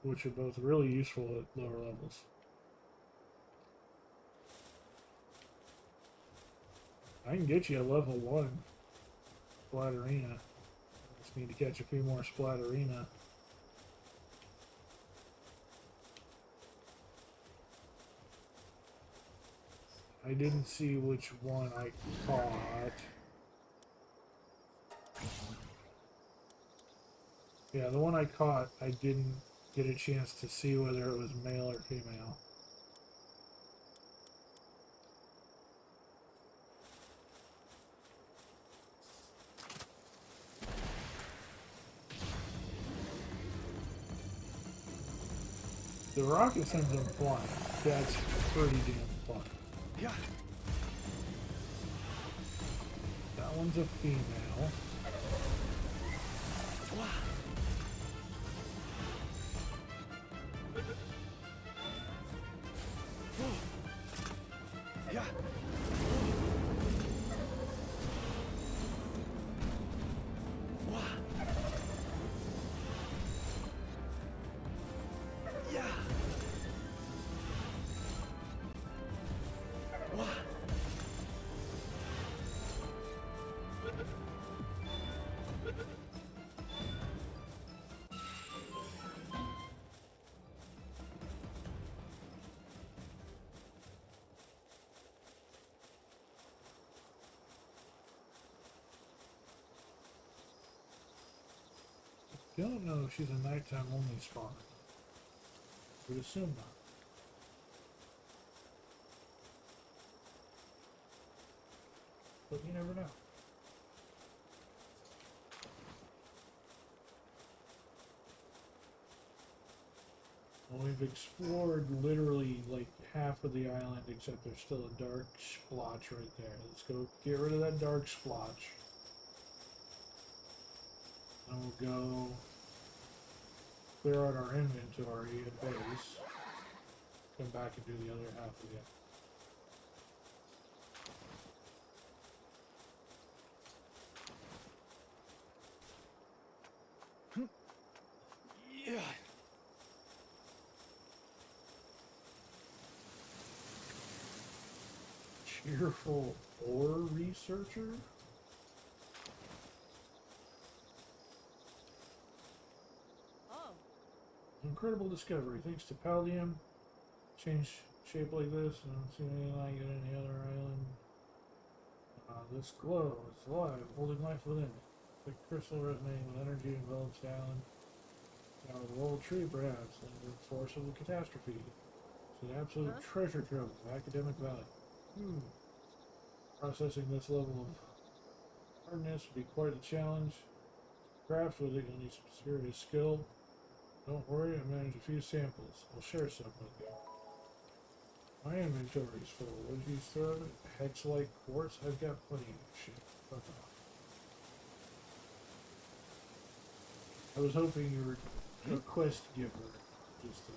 which are both really useful at lower levels. I can get you a level 1 splatterina. Just need to catch a few more splatterina. I didn't see which one I caught. Yeah, the one I caught, I didn't get a chance to see whether it was male or female. The rocket sends them flying. That's pretty damn fun. Yeah. That one's a female. Yeah. Yeah. Don't know if she's a nighttime only spawner. Would assume not. But you never know. Well, we've explored literally like half of the island, except there's still a dark splotch right there. Let's go get rid of that dark splotch. And we'll go clear out our inventory at base. Come back and do the other half again. Yeah. Cheerful ore researcher? Oh. Incredible discovery. Thanks to Paldium, change shape like this. I don't see anything like it on any other island. This glow is alive, holding life within it. The crystal resonating with energy envelops the island. Now the old tree, perhaps, and the source of the catastrophe. It's an absolute treasure trove of academic value. Processing this level of hardness would be quite a challenge. Perhaps with it you'll need some serious skill. Don't worry, I managed a few samples. I'll share some with you. My inventory's full. Would you throw it? Hex-like quartz? I've got plenty of shit. Fuck off. I was hoping you were a quest giver. Just to...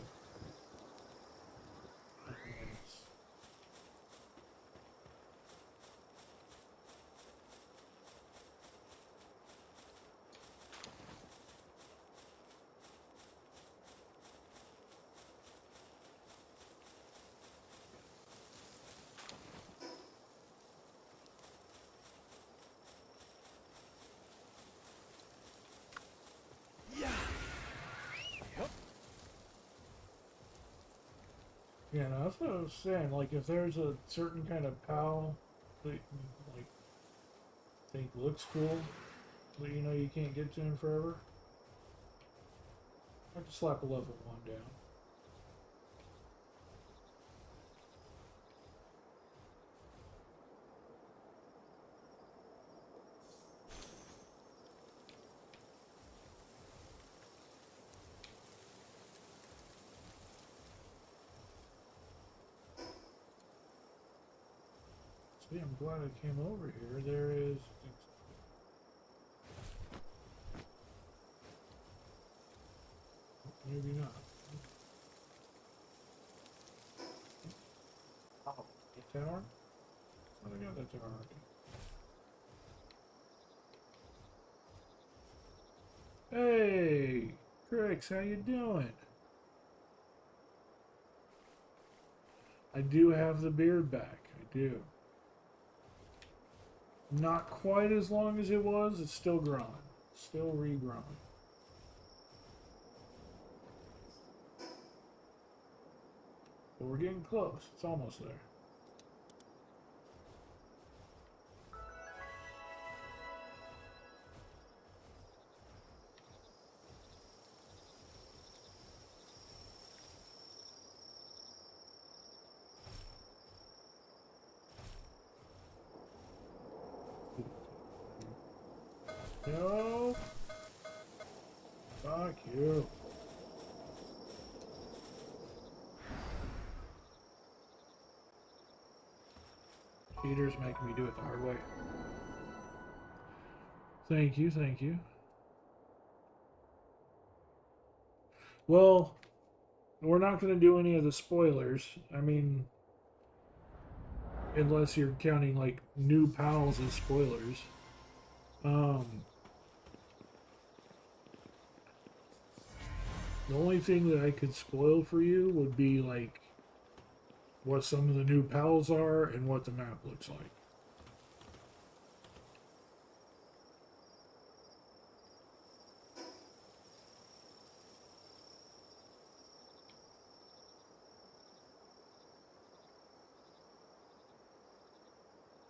Yeah, no, that's what I was saying. Like, if there's a certain kind of PAL that you, like think looks cool, but you know you can't get to in forever, I have to slap a level 1 down. See, I'm glad I came over here. There is. Maybe not. Oh, the tower? Oh, they got that tower already. Hey, Crix, how you doing? I do have the beard back. I do. Not quite as long as it was. It's still growing. Still regrowing. But we're getting close. It's almost there. No. Fuck you. Cheaters making me do it the hard way. Thank you, thank you. Well, we're not going to do any of the spoilers. I mean, unless you're counting like new pals as spoilers. Um, the only thing that I could spoil for you would be like what some of the new pals are and what the map looks like.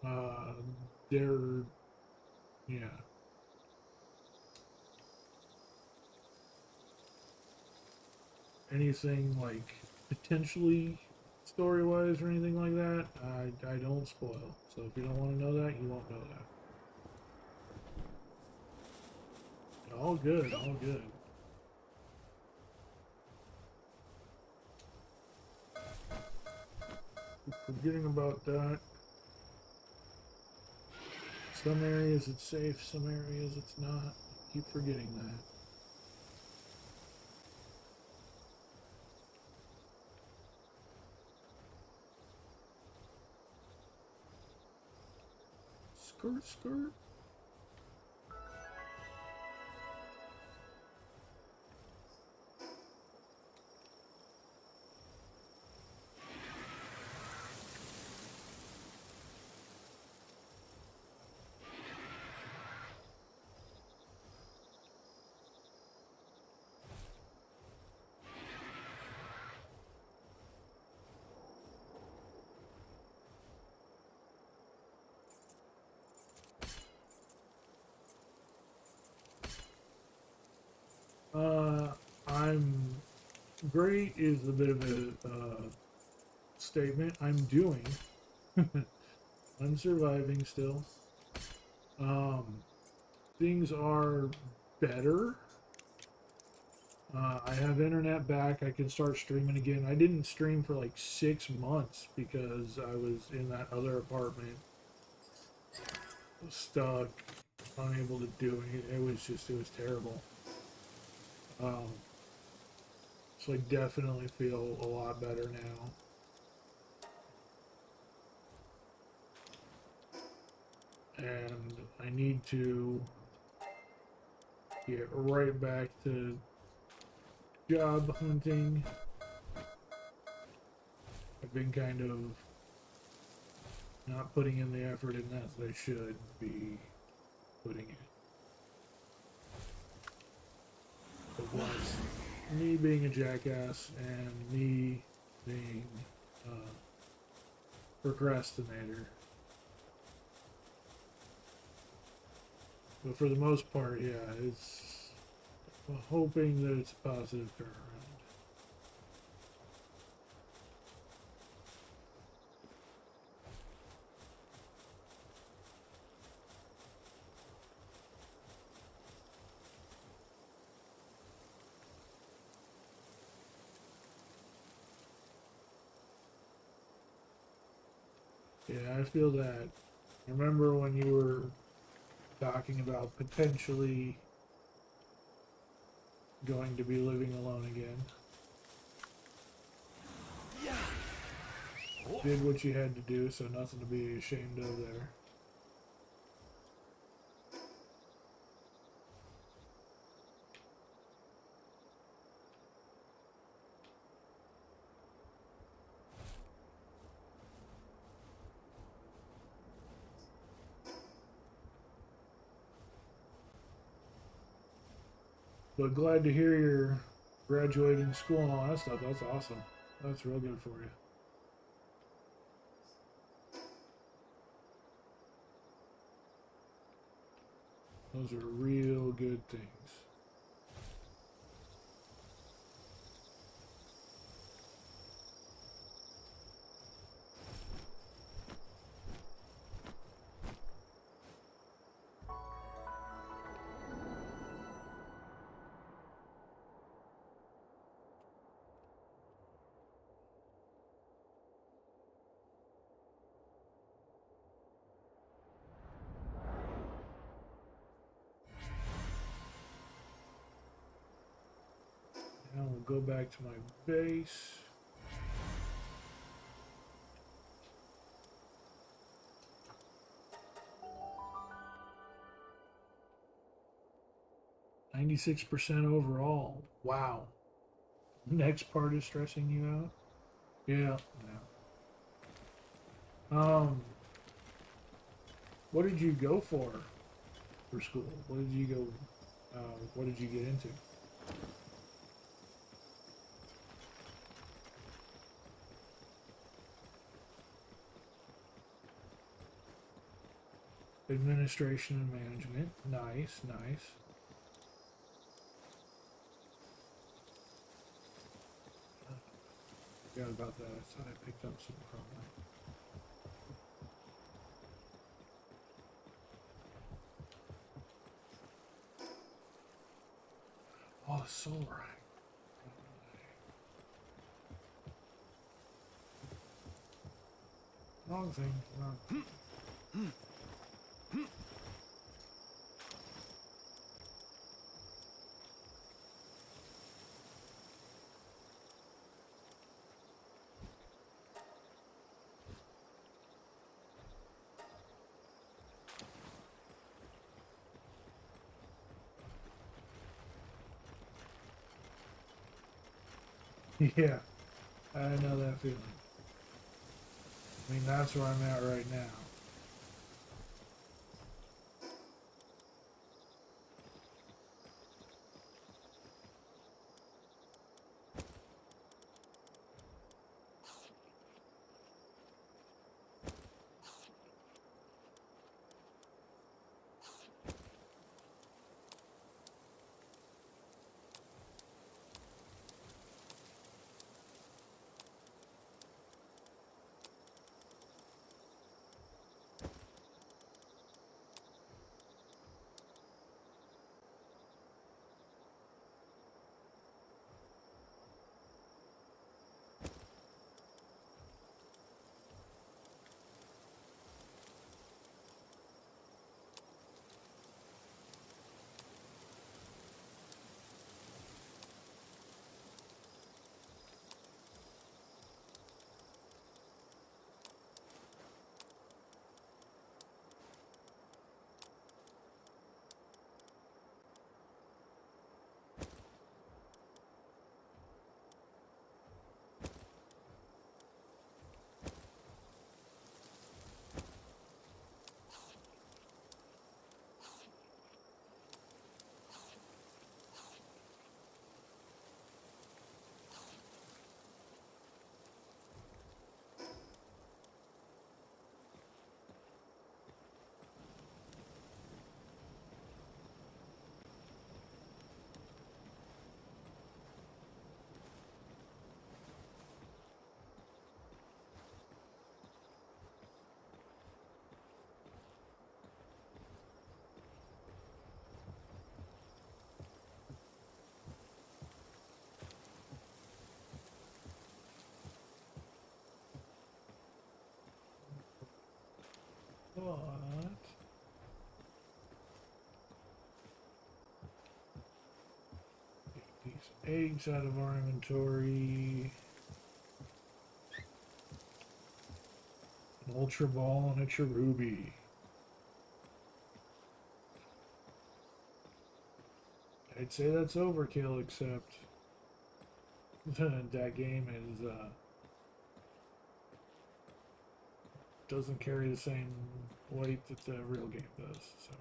Uh, they're, yeah. Anything like potentially story wise or anything like that, I don't spoil. So if you don't want to know that, you won't know that. All good, all good. Forgetting about that. Some areas it's safe, some areas it's not. Keep forgetting that. Skirt, skirt. I'm great is a bit of a statement. I'm doing. I'm surviving still. Um, things are better. I have internet back. I can start streaming again. I didn't stream for like 6 months because I was in that other apartment, stuck, unable to do anything. It was terrible. Um, so I definitely feel a lot better now. And I need to get right back to job hunting. I've been kind of not putting in the effort in that I should be putting in. It was me being a jackass and me being procrastinator. But for the most part, yeah, it's hoping that it's a positive turnaround. Yeah, I feel that. Remember when you were talking about potentially going to be living alone again? Yeah. Did what you had to do, so nothing to be ashamed of there. But glad to hear you're graduating school and all that stuff. That's awesome. That's real good for you. Those are real good things. Now we'll go back to my base. %96 overall. Wow. Next part is stressing you out? Yeah. What did you go for school? What did you go, what did you get into? Administration and management. Nice, nice. Forgot about that. I thought I picked up some from that. Oh, solar. Wrong thing. Wrong. Yeah, I know that feeling. I mean, that's where I'm at right now. But get these eggs out of our inventory. An ultra ball and a cherubi. I'd say that's overkill, except that game is doesn't carry the same weight that the real game does. So.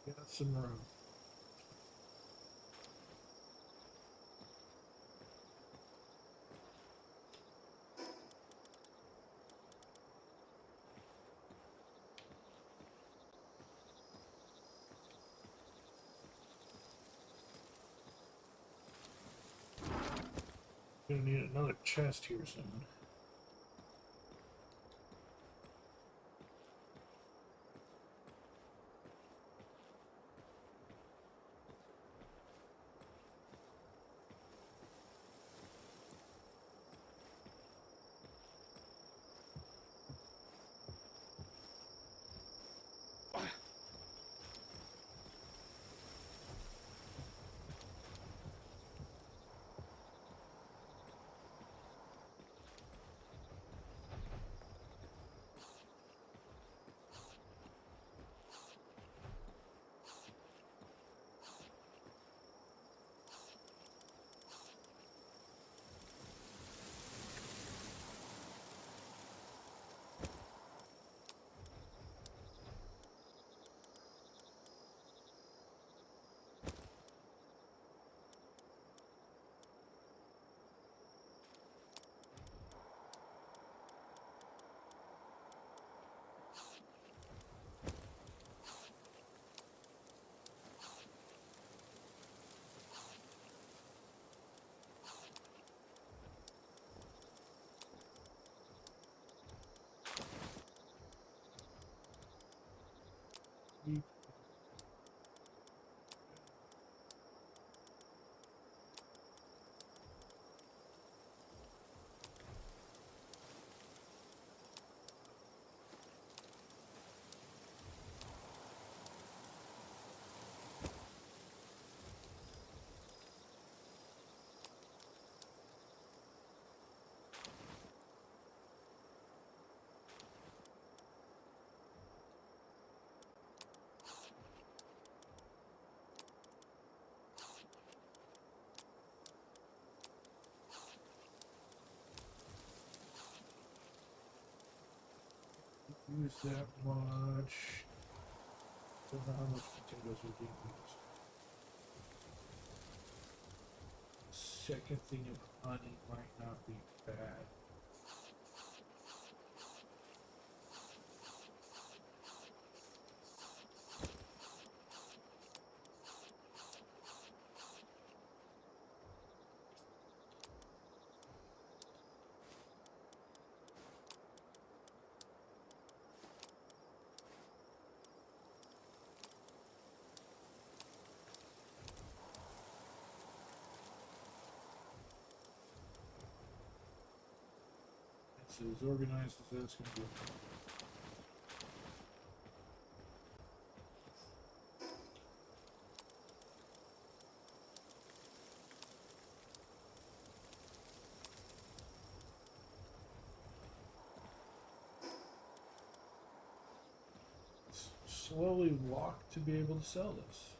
Got some room. Gonna need another chest here soon. Use that much. Don't know how much potatoes we can use. Second thing of honey might not be bad. It's as organized as that's going to be. Slowly walk to be able to sell this.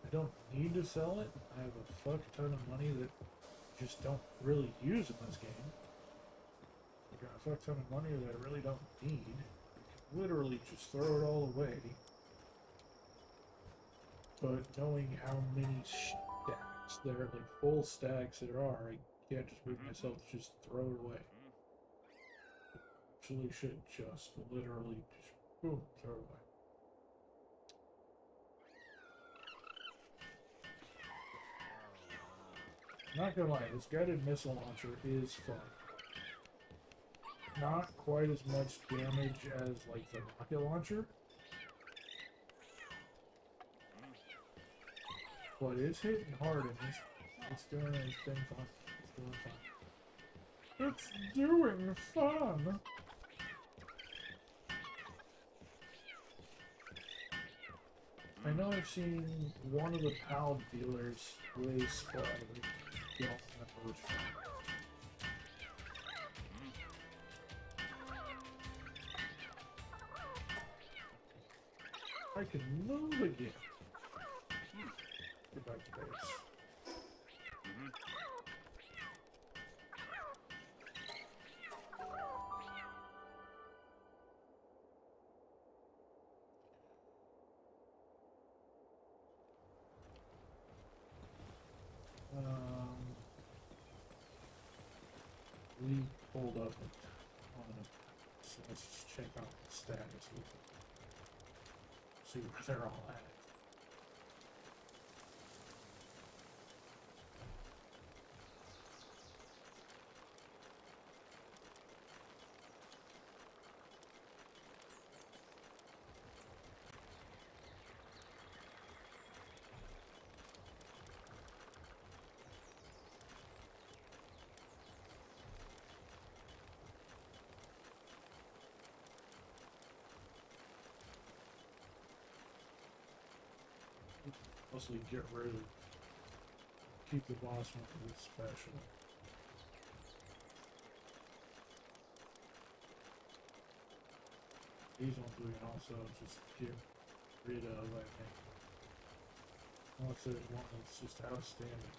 I don't need to sell it. I have a fuck ton of money that I just don't really use in this game. I got a fuck ton of money that I really don't need. I can literally just throw it all away. But knowing how many stacks there, like full stacks there are, I can't just bring myself to just throw it away. Actually should just literally just boom, throw it away. Not gonna lie, this guided missile launcher is fun. Not quite as much damage as like the rocket launcher, but it's hitting hard and it's been fun. It's doing fun. It's doing fun. I know I've seen one of the PAL dealers race don't remember which one. I can move again. Get back to base. We pulled up on it. So let's just check out the status. See where they're all at. Mostly get rid of, keep the boss one for this special. These ones we can also just get rid of, I think. Unless there's one that's just outstanding.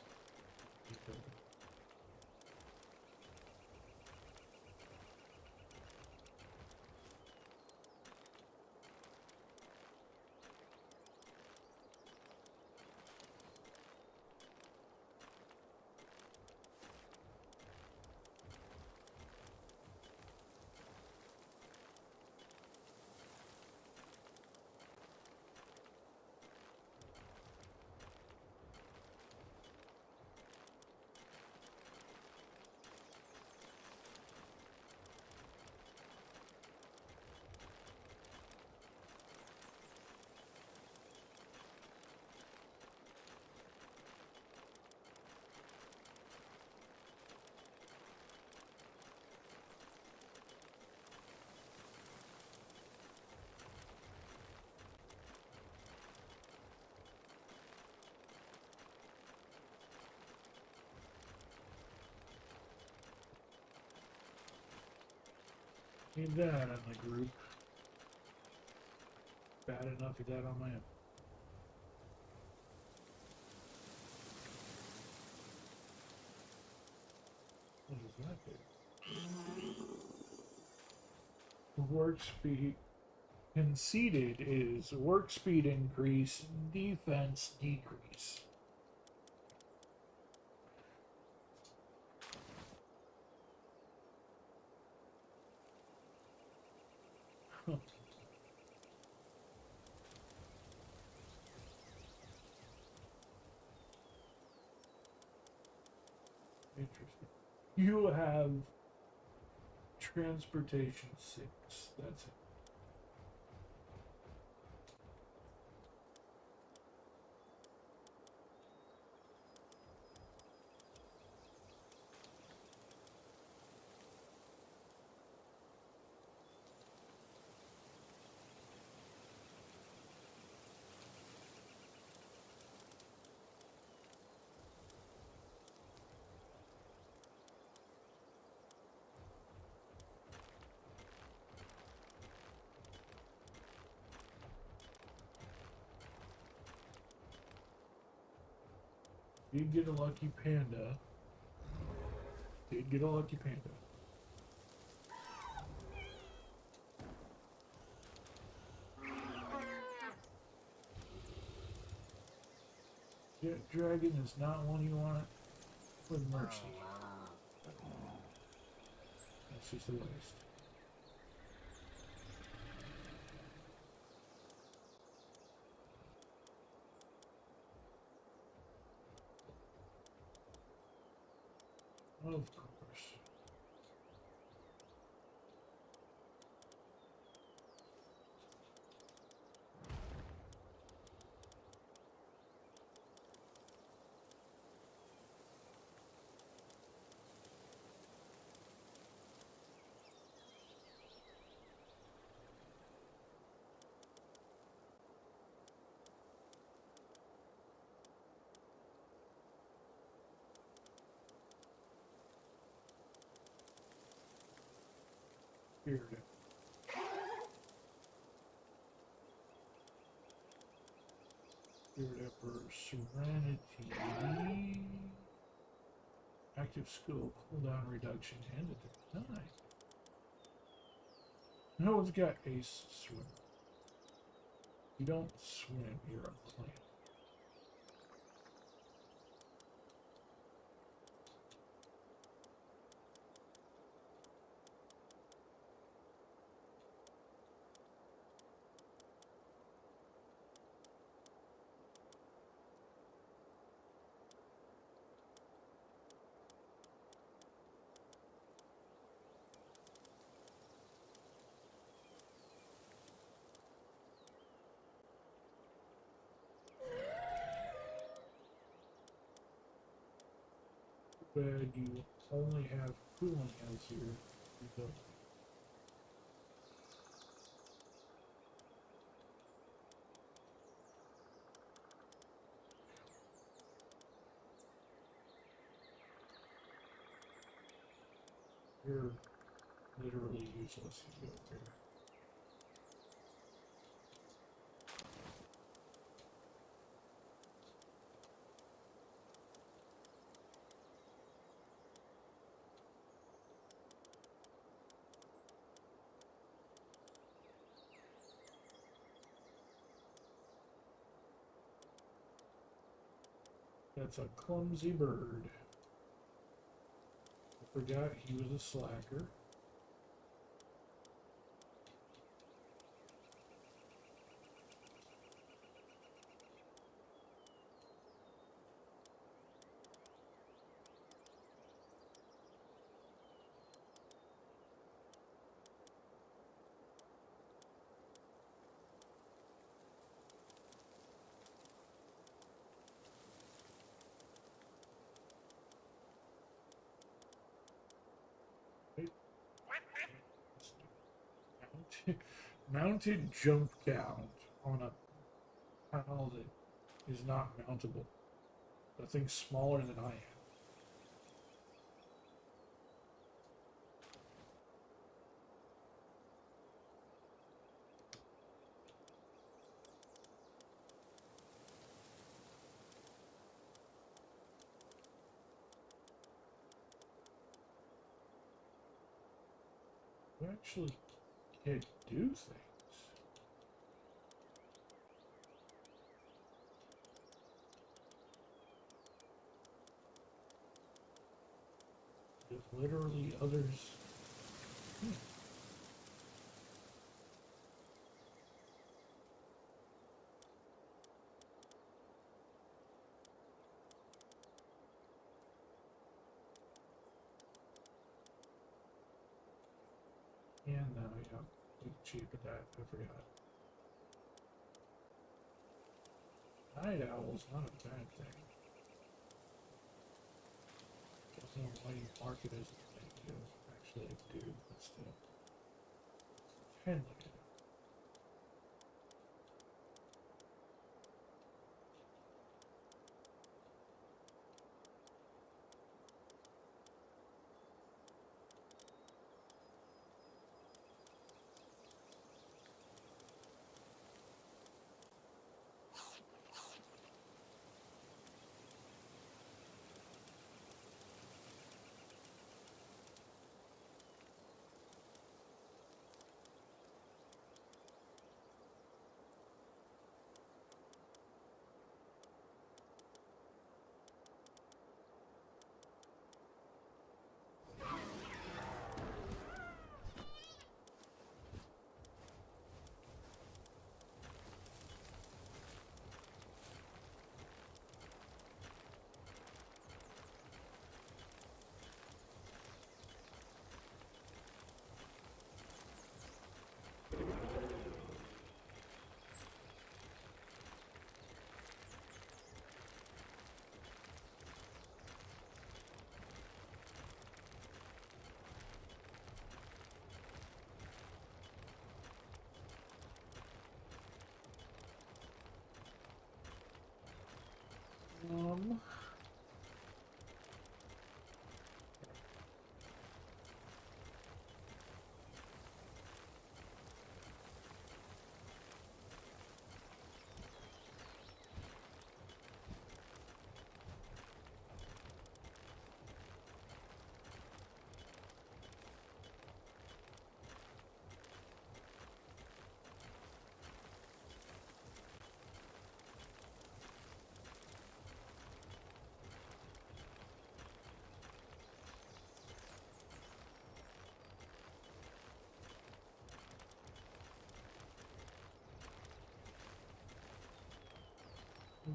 Need that on the group. Bad enough with that on my own. What does that do? Work speed conceded is work speed increase, defense decrease. Huh. Interesting. You have transportation 6. That's it. Did get a lucky panda. Did get a lucky panda. Jet dragon is not one you want with mercy. That's just a waste. Of course. Spirit Emperor Serenity. Active skill, cooldown reduction, and a deny. No one's got ace swim. You don't swim, you're a plant. Bad you only have cooling health here. You don't. You're literally useless if you go there. That's a clumsy bird. I forgot he was a slacker. Mounted jump down on a panel that is not mountable. That thing's smaller than I am. You actually can't do things. There's literally others. And now, yeah, we cheap at that. I forgot. Night owl's not a bad thing. Don't know why you mark it as a negative. Actually, I do, but still. Can look at it.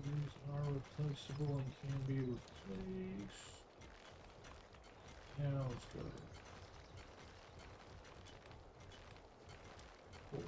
These are replaceable and can be replaced. Now let's go. 42.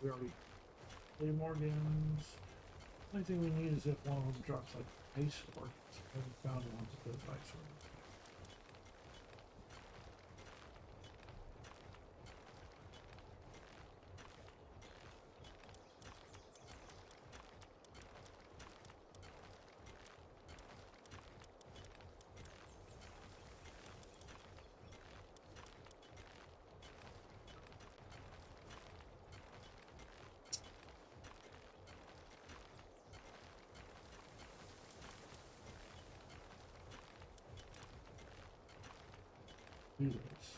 We already play more games. Only thing we need is if one of them drops like ice organs. I haven't found one that does ice organs. Do this.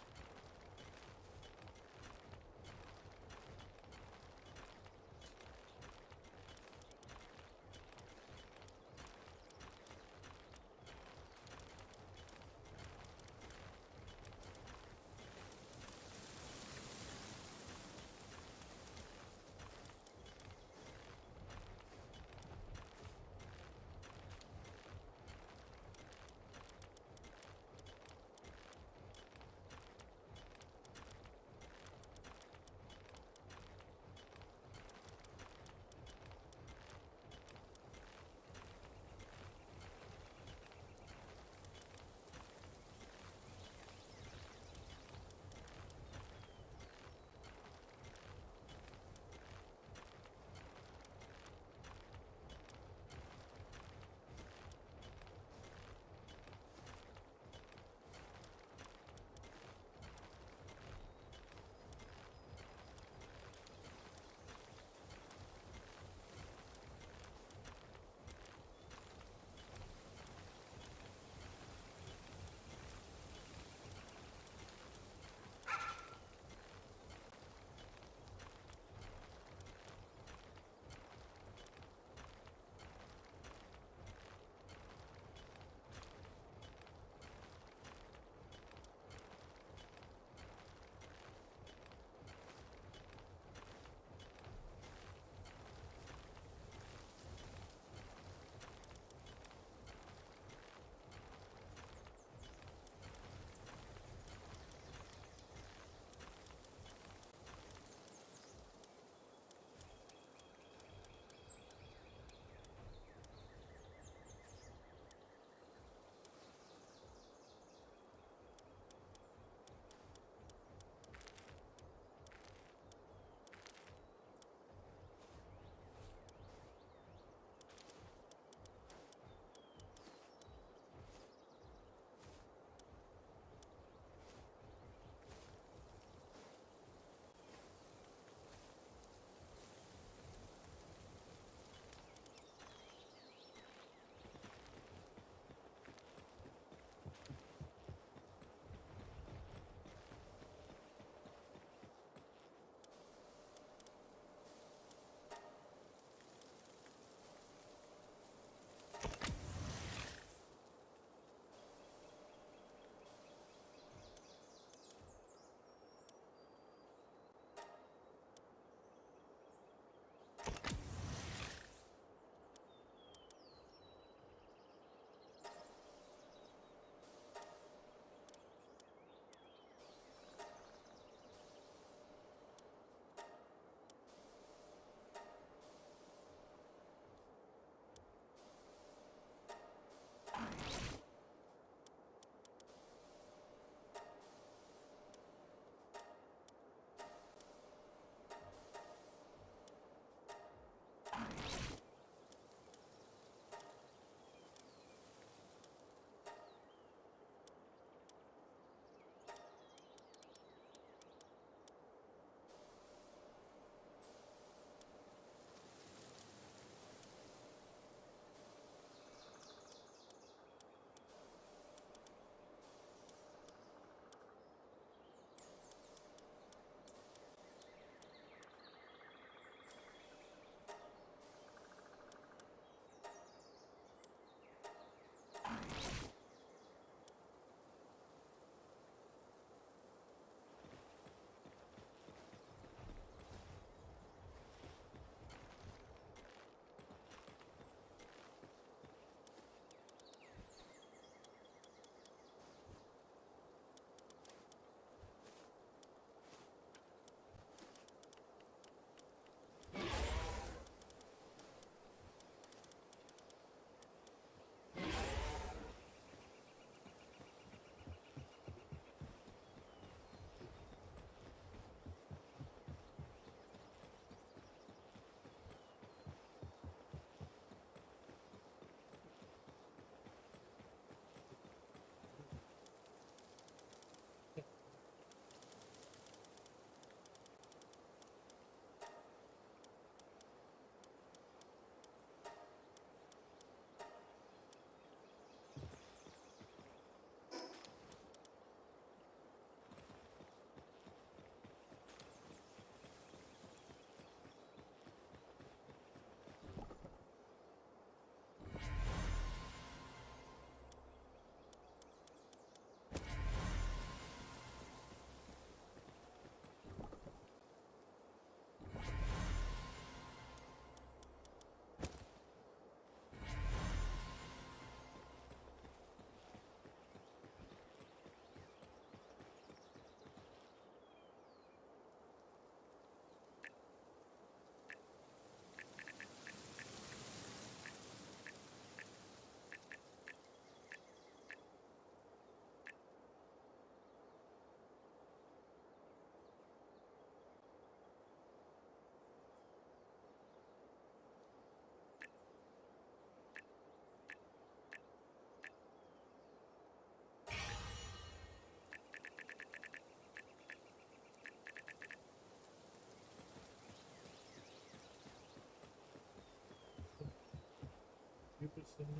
Sons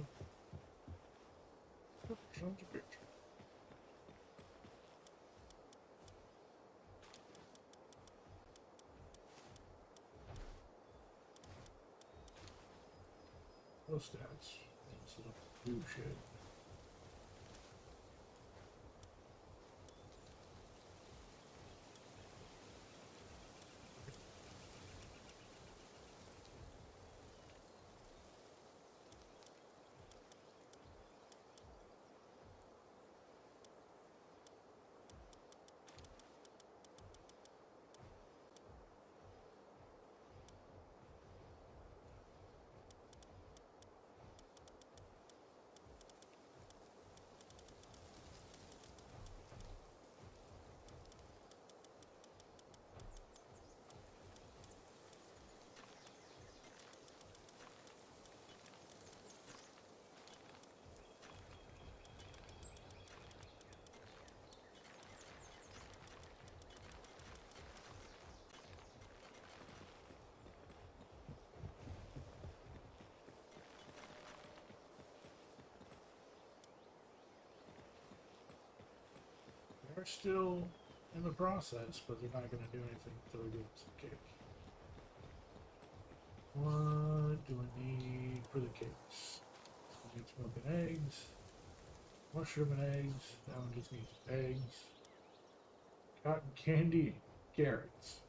of bitch. Those stats. That's the blue shit. They're still in the process, but they're not going to do anything until we get some cake. What do I need for the cakes? I need smoking eggs, mushroom and eggs. That one just needs eggs, cotton candy, carrots.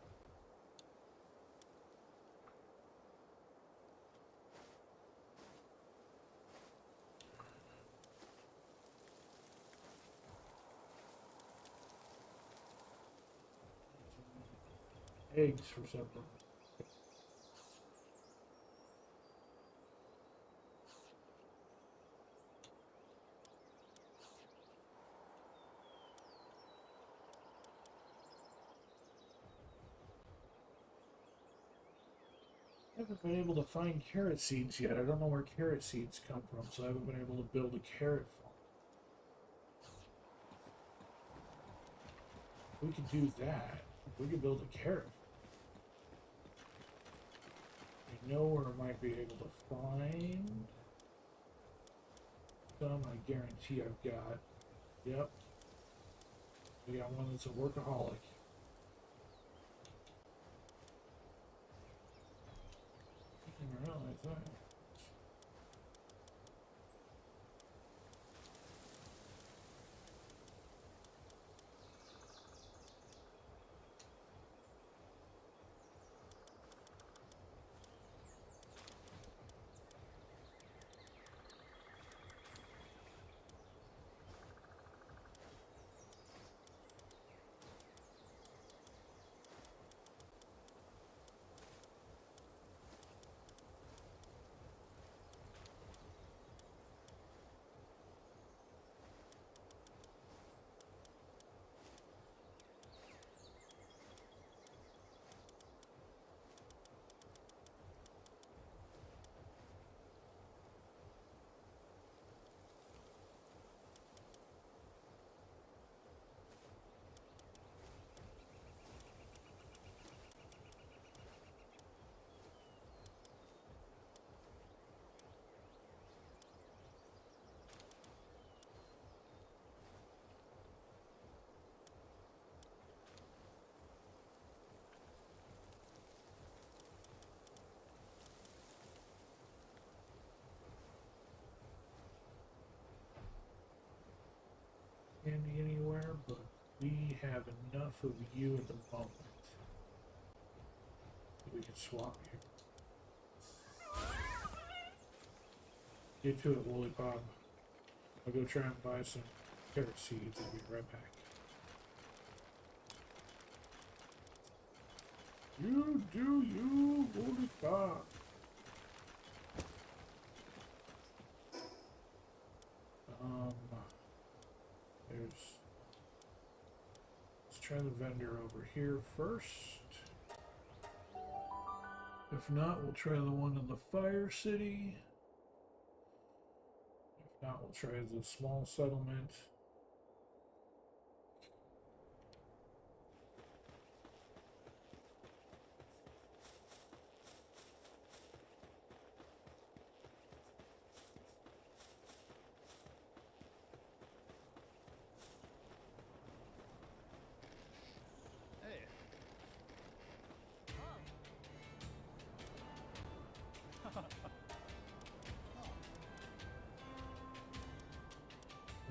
Eggs for supper. I haven't been able to find carrot seeds yet. I don't know where carrot seeds come from, so I haven't been able to build a carrot farm. We could do that. We could build a carrot farm. I know where I might be able to find some. I guarantee I've got. Yep. We got one that's a workaholic. I didn't realize that. Candy anywhere, but we have enough of you at the moment that we can swap you. Get to it, Woolly Bob. I'll go try and buy some carrot seeds. I'll be right back. You do you, Woolly Bob. Let's try the vendor over here first. If not, we'll try the one in the Fire City. If not, we'll try the small settlement.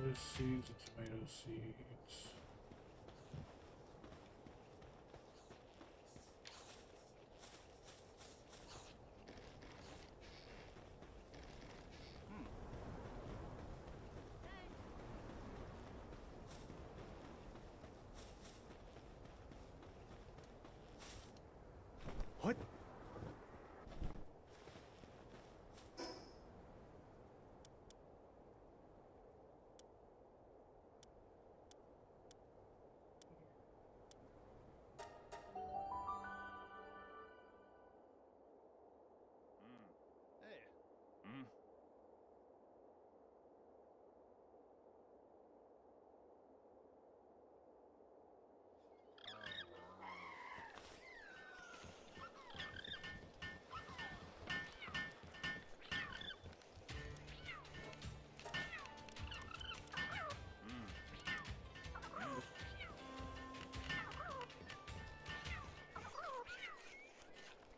Those seeds of tomato seeds. What? Hey.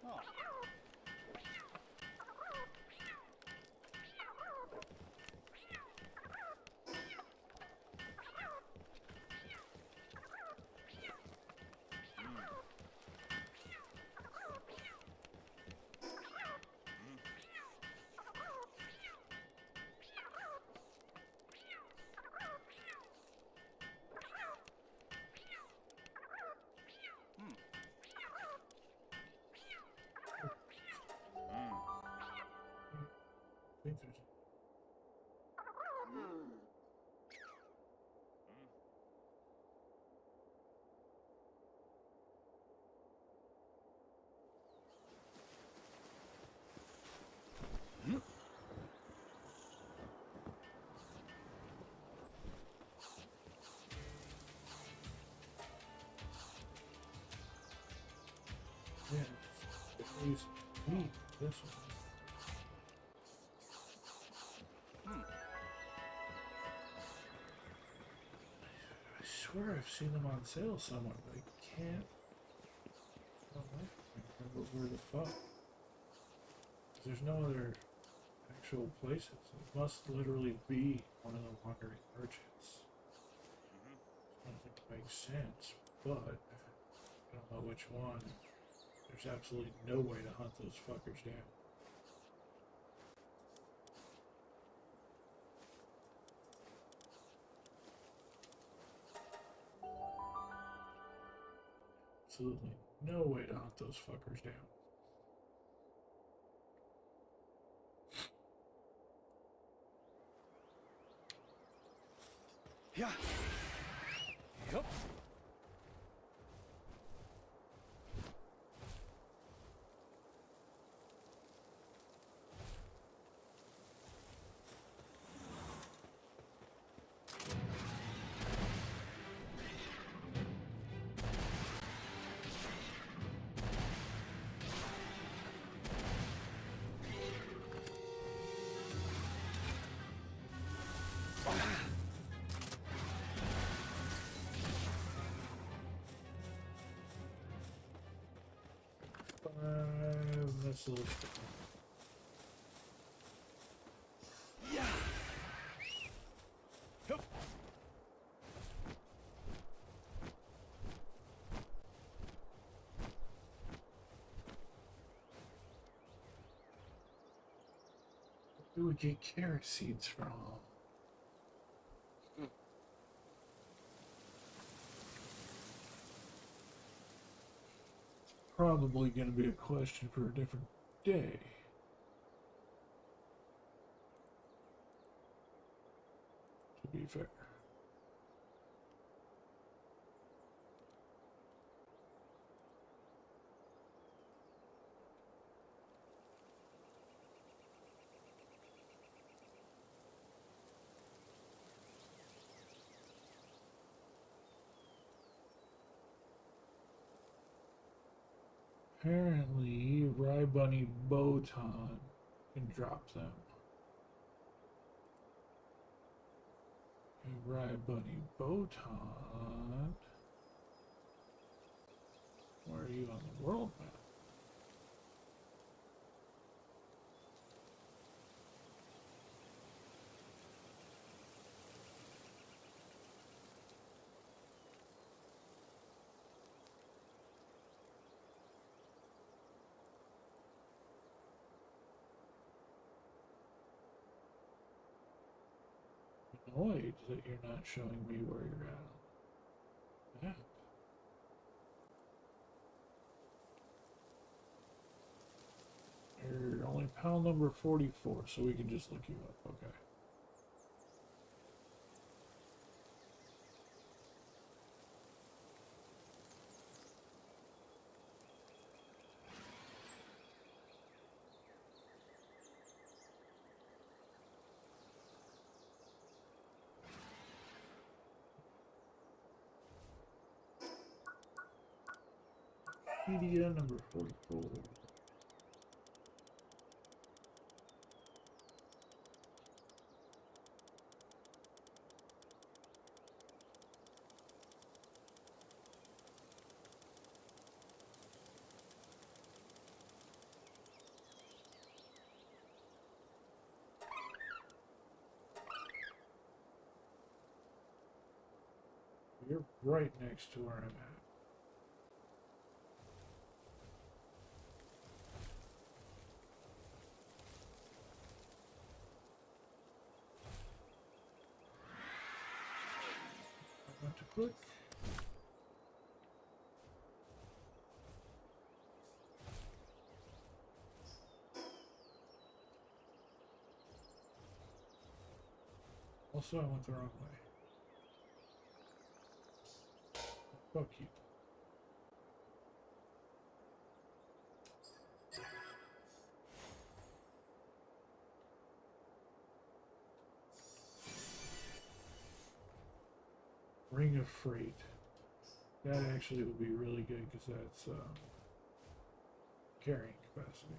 Oh. I think there's yeah, at least me, this one. I swear I've seen them on sale somewhere, but I can't. Remember where the fuck? 'Cause there's no other actual places. It must literally be one of the wandering merchants. I don't think it makes sense, but I don't know which one. There's absolutely no way to hunt those fuckers down. Absolutely no way to hunt those fuckers down. Yeah. Yup. Missiles. Yeah. Yup. Who would get carrot seeds from? Probably going to be a question for a different day. To be fair. Apparently, Rye Bunny Botan can drop them. Rye Bunny Botan. Where are you on the world map? annoyed that you're not showing me where you're at on the map. You're only pal number 44, so we can just look you up. Okay. Media number 44. You're right next to where I'm at. I want to click. Also, I went the wrong way. Fuck you. Ring of Freight. That actually would be really good because that's carrying capacity.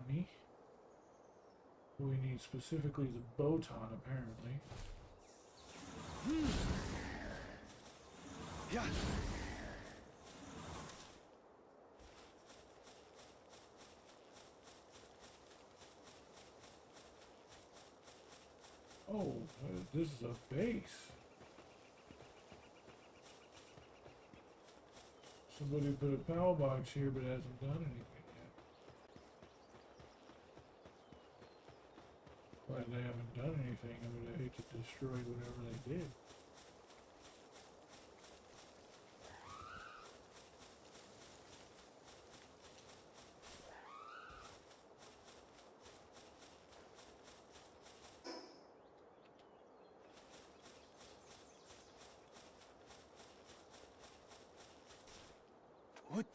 Funny. We need specifically the botan, apparently. Yeah. Oh, this is a base. Somebody put a power box here but hasn't done anything yet. Glad they haven't done anything. I would hate to destroy whatever they did. What?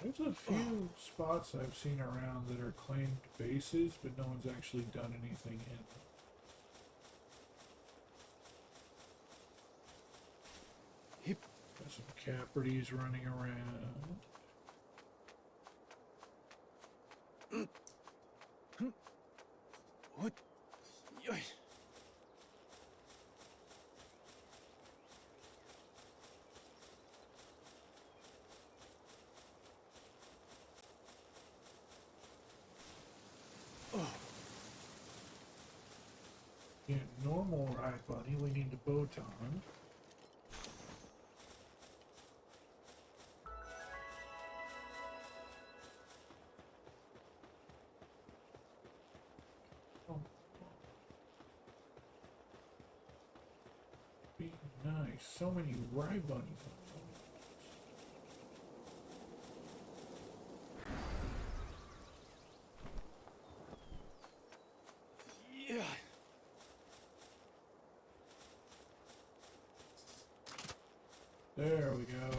There's a few spots I've seen around that are claimed bases, but no one's actually done anything in them. Hip. Got some Caprides running around. What? Yoy. Yeah, normal ride bunny, we need the botan. Oh. Be nice. So many ride bunnies on the Yeah. There we go.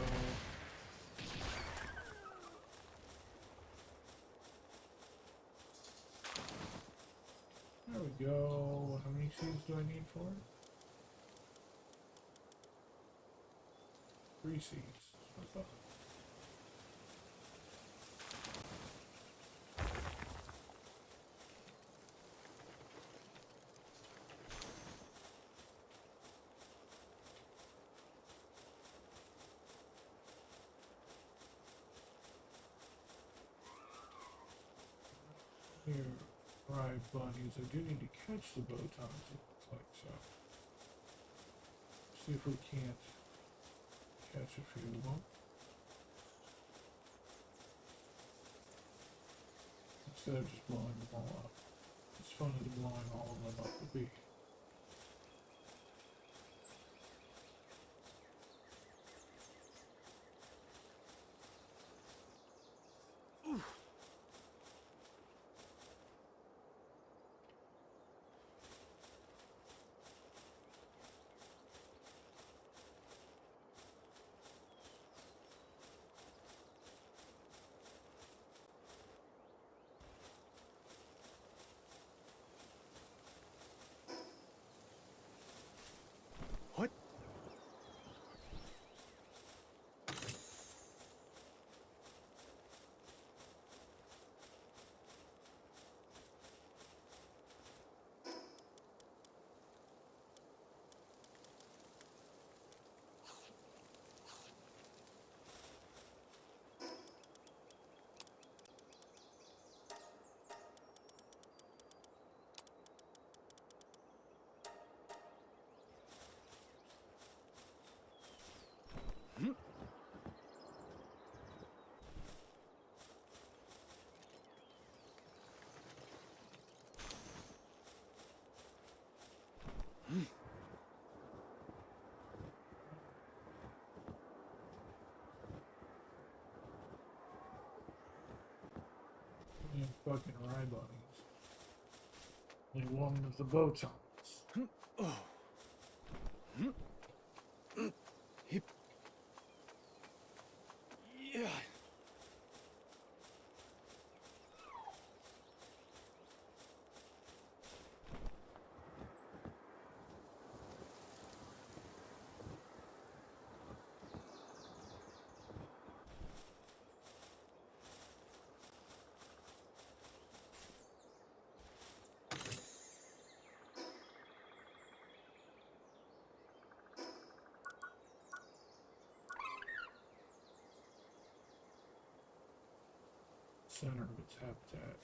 There we go. How many seeds do I need for it? 3 seeds. That's what I thought. Here, right, bunnies. I do need to catch the bow ties, it looks like, so. See if we can't catch a few of them. Instead of just blowing them all up. As fun as blowing all of them up would be. What? You fucking rye bunnies. They one with the bow ties. Oh. Hip. Yeah. Center of its habitat.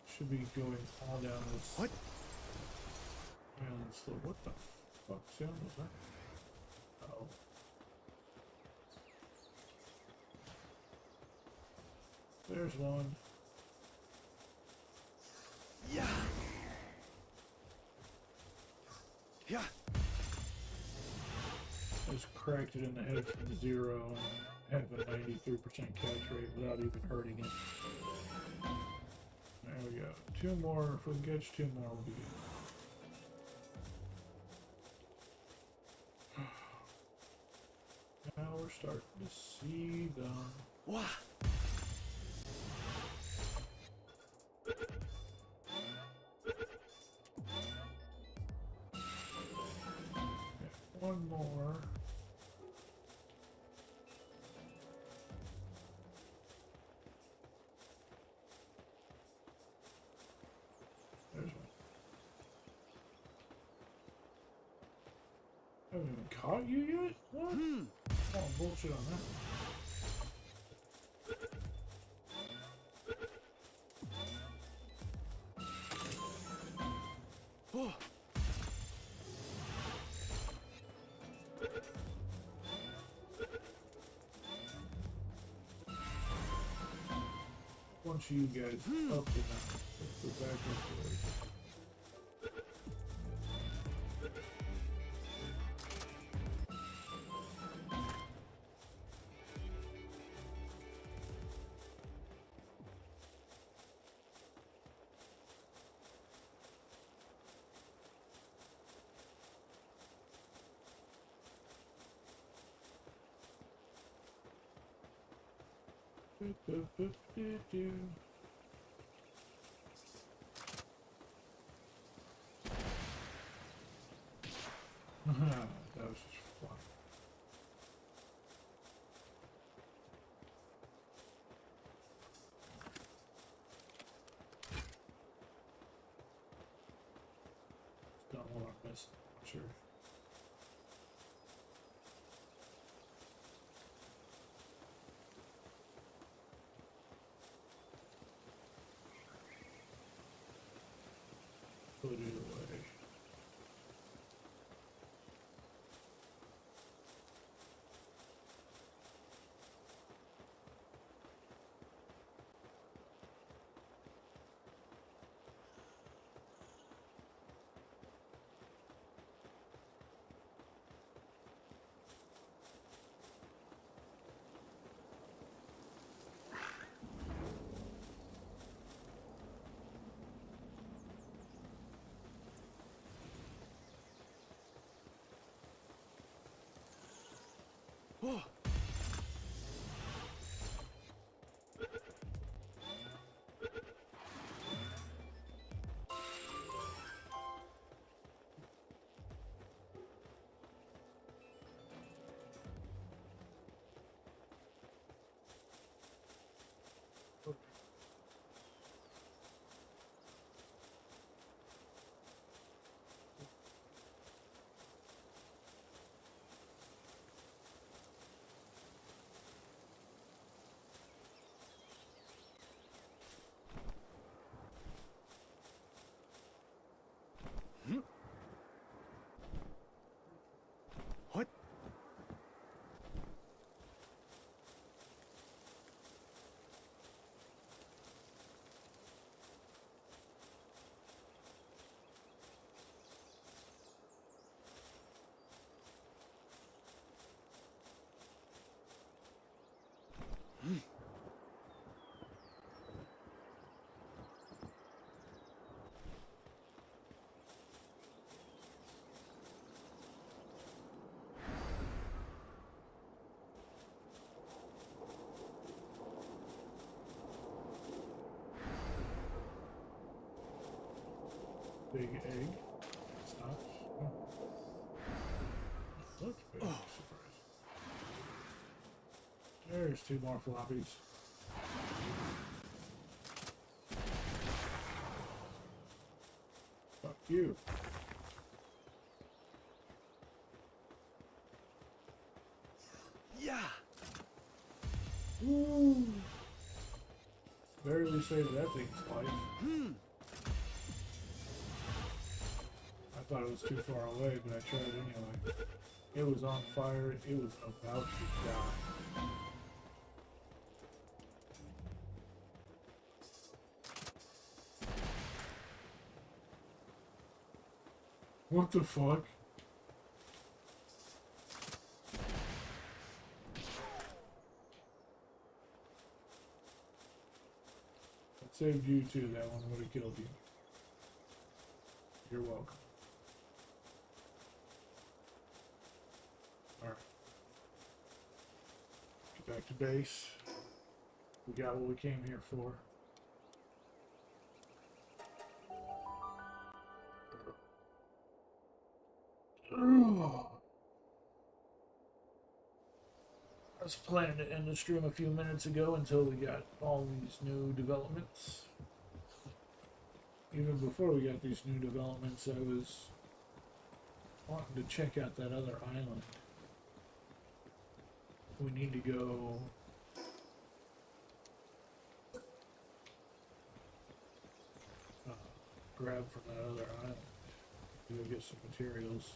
Should be going all down this What? island slope. What the fuck sound was that? Oh. There's one. Yeah. Yeah. I just cracked it in the head from 0 and have a 93% catch rate without even hurting it. There we go. 2 more. If we can catch 2 more, we'll be good. Now we're starting to see them. Wow. One more. There's one. I haven't even caught you yet? What? Oh, bullshit on that. Oh. Bunch of you guys up to now. Let's go back up to it. That was just fun. Sure. Put it away. Oh. What? Big egg. It's not. Oh. Looks big. Surprise. There's two more floppies. Fuck you. Yeah. Ooh. Barely saved that thing's life. I thought it was too far away, but I tried anyway. It was on fire. It was about to die. What the fuck? It saved you too. That one would have killed you. You're welcome. Alright. Get back to base. We got what we came here for. I was planning to end the stream a few minutes ago until we got all these new developments. Even before we got these new developments, I was wanting to check out that other island. We need to go grab from that other island. Go get some materials.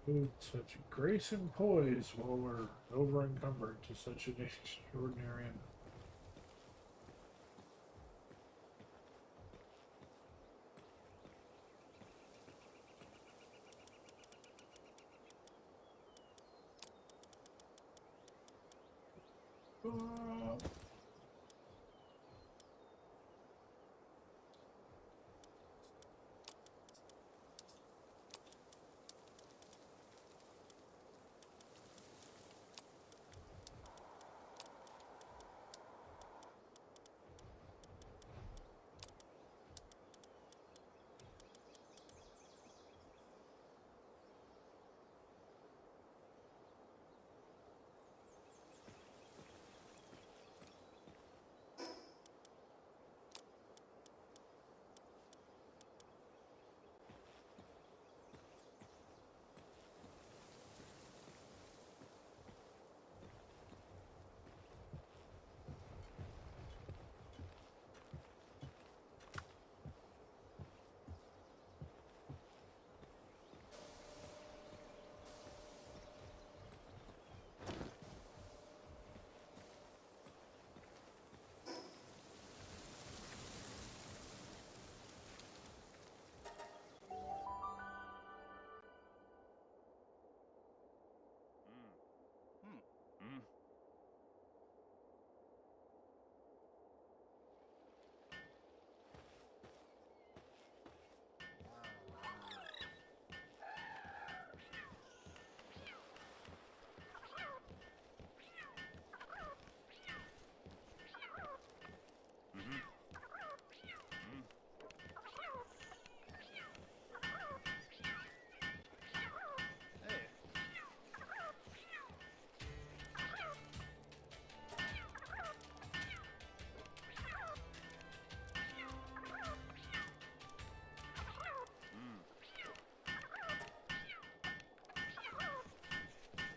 With such grace and poise while we're over encumbered to such an extraordinary end.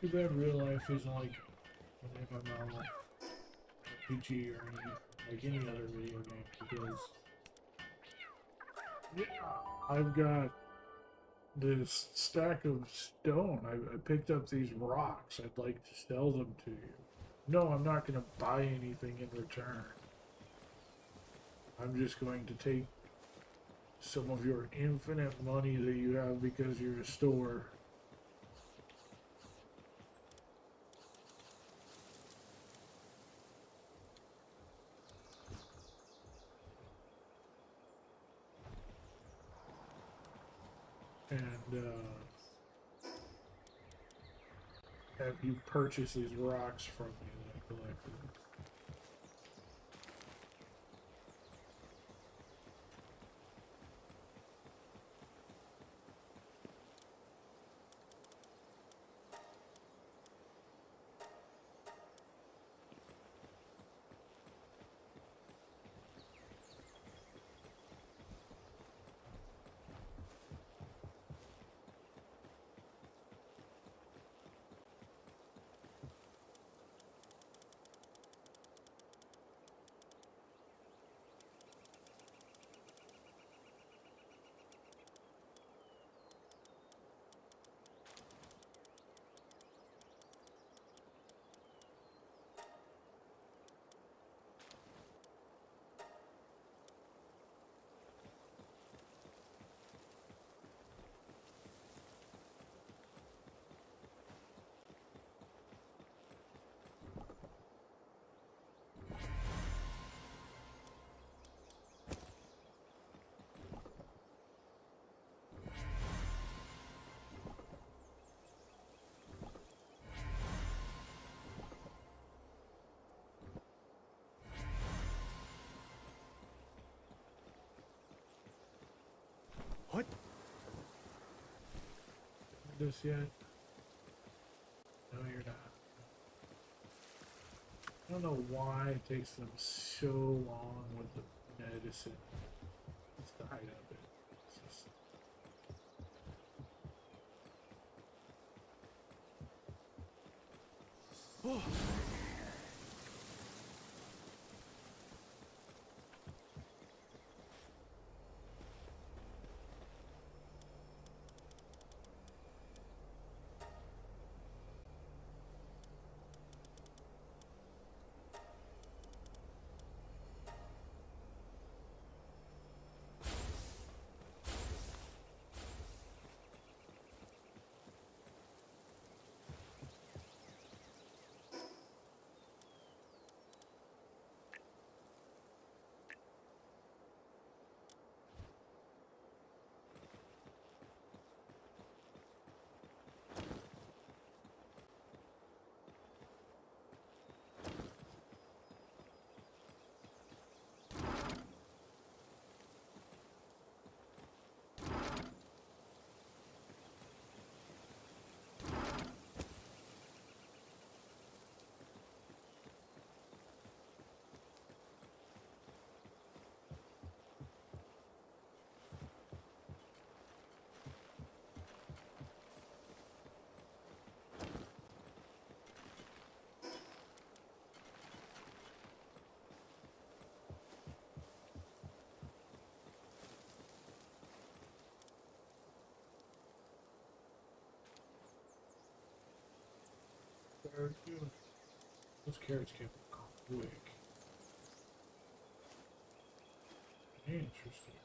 Too bad real life isn't like an MMO, RPG, or like any other video game, because yeah, I've got this stack of stone. I picked up these rocks. I'd like to sell them to you. No, I'm not going to buy anything in return. I'm just going to take some of your infinite money that you have because you're a store. And have you purchase these rocks from me that I collected. What? This yet? No, you're not. I don't know why it takes them so long with the medicine. It's the height of it. It's just... Oh. Very good. Those carrots came quick. Interesting.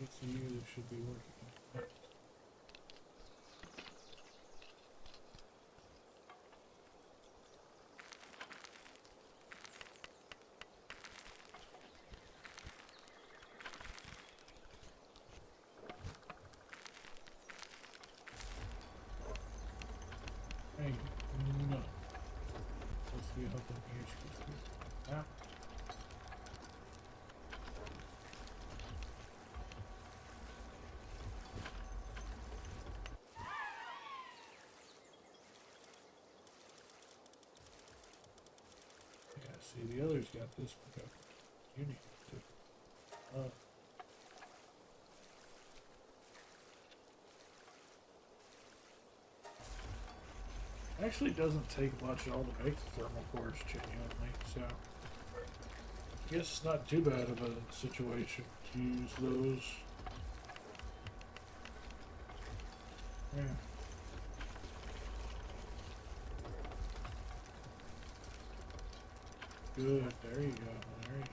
It's you that should be working on it. Hey, no. Let's see how the page goes through. Ah. Yeah, see, the others got this one covered. You need to. Actually doesn't take much at all to make the thermal cores genuinely, so I guess it's not too bad of a situation to use those. Yeah. Good, there you go, there you go.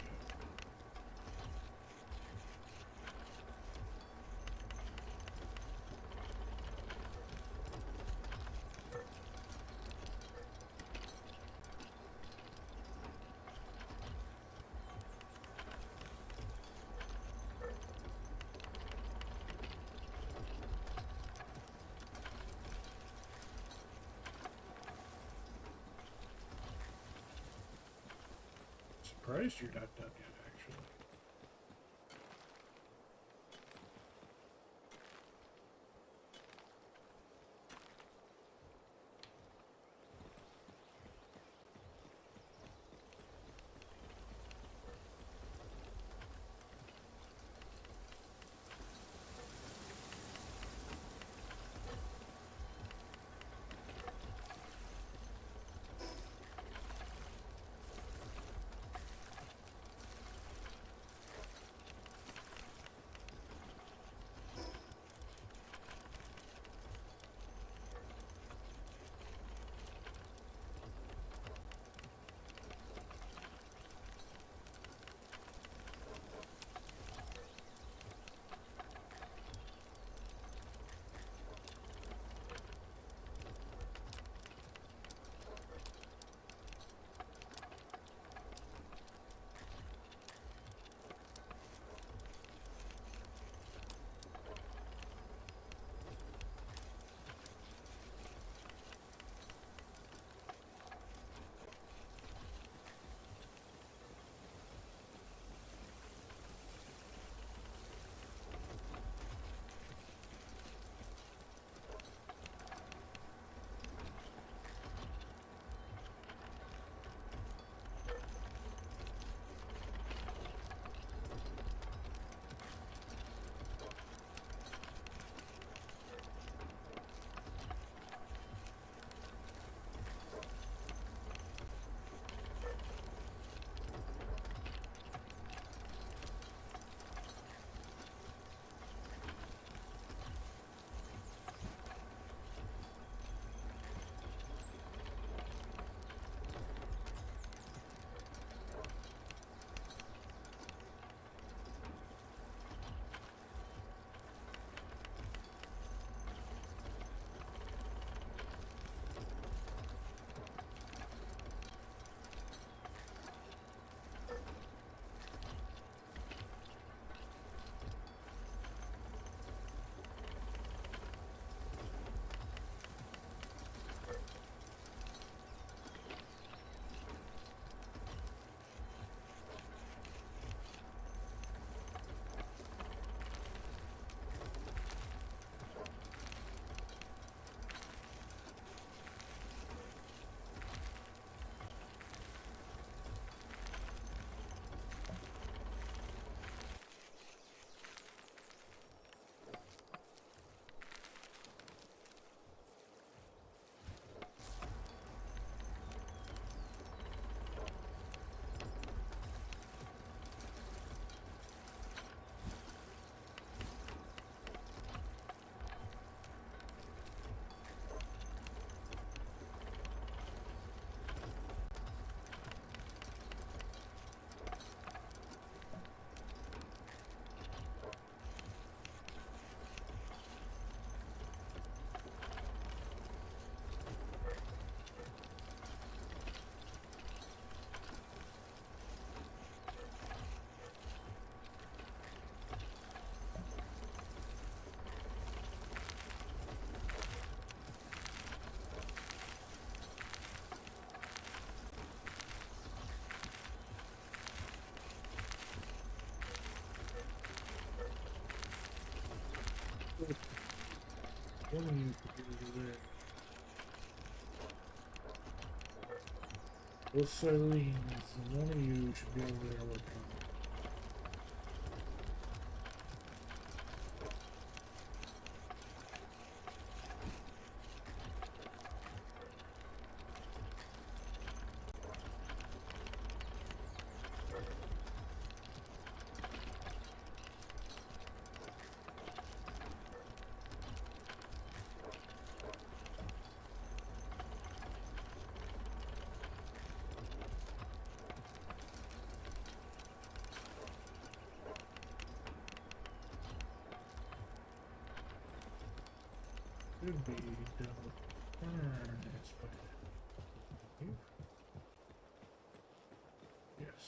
Surprised you're not done yet, actually. One of you could be over there. Those sardines, and one of you should be over there working on it. Should be done with furnace, but yes.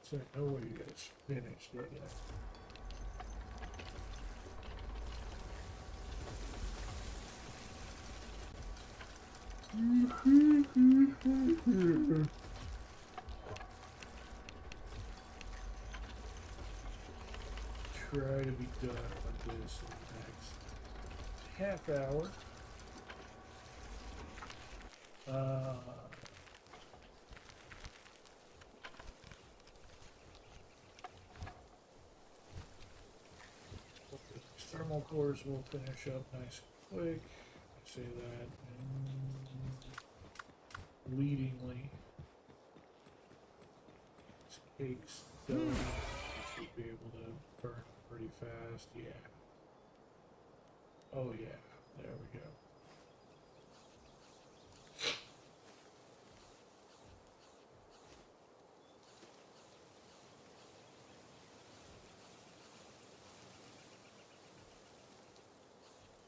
So, no way you guys finished it yet. Try to be done with this in the next half hour. Thermal cores will finish up nice and quick. I say that leadingly. This cake's done. You should be able to burn pretty fast. Yeah. Oh yeah. There we go.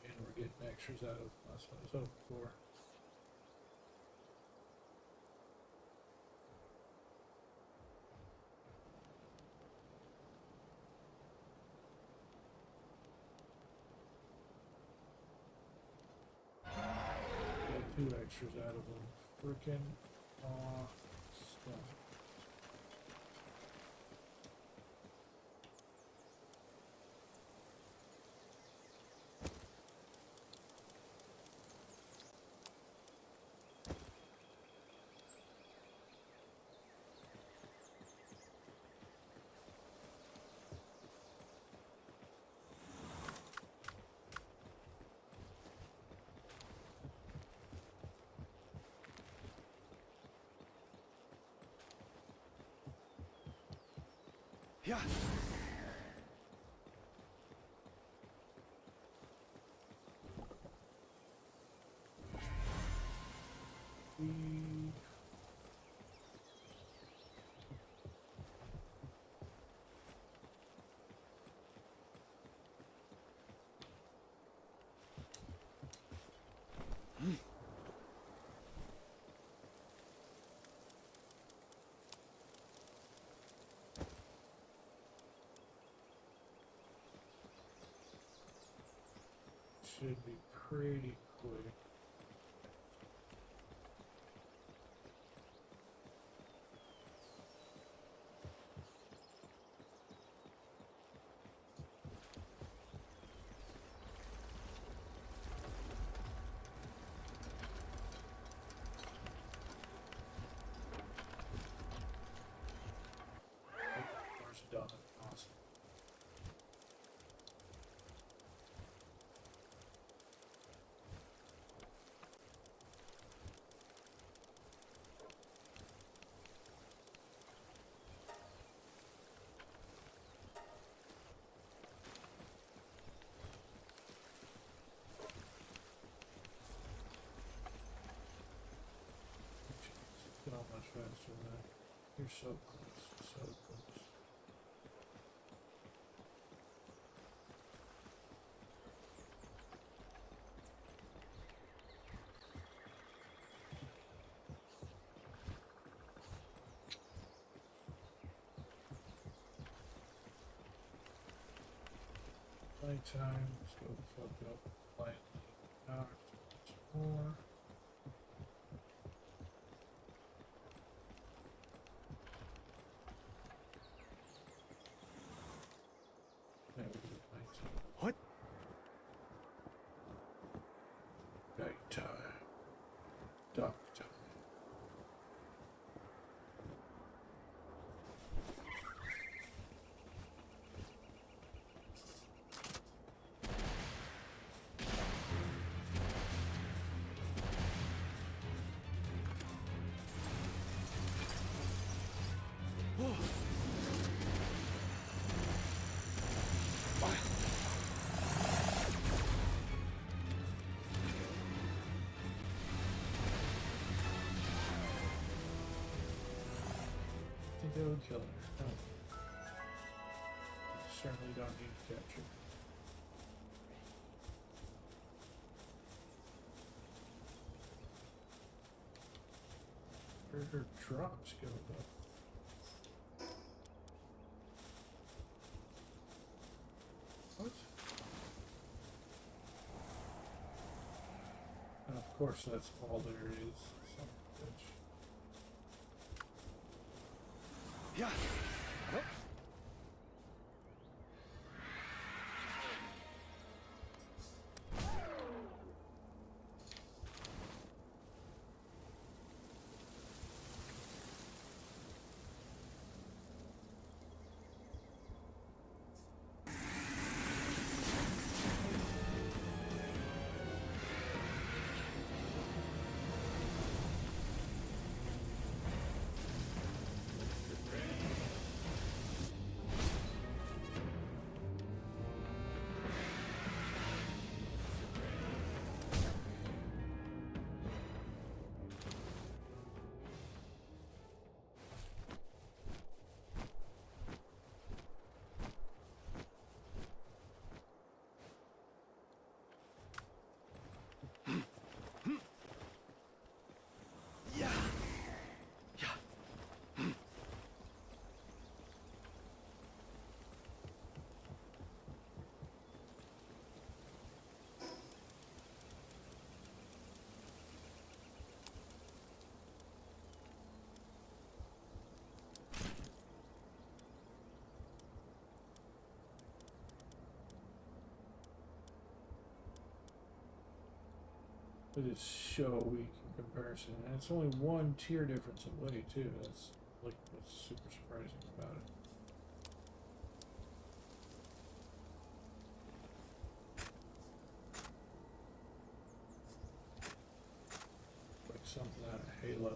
And we're getting extras out of that's what I was hoping for. Get 2 extras out of them. Freaking awesome. Yeah. Should be pretty quick. Car's done. Awesome. You're so close, so close. Nighttime, let's go fuck up lightly. Knocked once more. There we go, nighttime. What? Nighttime. Dark time. I think that would kill her. No. Certainly don't need to capture. Where'd her drops go though? What? And of course that's all there is. Son of a bitch. Yeah. What? Yeah. Yeah. It is so weak in comparison, and it's only one tier difference away too. That's like what's super surprising about it. Like something out of Halo.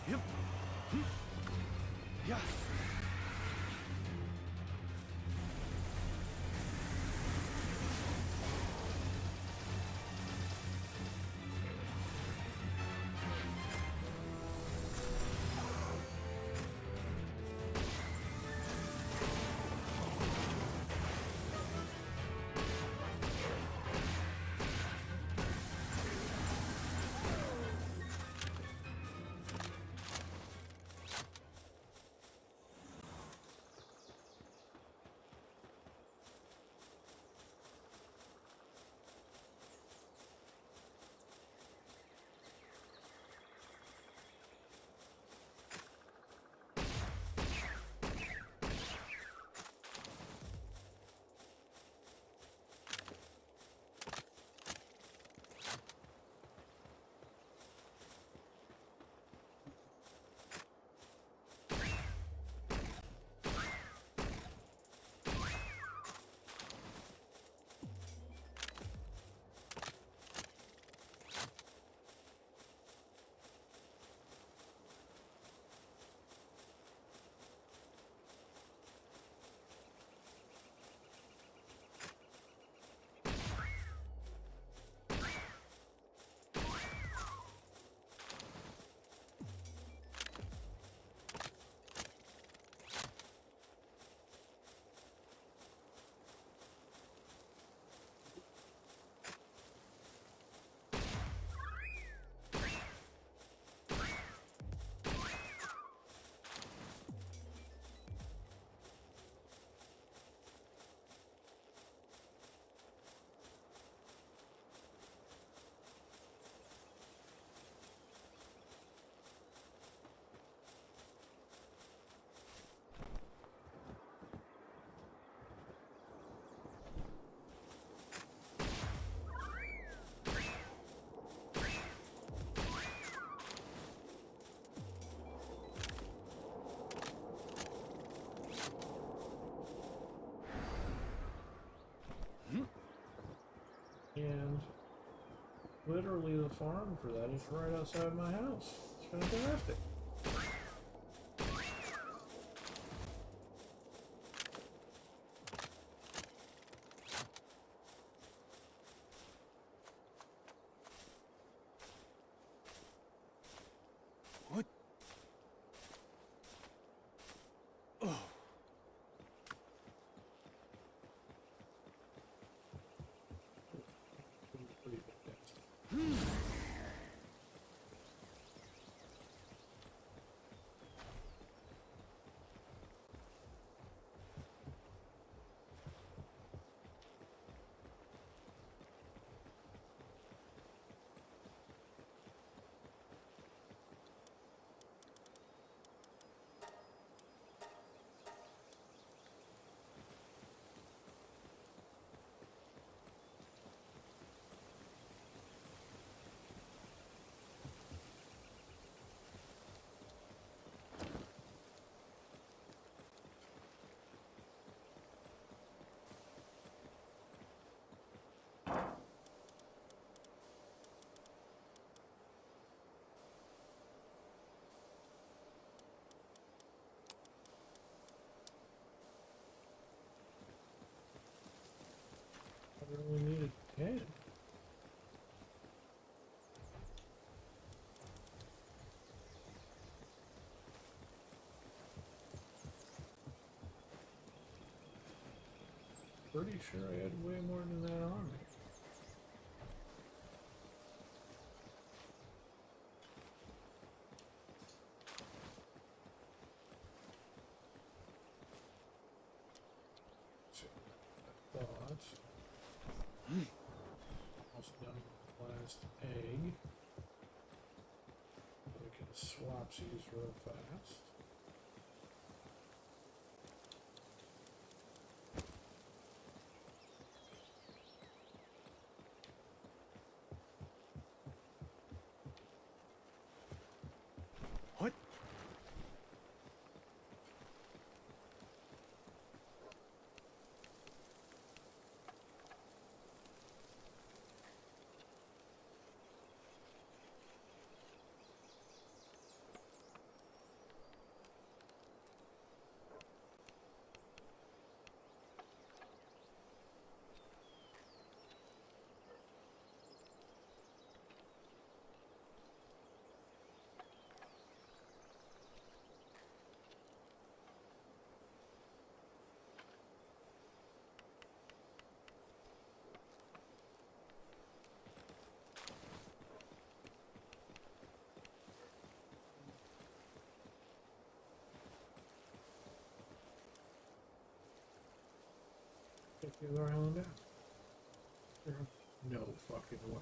Yep. Yeah. And literally the farm for that is right outside my house. It's fantastic. What? Oh. Pretty fantastic. I really needed 10. Pretty sure I had way more than that on me. So I thought almost done with the last egg. We can swap these real fast. What? Take the other island out. There's no fucking way.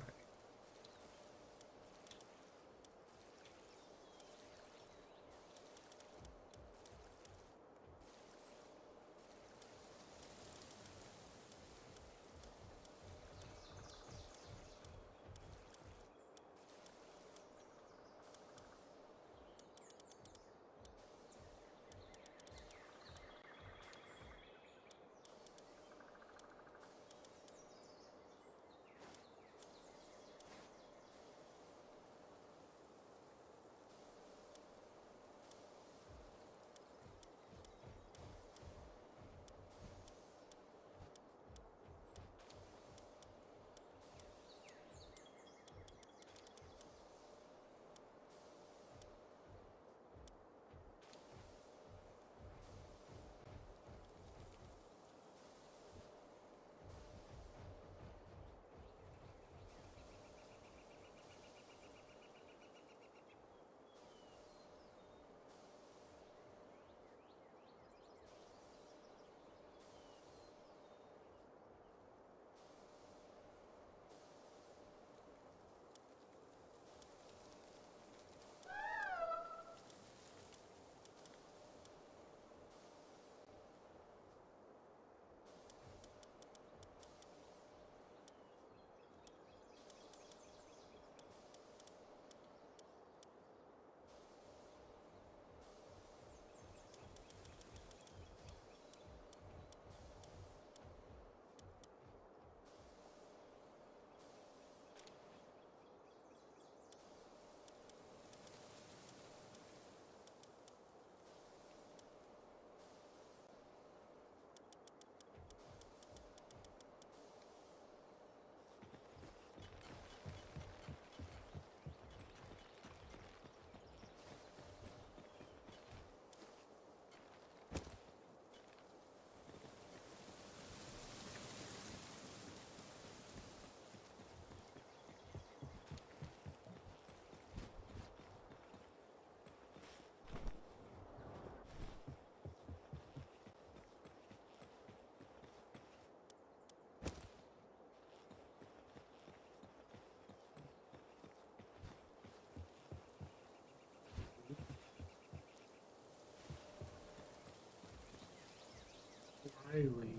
Riley.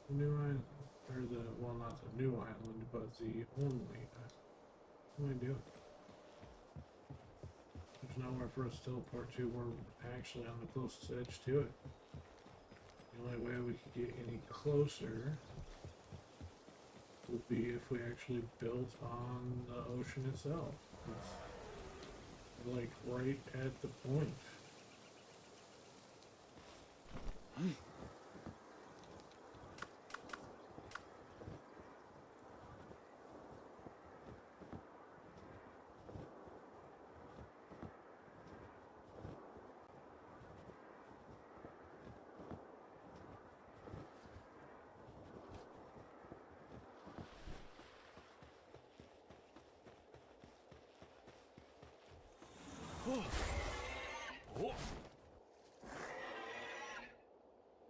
The new island, or the, well, not the new island, but the only island. What am I doing? There's nowhere for us to teleport to. We're actually on the closest edge to it. The only way we could get any closer would be if we actually built on the ocean itself. It's like right at the point.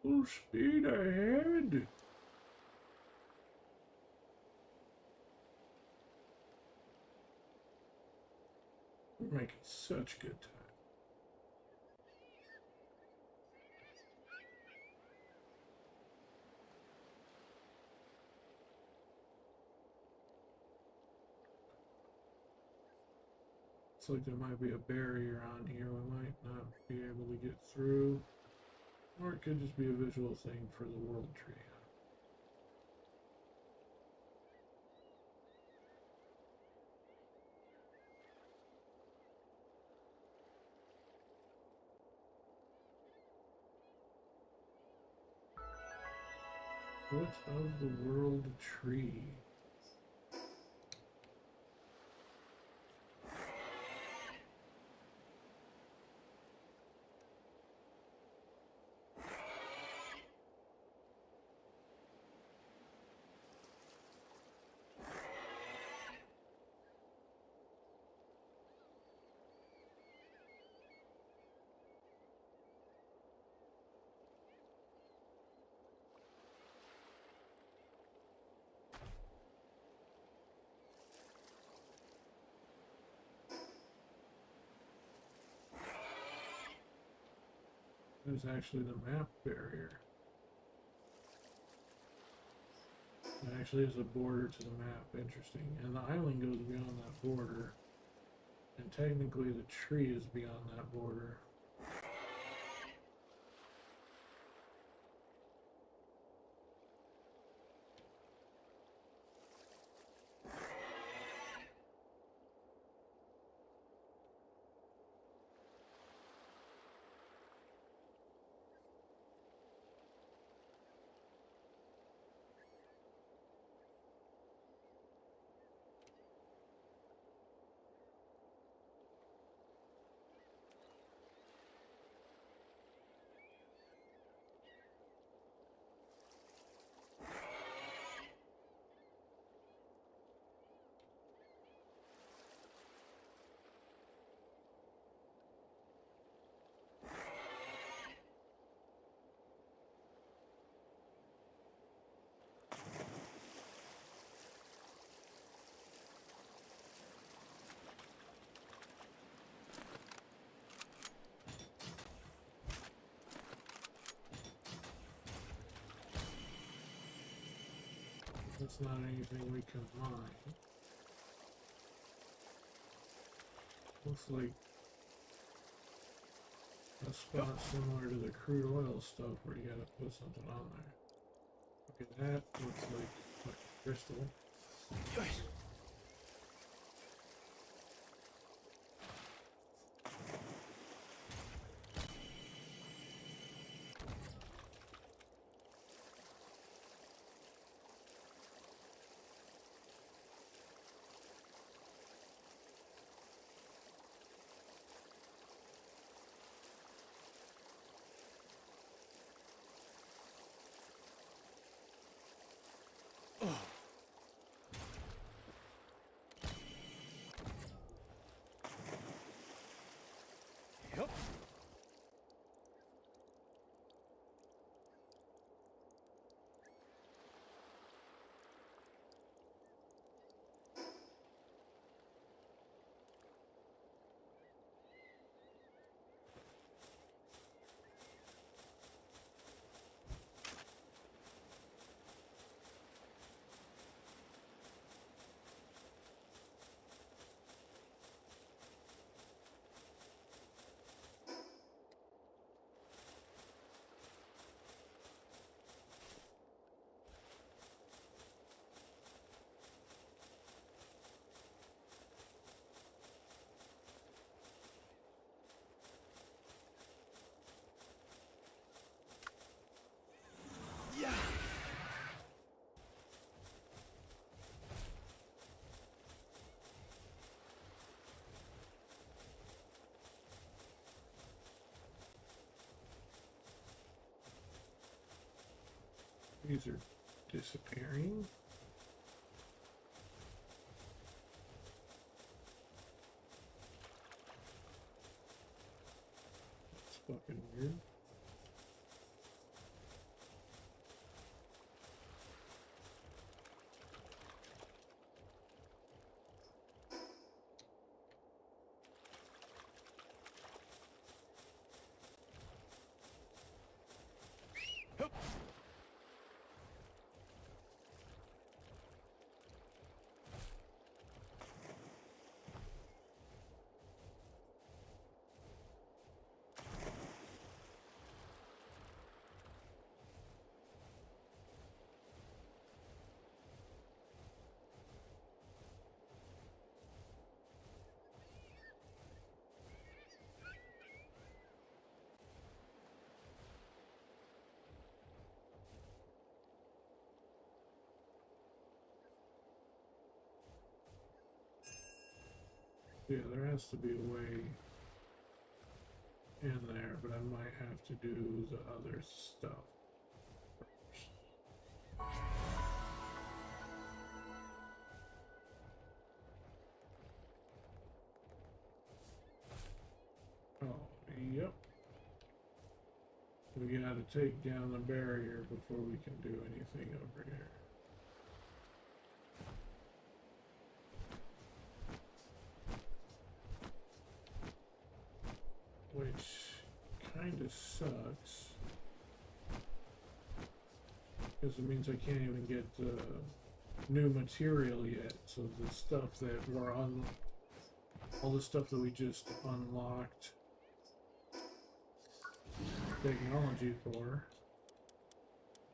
Full speed ahead. We're making such good time. Looks like there might be a barrier on here we might not be able to get through. Or it could just be a visual thing for the world tree. What of the world tree? There's actually the map barrier. It actually is a border to the map. Interesting. And the island goes beyond that border. And technically the tree is beyond that border. That's not anything we can mine. Looks like a spot similar to the crude oil stuff where you gotta put something on there. Okay, that looks like crystal. Yep. Yeah. These are disappearing. It's fucking weird. Hup. Yeah, there has to be a way in there, but I might have to do the other stuff first. Oh, yep. We gotta take down the barrier before we can do anything over here. Which kind of sucks. Because it means I can't even get new material yet. So the stuff that we're on, all the stuff that we just unlocked technology for,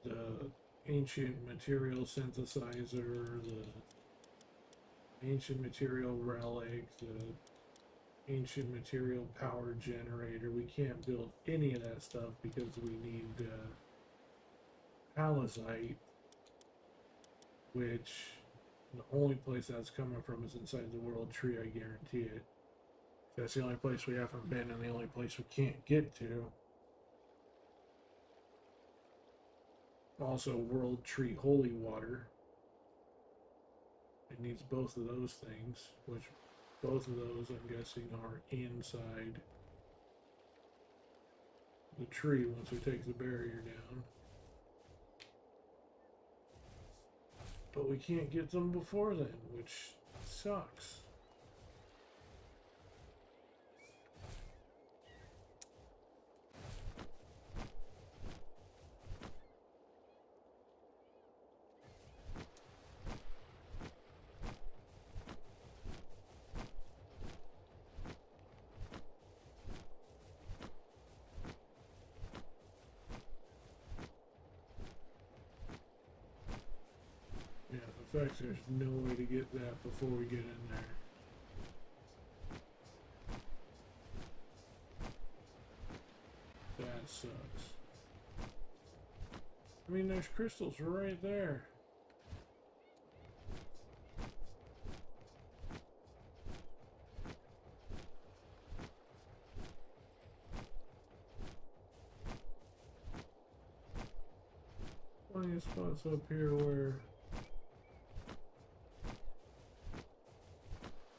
the ancient material synthesizer, the ancient material relic, the ancient material power generator, we can't build any of that stuff because we need Palisite, which the only place that's coming from is inside the world tree, I guarantee it. That's the only place we haven't been and the only place we can't get to. Also, world tree holy water. It needs both of those things, which both of those I'm guessing are inside the tree once we take the barrier down. But we can't get them before then, which sucks. Yeah, the fact there's no way to get that before we get in there. That sucks. I mean, there's crystals right there. Plenty of spots up here where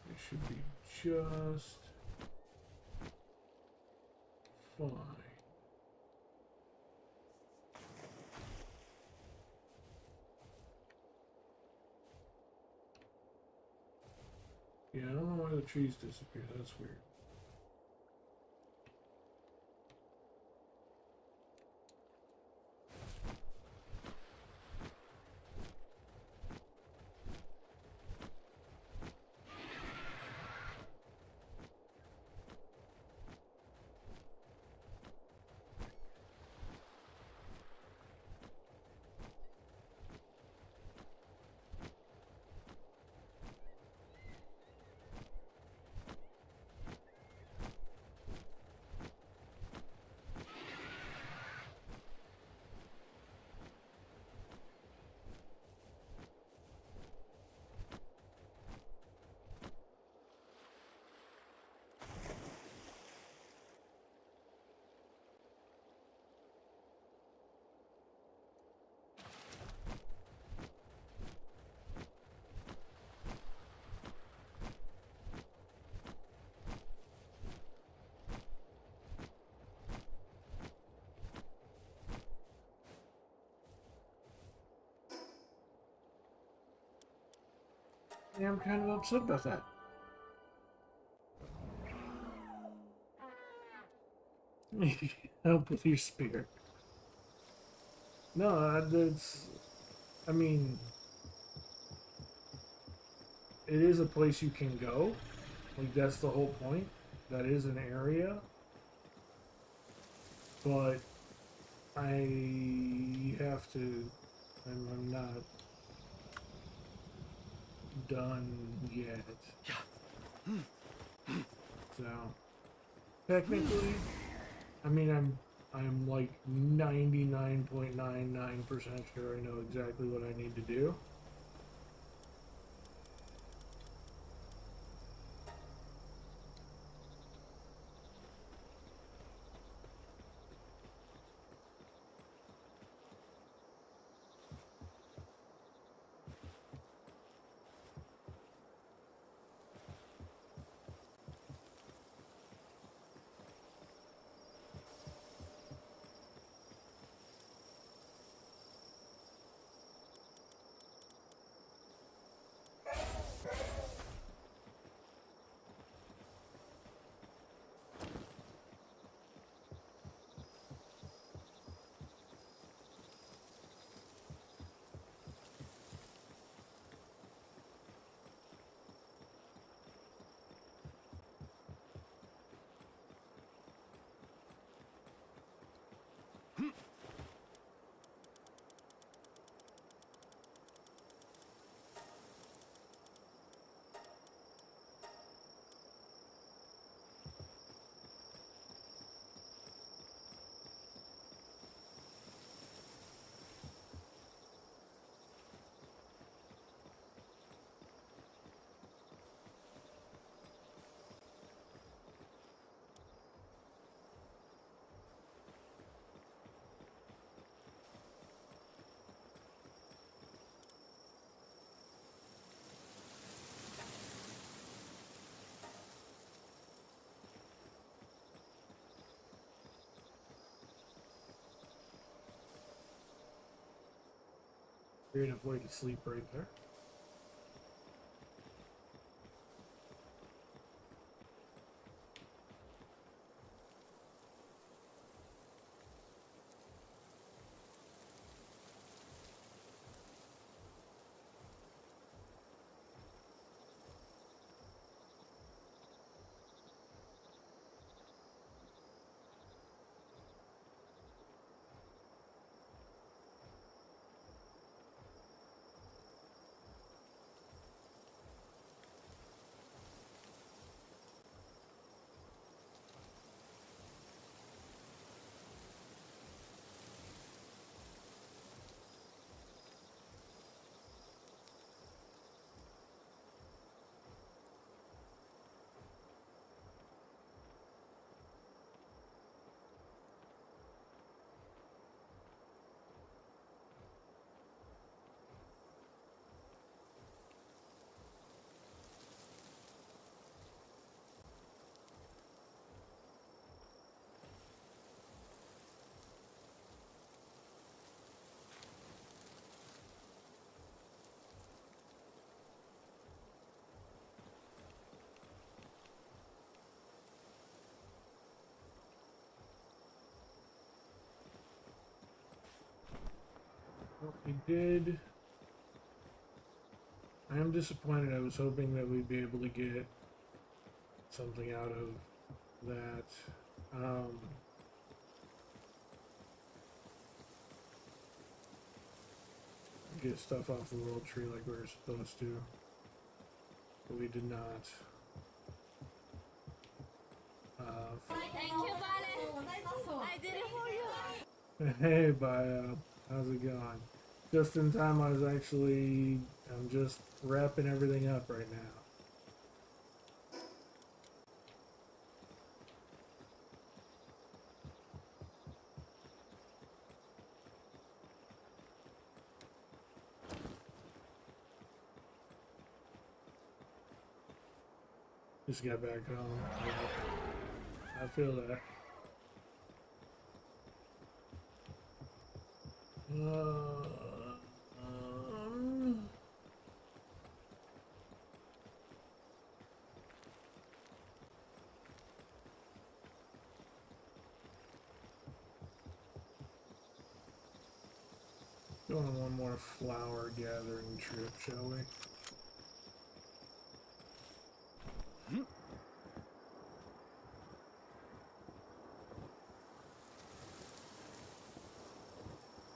it should be just fine. Yeah, I don't know why the trees disappear. That's weird. Yeah, I'm kind of upset about that. Help with your spirit. No, that's. I mean, it is a place you can go. Like, that's the whole point. That is an area. But I have to. I'm not done yet. So, technically, I mean, I'm like 99.99% sure I know exactly what I need to do. Creative way to sleep right there. Well, we did. I am disappointed. I was hoping that we'd be able to get something out of that. Get stuff off the world tree like we were supposed to, but we did not. Thank you, Vale. I did it for you. Hey, Bio, how's it going? Just in time. I'm just wrapping everything up right now. Just got back home. Yeah, I feel that. Go on one more flower gathering trip, shall we?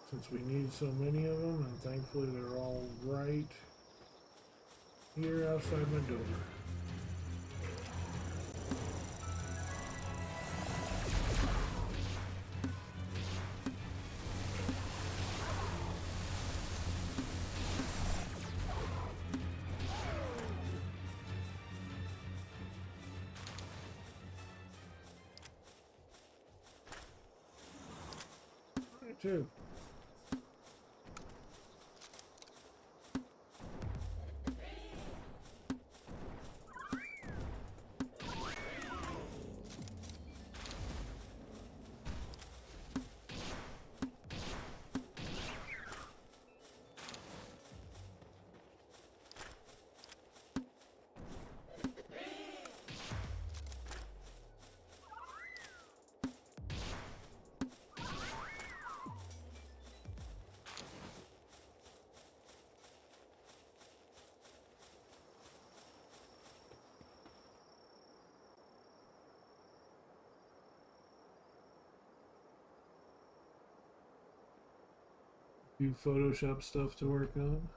Since we need so many of them, and thankfully they're all right here outside my door. Right, too. Few Photoshop stuff to work on.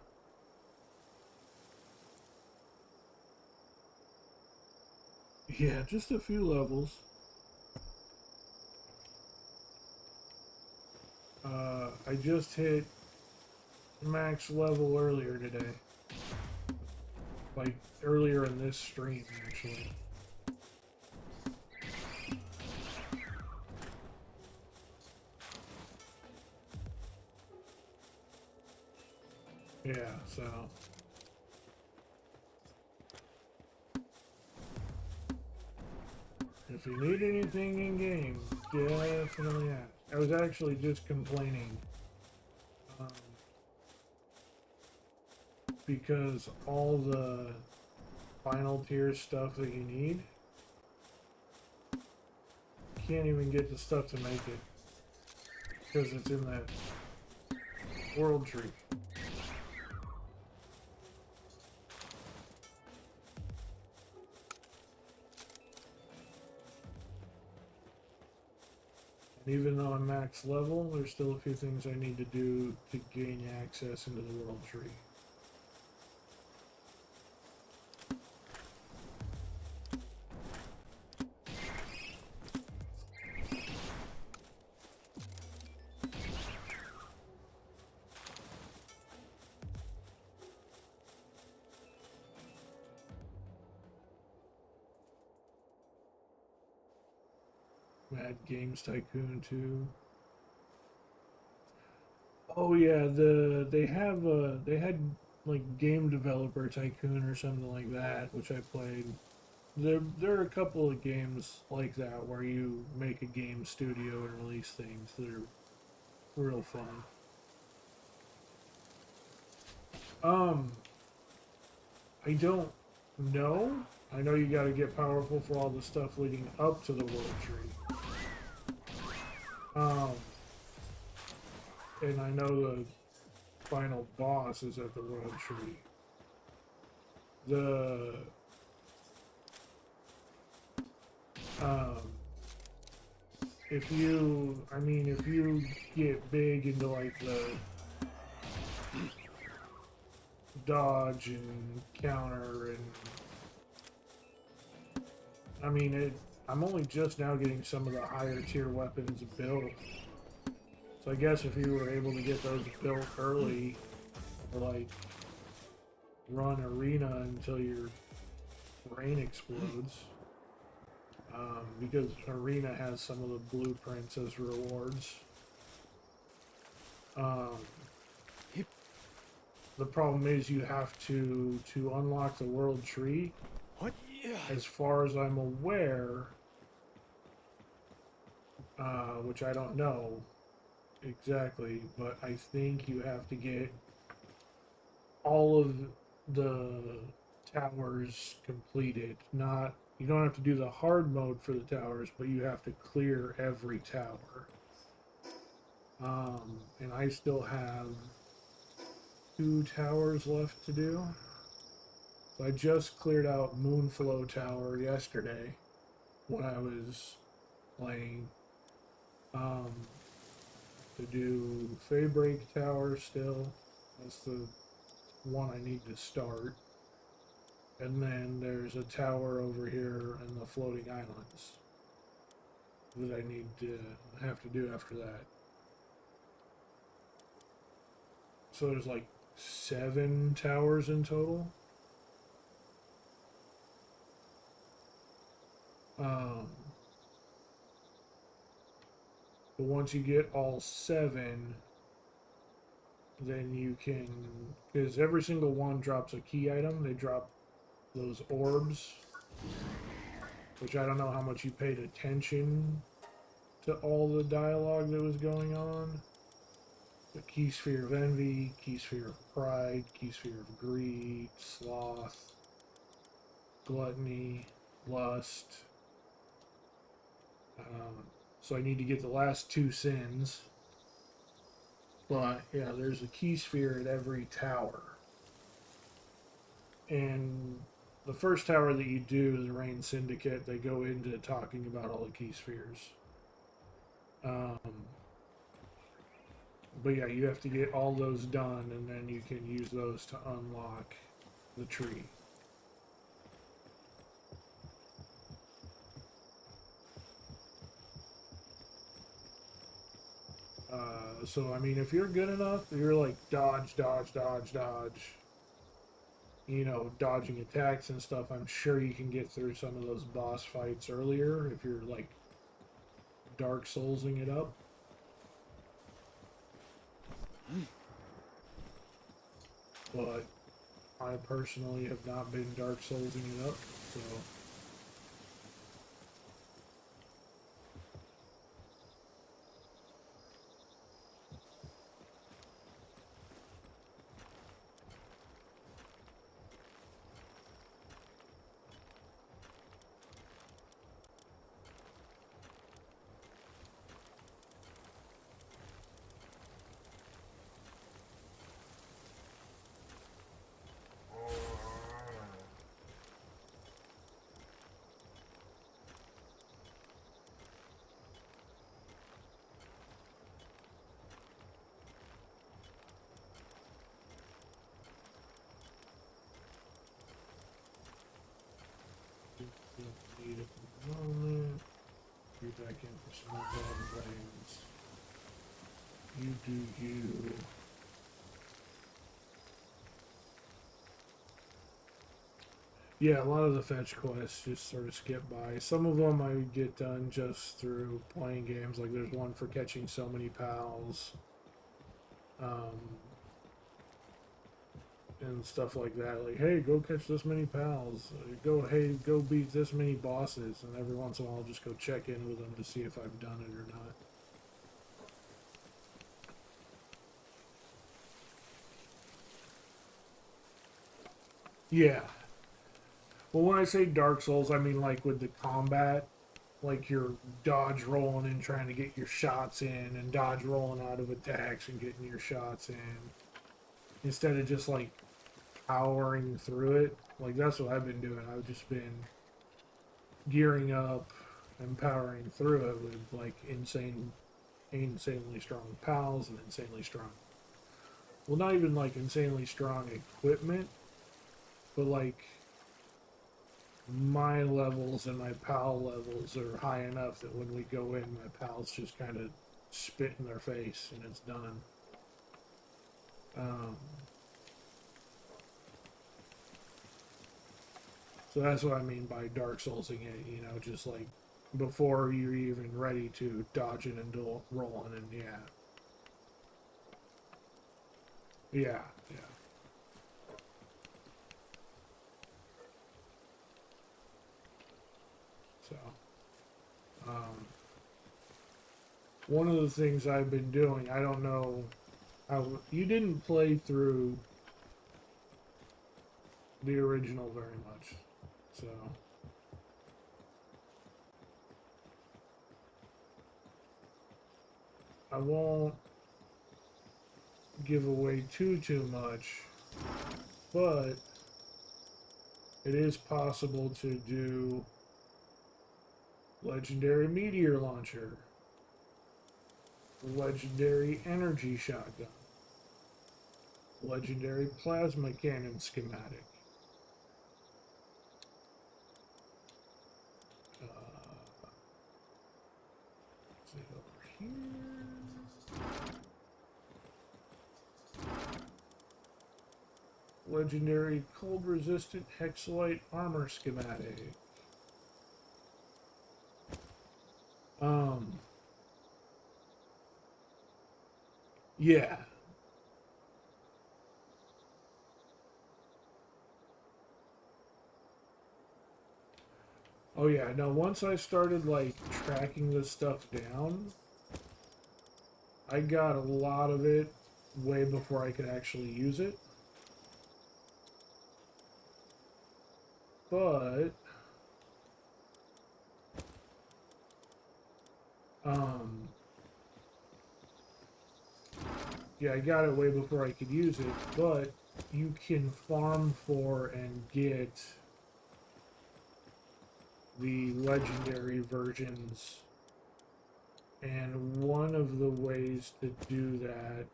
Yeah, just a few levels. I just hit max level earlier today. Like, earlier in this stream, actually. Yeah, so... If you need anything in game, definitely ask. I was actually just complaining because all the final tier stuff that you need, you can't even get the stuff to make it because it's in that world tree. And even though I'm max level, there's still a few things I need to do to gain access into the world tree. Mad Games Tycoon 2. Oh yeah, they had like Game Developer Tycoon or something like that, which I played. There are a couple of games like that where you make a game studio and release things that are real fun. I don't know. I know you got to get powerful for all the stuff leading up to the world tree. And I know the final boss is at the world tree. The if you get big into like the dodge and counter and I'm only just now getting some of the higher tier weapons built. So I guess if you were able to get those built early, or like run arena until your brain explodes, because arena has some of the blueprints as rewards. The problem is you have to unlock the world tree. What? Yeah. As far as I'm aware, which I don't know exactly, but I think you have to get all of the towers completed. Not, you don't have to do the hard mode for the towers, but you have to clear every tower. And I still have 2 towers left to do. So I just cleared out Moonflow Tower yesterday when I was playing. To do Faybreak Tower still. That's the one I need to start. And then there's a tower over here in the floating islands that I need to have to do after that. So there's like 7 towers in total. But once you get all 7, then you can, because every single one drops a key item. They drop those orbs, which I don't know how much you paid attention to all the dialogue that was going on. The Key Sphere of Envy, Key Sphere of Pride, Key Sphere of Greed, Sloth, Gluttony, Lust. So I need to get the last 2 sins. But yeah, there's a key sphere at every tower. And the first tower that you do, the Rain Syndicate, they go into talking about all the key spheres. But yeah, you have to get all those done, and then you can use those to unlock the tree. So, I mean, if you're good enough, you're like dodge, dodge, dodge, dodge, you know, dodging attacks and stuff, I'm sure you can get through some of those boss fights earlier if you're like Dark Soulsing it up. But I personally have not been Dark Soulsing it up, so. Some more golden blades. You do you. Yeah, a lot of the fetch quests just sort of skip by. Some of them I get done just through playing games. Like there's one for catching so many pals. And stuff like that. Like, hey, go catch this many pals. Hey, go beat this many bosses. And every once in a while I'll just go check in with them to see if I've done it or not. Yeah. Well, when I say Dark Souls, I mean like with the combat, like you're dodge rolling and trying to get your shots in, and dodge rolling out of attacks and getting your shots in, instead of just like powering through it. Like that's what I've been doing. I've just been gearing up and powering through it with like insanely strong pals and insanely strong. Well, not even like insanely strong equipment, but like my levels and my pal levels are high enough that when we go in, my pals just kind of spit in their face and it's done. So that's what I mean by Dark Soulsing it, you know, just like before you're even ready to dodge it and rolling, and yeah. Yeah, yeah. So, one of the things I've been doing, I don't know how, you didn't play through the original very much, so. I won't give away too much, but it is possible to do legendary meteor launcher, legendary energy shotgun, legendary plasma cannon schematic. Let's see over here. Legendary cold resistant hexalite armor schematic. Yeah. Oh yeah, no, once I started like tracking this stuff down, I got a lot of it way before I could actually use it. But yeah, I got it way before I could use it, but you can farm for and get the legendary versions, and one of the ways to do that,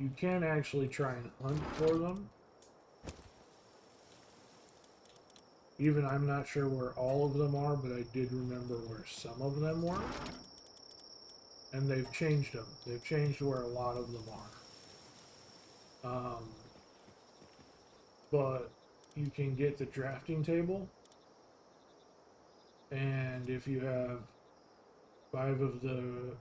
you can actually try and hunt for them. Even I'm not sure where all of them are, but I did remember where some of them were. And they've changed them. They've changed where a lot of them are. But you can get the drafting table, and if you have 5 of the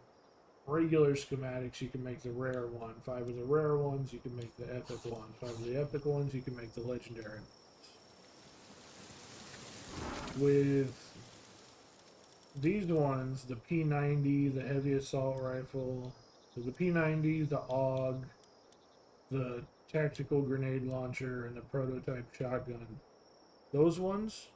regular schematics, you can make the rare one. 5 of the rare ones, you can make the epic one. 5 of the epic ones, you can make the legendary ones. With these ones, the P90, the heavy assault rifle, so the P90, the AUG, the tactical grenade launcher, and the prototype shotgun, those ones,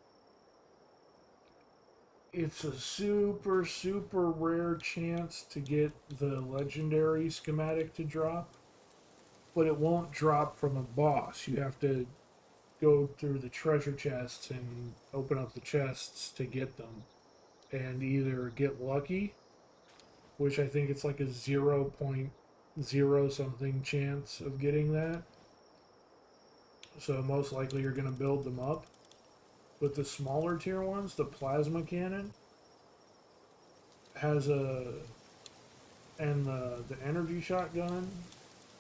it's a super rare chance to get the legendary schematic to drop, but it won't drop from a boss. You have to go through the treasure chests and open up the chests to get them, and either get lucky, which I think it's like a 0.0 something chance of getting that, so most likely you're going to build them up. But the smaller tier ones, the plasma cannon, has a, and the energy shotgun,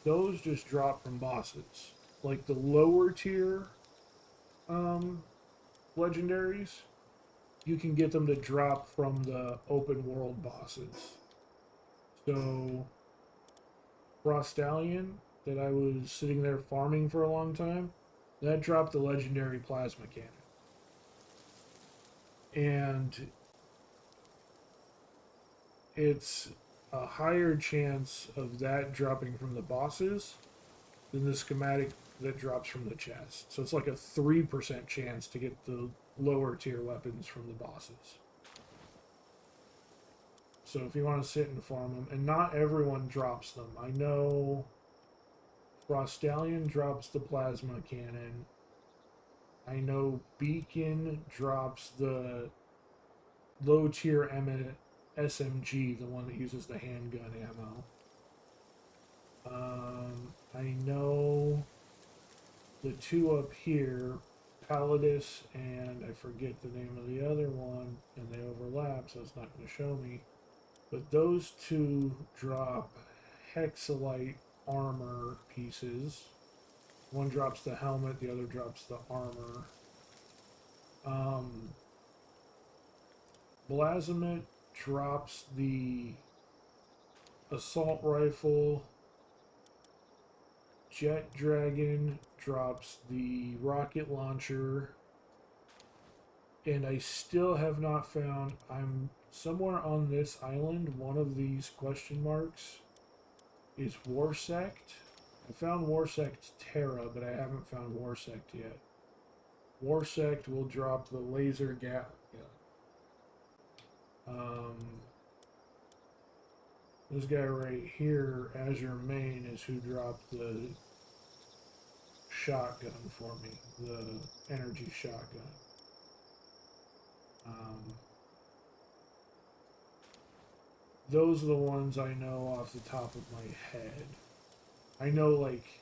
those just drop from bosses. Like the lower tier legendaries, you can get them to drop from the open world bosses. So Frostallion, that I was sitting there farming for a long time, that dropped the legendary plasma cannon. And it's a higher chance of that dropping from the bosses than the schematic that drops from the chest. So it's like a 3% chance to get the lower tier weapons from the bosses. So if you want to sit and farm them, and not everyone drops them. I know Frostallion drops the plasma cannon. I know Beacon drops the low tier SMG, the one that uses the handgun ammo. I know the two up here, Palladis and I forget the name of the other one, and they overlap, so it's not going to show me. But those two drop hexalite armor pieces. One drops the helmet, the other drops the armor. Blazimit drops the assault rifle. Jet Dragon drops the rocket launcher. And I still have not found, I'm somewhere on this island, one of these question marks is Warsect. I found Warsect Terra, but I haven't found Warsect yet. Warsect will drop the laser gap. This guy right here, as your main, is who dropped the shotgun for me, the energy shotgun. Those are the ones I know off the top of my head. I know, like,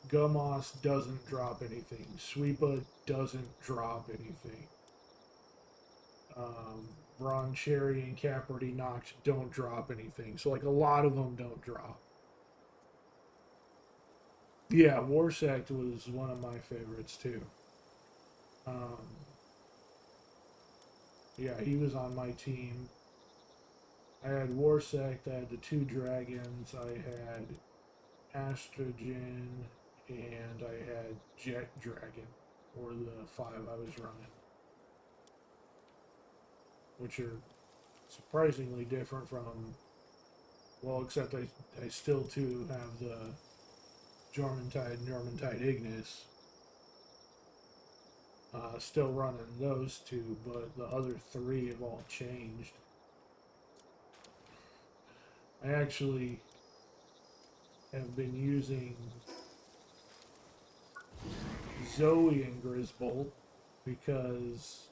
Gummoss doesn't drop anything. Sweepa doesn't drop anything. Broncherry and Capricorn Noct don't drop anything. So, like, a lot of them don't drop. Yeah, Warsect was one of my favorites, too. Yeah, he was on my team. I had Warsect, I had the two dragons, I had Astrogen, and I had Jet Dragon, or the 5 I was running. Which are surprisingly different from, well, except I still too have the Jormuntide Ignis. Still running those two, but the other 3 have all changed. I actually have been using Zoe and Grisbolt because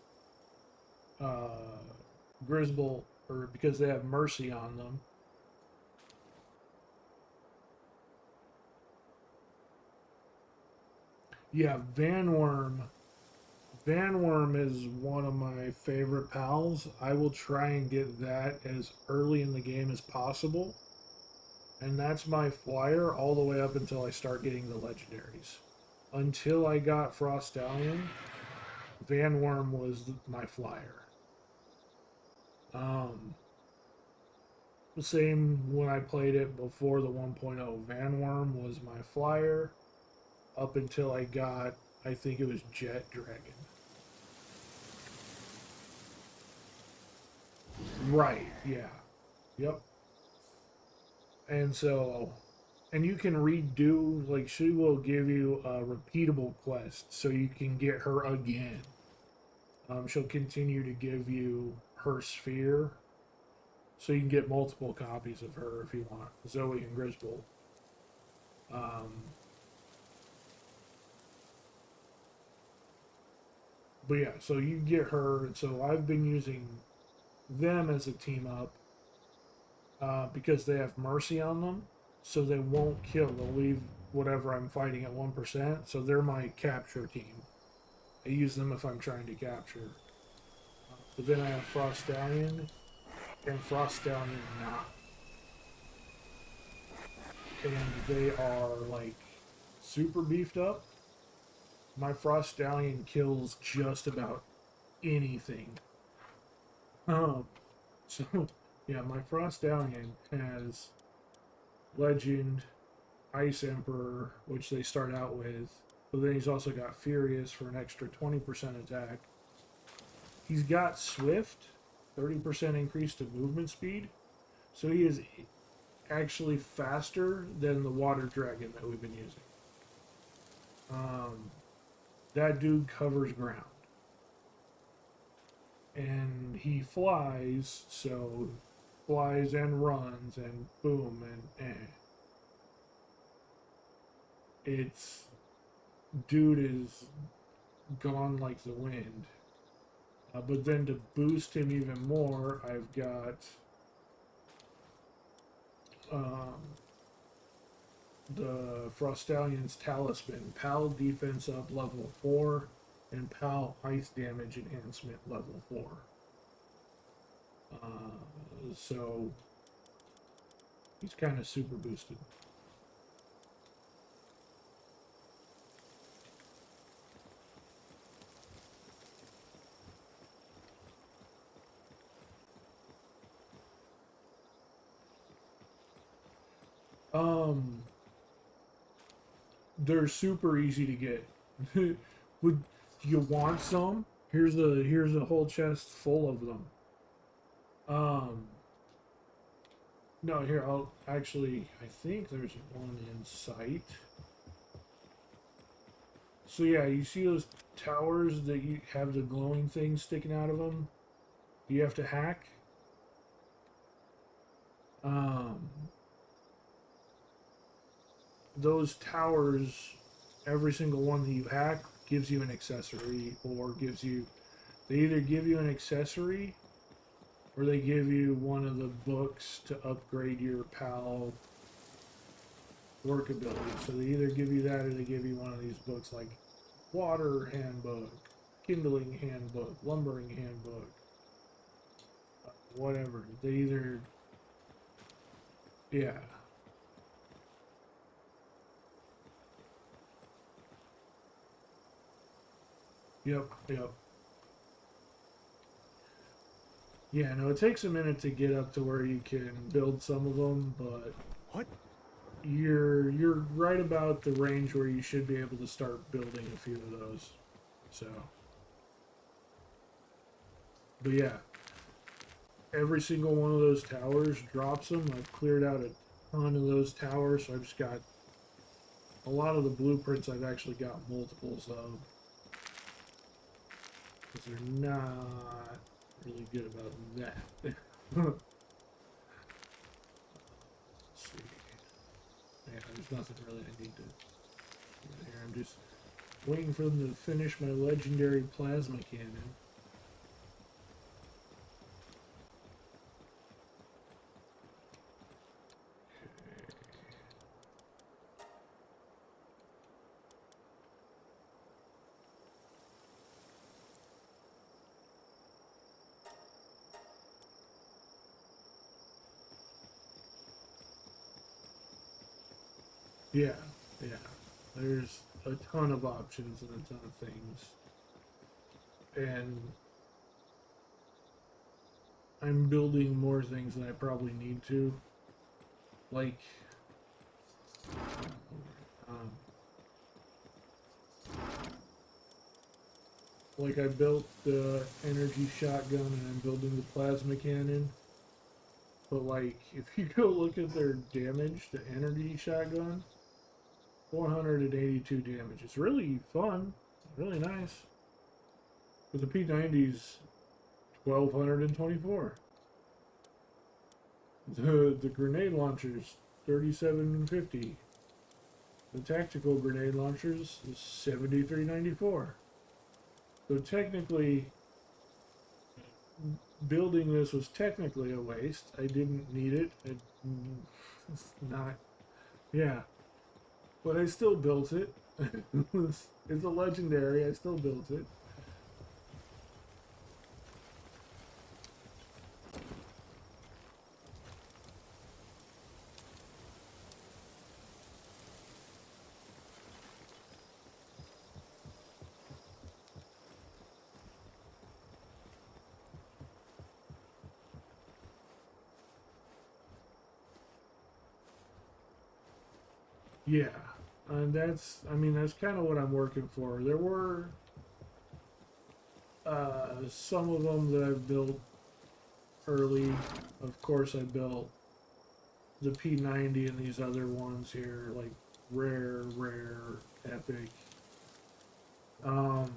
because they have Mercy on them. Yeah, Vanworm is one of my favorite pals. I will try and get that as early in the game as possible. And that's my flyer all the way up until I start getting the legendaries. Until I got Frostallion, Vanworm was my flyer. The same when I played it before the 1.0. Vanworm was my flyer up until I got, I think it was Jet Dragon. Right, yeah. Yep. And so, and you can redo, like, she will give you a repeatable quest so you can get her again. She'll continue to give you her sphere so you can get multiple copies of her if you want. Zoe and Grisbolt. But yeah, so you get her. So I've been using them as a team up because they have Mercy on them, so they won't kill. They'll leave whatever I'm fighting at 1%. So they're my capture team. I use them if I'm trying to capture. But then I have Frostallion, and Frost Stallion not. And they are like super beefed up. My Frost Stallion kills just about anything. So yeah, my Frost Stallion has Legend, Ice Emperor, which they start out with, but then he's also got Furious for an extra 20% attack. He's got Swift, 30% increase to movement speed, so he is actually faster than the Water Dragon that we've been using. That dude covers ground. And he flies, so flies and runs and boom and It's dude is gone like the wind. But then to boost him even more, I've got the Frostallion's Talisman, PAL defense up level 4, and PAL ice damage enhancement level 4. So he's kind of super boosted. They're super easy to get. Would you want some? Here's a whole chest full of them. No, here I'll actually. I think there's one in sight. So yeah, you see those towers that you have the glowing things sticking out of them? You have to hack. Those towers, every single one that you hack gives you an accessory, or gives you. They either give you an accessory, or they give you one of the books to upgrade your PAL work ability. So they either give you that, or they give you one of these books like Water Handbook, Kindling Handbook, Lumbering Handbook, whatever. They either, yeah. Yep. Yeah, no, it takes a minute to get up to where you can build some of them, but What? you're right about the range where you should be able to start building a few of those. So, but yeah, every single one of those towers drops them. I've cleared out a ton of those towers, so I've just got a lot of the blueprints. I've actually got multiples of, because they're not really good about that. Let's see. Yeah, there's nothing really I need to do here. I'm just waiting for them to finish my legendary plasma cannon. Yeah. There's a ton of options and a ton of things. And I'm building more things than I probably need to. Like, I built the energy shotgun and I'm building the plasma cannon. But like, if you go look at their damage, the energy shotgun, 482 damage. It's really fun, really nice. But the P90's 1224. The grenade launchers 3750. The tactical grenade launchers is 7394. So technically, building this was technically a waste. I didn't need it. It's not. Yeah. But I still built it. It's a legendary. I still built it. Yeah, and that's, I mean, that's kind of what I'm working for. There were some of them that I've built early. Of course, I built the P90 and these other ones here, like rare, epic. Um,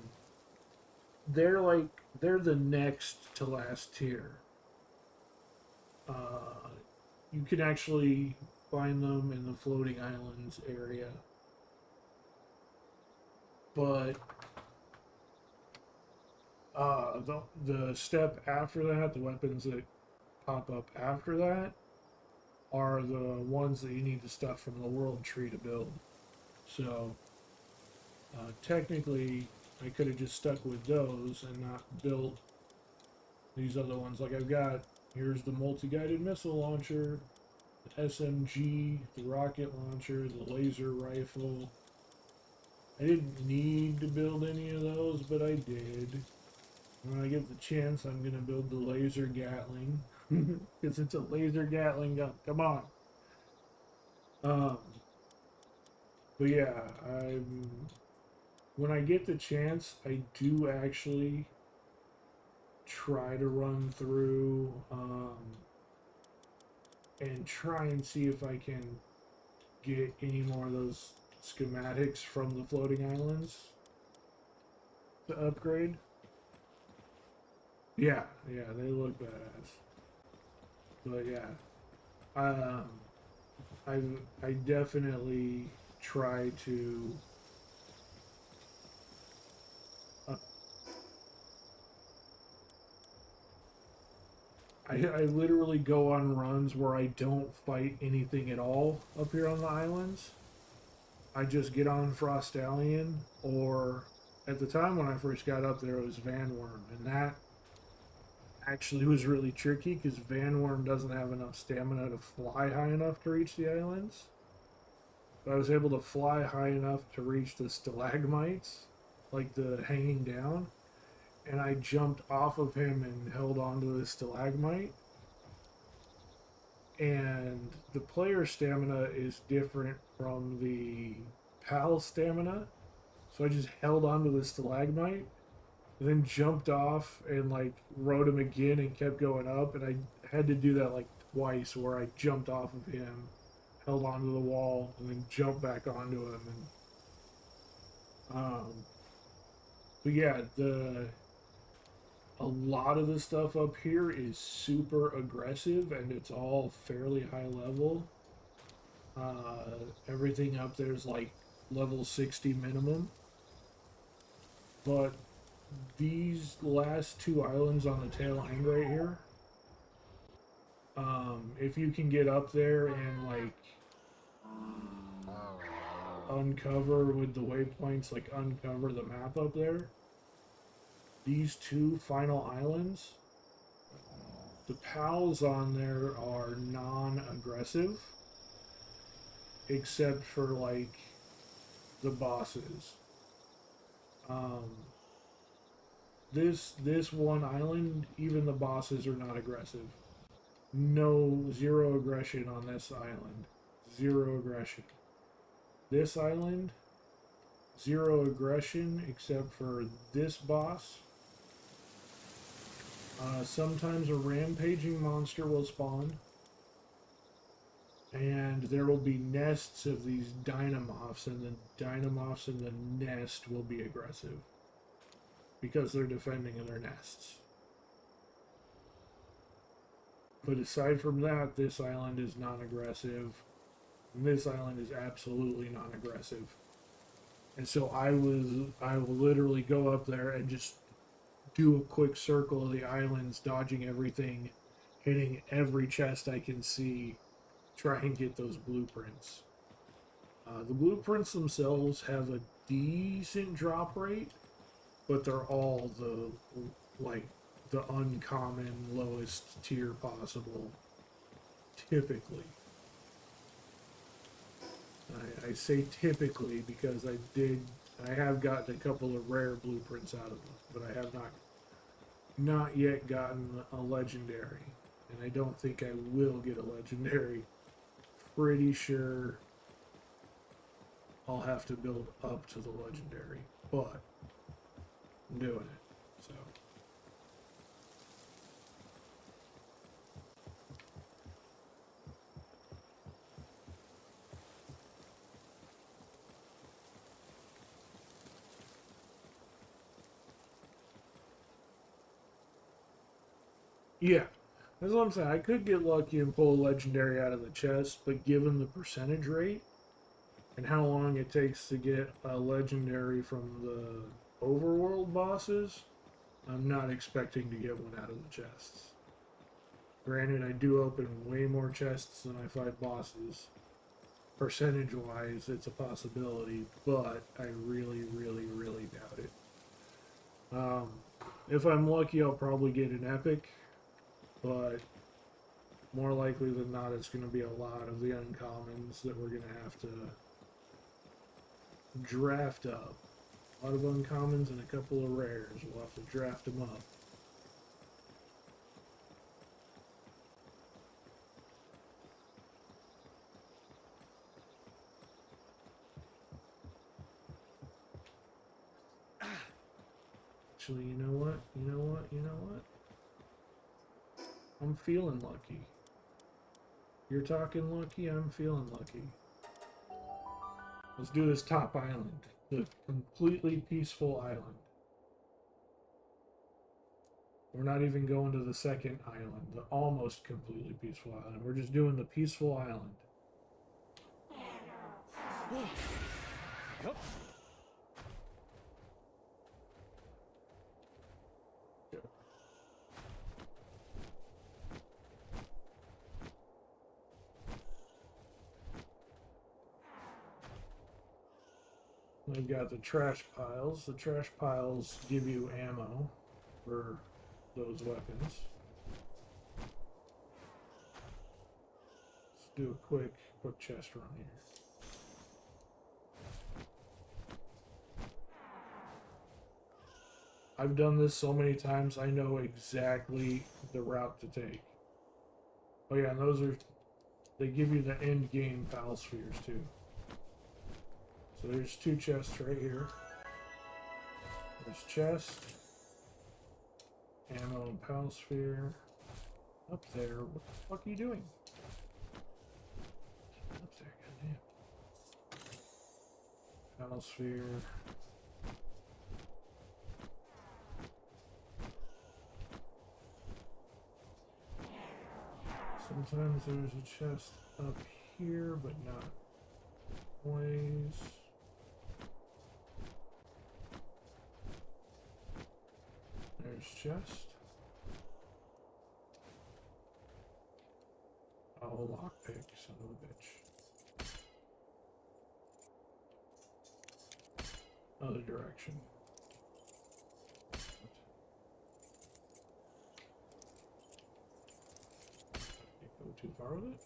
they're like, they're the next to last tier. Uh, you can actually find them in the floating islands area. But the step after that, the weapons that pop up after that, are the ones that you need the stuff from the world tree to build. So technically, I could have just stuck with those and not built these other ones. Like I've got, here's the multi-guided missile launcher, the SMG, the rocket launcher, the laser rifle. I didn't need to build any of those, but I did. When I get the chance, I'm going to build the laser Gatling. Because it's a laser Gatling gun. Come on. Um, but yeah, when I get the chance, I do actually try to run through and try and see if I can get any more of those schematics from the floating islands to upgrade. Yeah, yeah, they look badass. But yeah, um, I definitely try to. Uh, I literally go on runs where I don't fight anything at all up here on the islands. I just get on Frostallion, or at the time when I first got up there, it was Van Worm, and that actually was really tricky because Van Worm doesn't have enough stamina to fly high enough to reach the islands. But I was able to fly high enough to reach the stalagmites, like the hanging down, and I jumped off of him and held onto the stalagmite. And the player stamina is different from the pal stamina. So I just held onto the stalagmite, then jumped off and like rode him again and kept going up. And I had to do that like twice, where I jumped off of him, held onto the wall, and then jumped back onto him. And but yeah, the a lot of the stuff up here is super aggressive, and it's all fairly high level. Everything up there is like level 60 minimum. But these last two islands on the tail end right here, if you can get up there and like uncover with the waypoints, like uncover the map up there, these two final islands, the pals on there are non-aggressive, except for like the bosses. Um, this one island, even the bosses are not aggressive. No, zero aggression on this island. Zero aggression. This island, zero aggression except for this boss. Sometimes a rampaging monster will spawn, and there will be nests of these dynamoths, and the dynamoths in the nest will be aggressive because they're defending their nests. But aside from that, this island is non-aggressive. And this island is absolutely non-aggressive. And so I will literally go up there and just do a quick circle of the islands, dodging everything, hitting every chest I can see, try and get those blueprints. The blueprints themselves have a decent drop rate, but they're all the uncommon lowest tier possible, typically. I say typically because I have gotten a couple of rare blueprints out of them, but I have not yet gotten a legendary, and I don't think I will get a legendary. Pretty sure I'll have to build up to the legendary, but I'm doing it. So yeah, that's what I'm saying. I could get lucky and pull a legendary out of the chest, but given the percentage rate and how long it takes to get a legendary from the overworld bosses, I'm not expecting to get one out of the chests. Granted, I do open way more chests than I fight bosses. Percentage wise, it's a possibility, but I really, really, really doubt it. If I'm lucky, I'll probably get an epic, but more likely than not, it's going to be a lot of the uncommons that we're going to have to draft up. A lot of uncommons and a couple of rares. We'll have to draft them up. Actually, you know what? You know what? You know what? I'm feeling lucky. You're talking lucky, I'm feeling lucky. Let's do this top island. The completely peaceful island. We're not even going to the second island, the almost completely peaceful island. We're just doing the peaceful island. Yup. We've got the trash piles. The trash piles give you ammo for those weapons. Let's do a quick chest run here. I've done this so many times, I know exactly the route to take. Oh yeah, and those are, they give you the end game pal spheres too. So there's two chests right here. There's chest, ammo and pal sphere. Up there, what the fuck are you doing? Up there, goddamn. Pal sphere. Sometimes there's a chest up here, but not always. There's chest. Oh, lockpick, son of a bitch. Other direction. Go too far with it?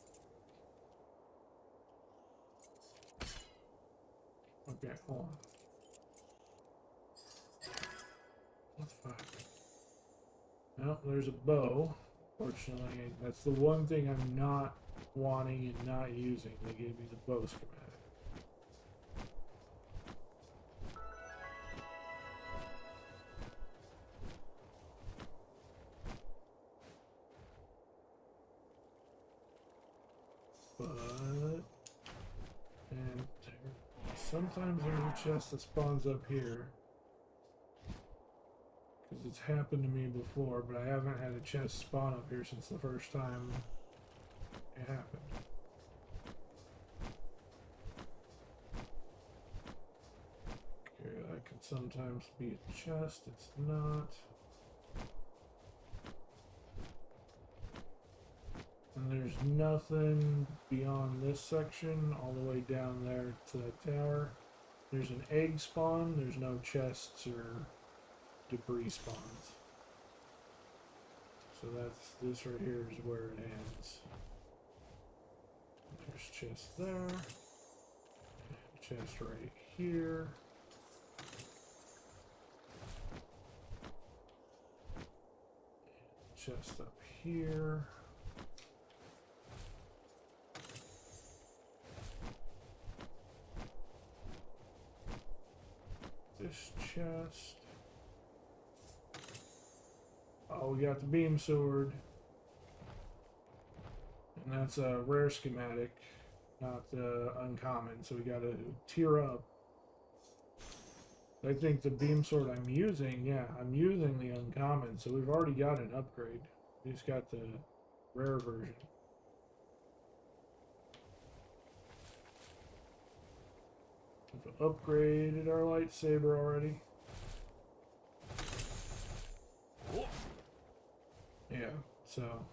Okay, hold on. What the fuck? Well, there's a bow. Fortunately, that's the one thing I'm not wanting and not using. They gave me the bow schematic. But, and sometimes there's a chest that spawns up here. Because it's happened to me before, but I haven't had a chest spawn up here since the first time it happened. Okay, that could sometimes be a chest, it's not. And there's nothing beyond this section, all the way down there to the tower. There's an egg spawn, there's no chests or debris spawns. So that's, this right here is where it ends. There's chest there. Chest right here. Chest up here. this chest. Oh, we got the beam sword. And that's a rare schematic, not uncommon, so we gotta tier up. I think the beam sword I'm using, yeah, I'm using the uncommon, so we've already got an upgrade. We just got the rare version. We've upgraded our lightsaber already. Yeah, so.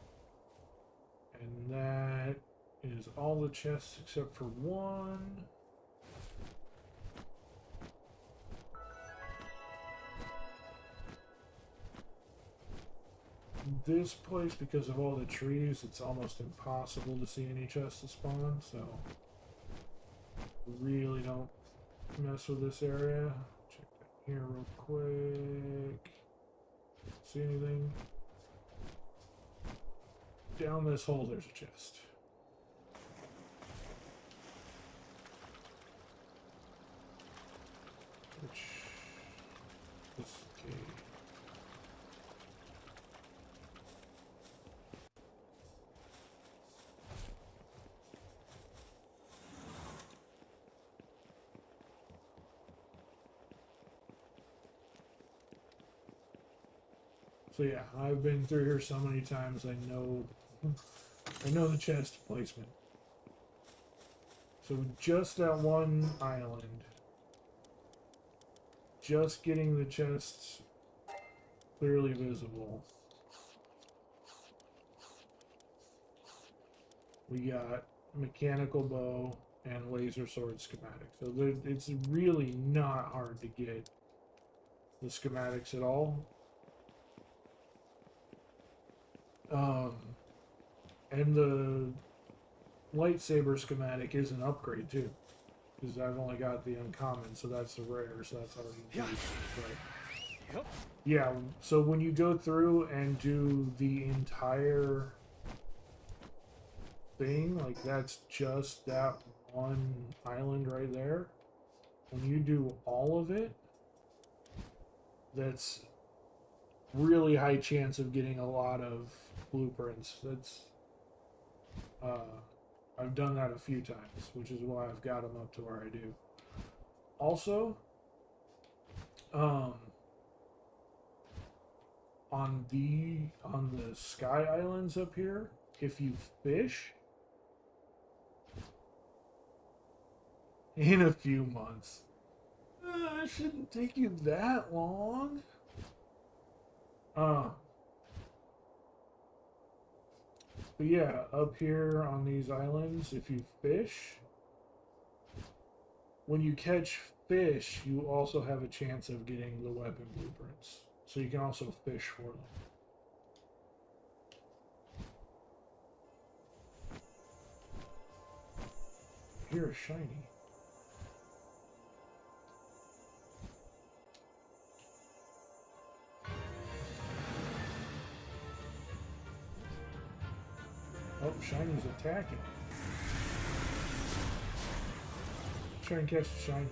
And that is all the chests except for one. This place, because of all the trees, it's almost impossible to see any chests to spawn, so really don't mess with this area. Check that here real quick. See anything? Down this hole there's a chest. Which this cave. So yeah, I've been through here so many times. I know the chest placement. So just that one island, just getting the chests clearly visible. We got mechanical bow and laser sword schematic. So it's really not hard to get the schematics at all. And the lightsaber schematic is an upgrade too, because I've only got the uncommon, so that's the rare, so that's already used. But yeah, so when you go through and do the entire thing, like that's just that one island right there. When you do all of it, that's really high chance of getting a lot of blueprints. That's I've done that a few times, which is why I've got them up to where I do. Also, on the sky islands up here, if you fish in a few months, it shouldn't take you that long. But yeah, up here on these islands, if you fish, when you catch fish, you also have a chance of getting the weapon blueprints. So you can also fish for them. Here is shiny. Oh, shiny's attacking. Try and catch the shiny.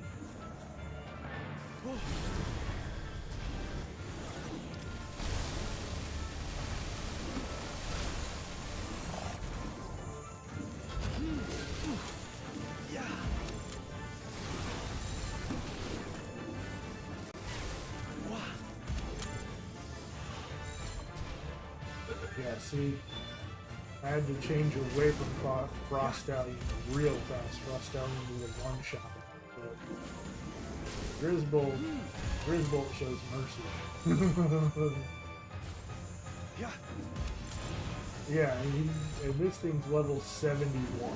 Yeah, see? I had to change away from Frost Stallion real fast. Frost Stallion was a one-shot. But Grisbolt shows mercy. Yeah, and this thing's level 71.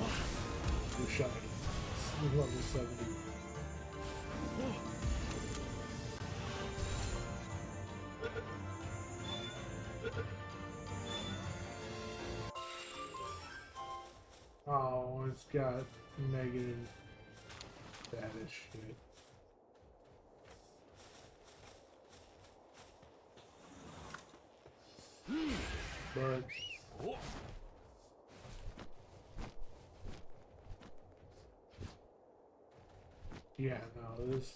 The shiny. It's level 70. Oh, it's got negative status shit. But yeah, no, this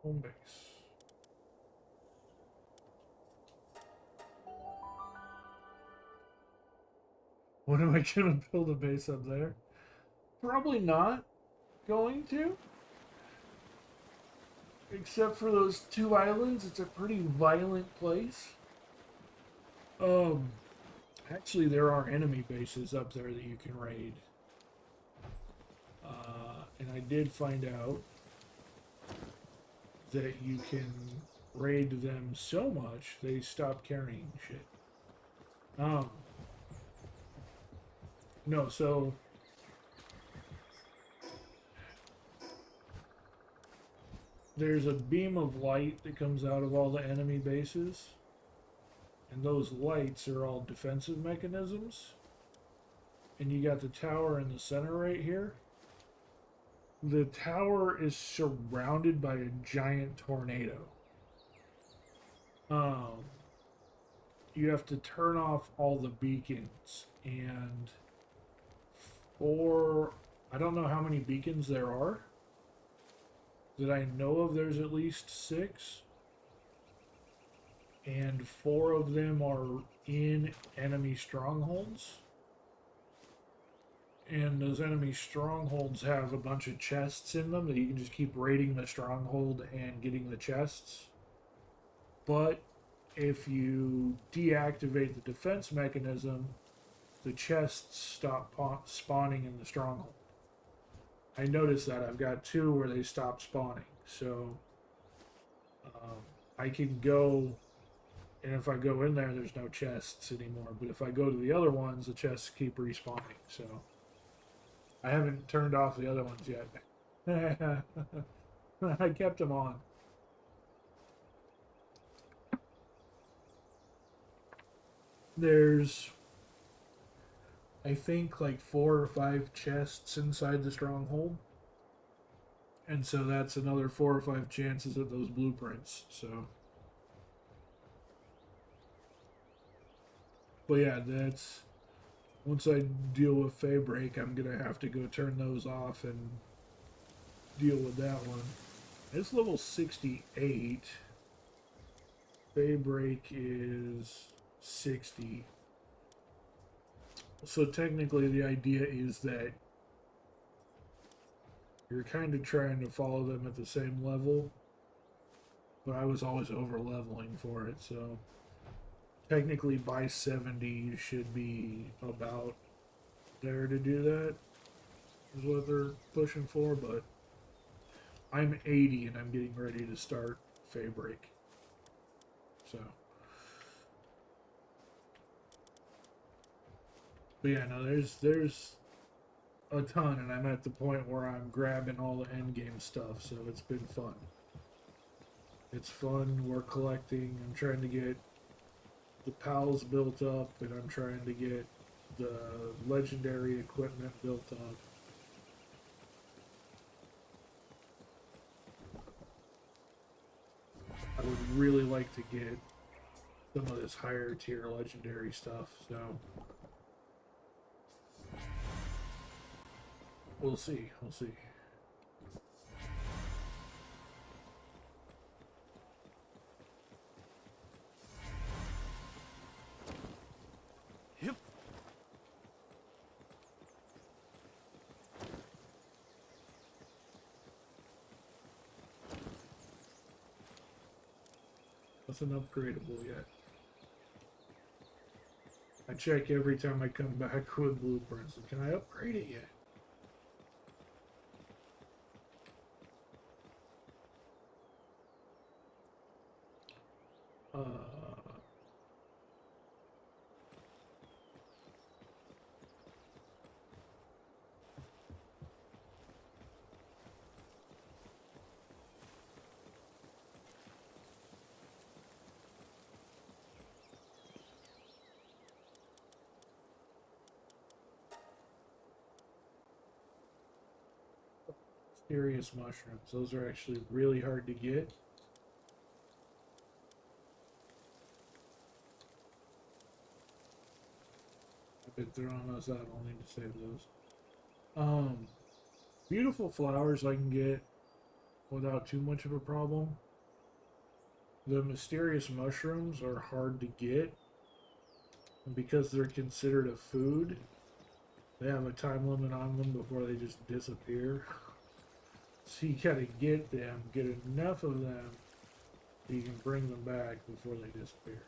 Home base. What am I gonna build a base up there? Probably not going to. Except for those two islands, it's a pretty violent place. Um, Actually, there are enemy bases up there that you can raid. And I did find out that you can raid them so much they stop carrying shit. Um, no, so there's a beam of light that comes out of all the enemy bases, and those lights are all defensive mechanisms. And you got the tower in the center right here. The tower is surrounded by a giant tornado. Um, you have to turn off all the beacons, and I don't know how many beacons there are. That I know of, there's at least 6. And 4 of them are in enemy strongholds. And those enemy strongholds have a bunch of chests in them that you can just keep raiding the stronghold and getting the chests. But if you deactivate the defense mechanism, the chests stop spawning in the stronghold. I noticed that. I've got 2 where they stop spawning. So I can go, and if I go in there, there's no chests anymore. But if I go to the other ones, the chests keep respawning. So I haven't turned off the other ones yet. I kept them on. There's, I think, like 4 or 5 chests inside the stronghold. And so that's another 4 or 5 chances at those blueprints. So, but yeah, that's, once I deal with Faybreak, I'm gonna have to go turn those off and deal with that one. It's level 68. Faybreak is 60. So technically the idea is that you're kind of trying to follow them at the same level, but I was always over leveling for it, so technically by 70 you should be about there to do that, is what they're pushing for. But I'm 80 and I'm getting ready to start Faybreak, so. But yeah, no, there's a ton, and I'm at the point where I'm grabbing all the end game stuff, so it's been fun. It's fun. We're collecting. I'm trying to get the pals built up, and I'm trying to get the legendary equipment built up. I would really like to get some of this higher tier legendary stuff, so we'll see. We'll see. Yep. Nothing upgradable yet. I check every time I come back with blueprints. Can I upgrade it yet? Mysterious mushrooms. Those are actually really hard to get. I've been throwing those out. I'll need to save those. Beautiful flowers I can get. without too much of a problem. The mysterious mushrooms are hard to get, and because they're considered a food, they have a time limit on them before they just disappear. So you gotta get them, get enough of them, so you can bring them back before they disappear.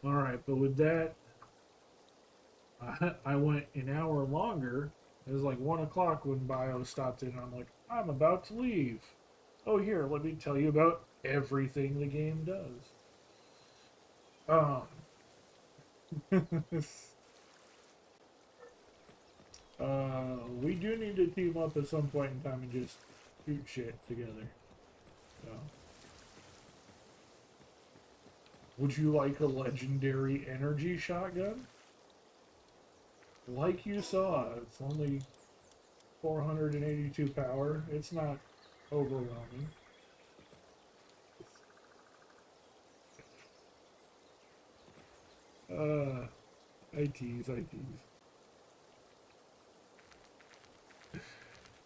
Alright, but with that, I went an hour longer. It was like 1 o'clock when Bio stopped in. I'm like, I'm about to leave. Oh, here, let me tell you about everything the game does. We do need to team up at some point in time and just shoot shit together. So. Would you like a legendary energy shotgun? Like you saw, it's only 482 power. It's not overwhelming. I tease.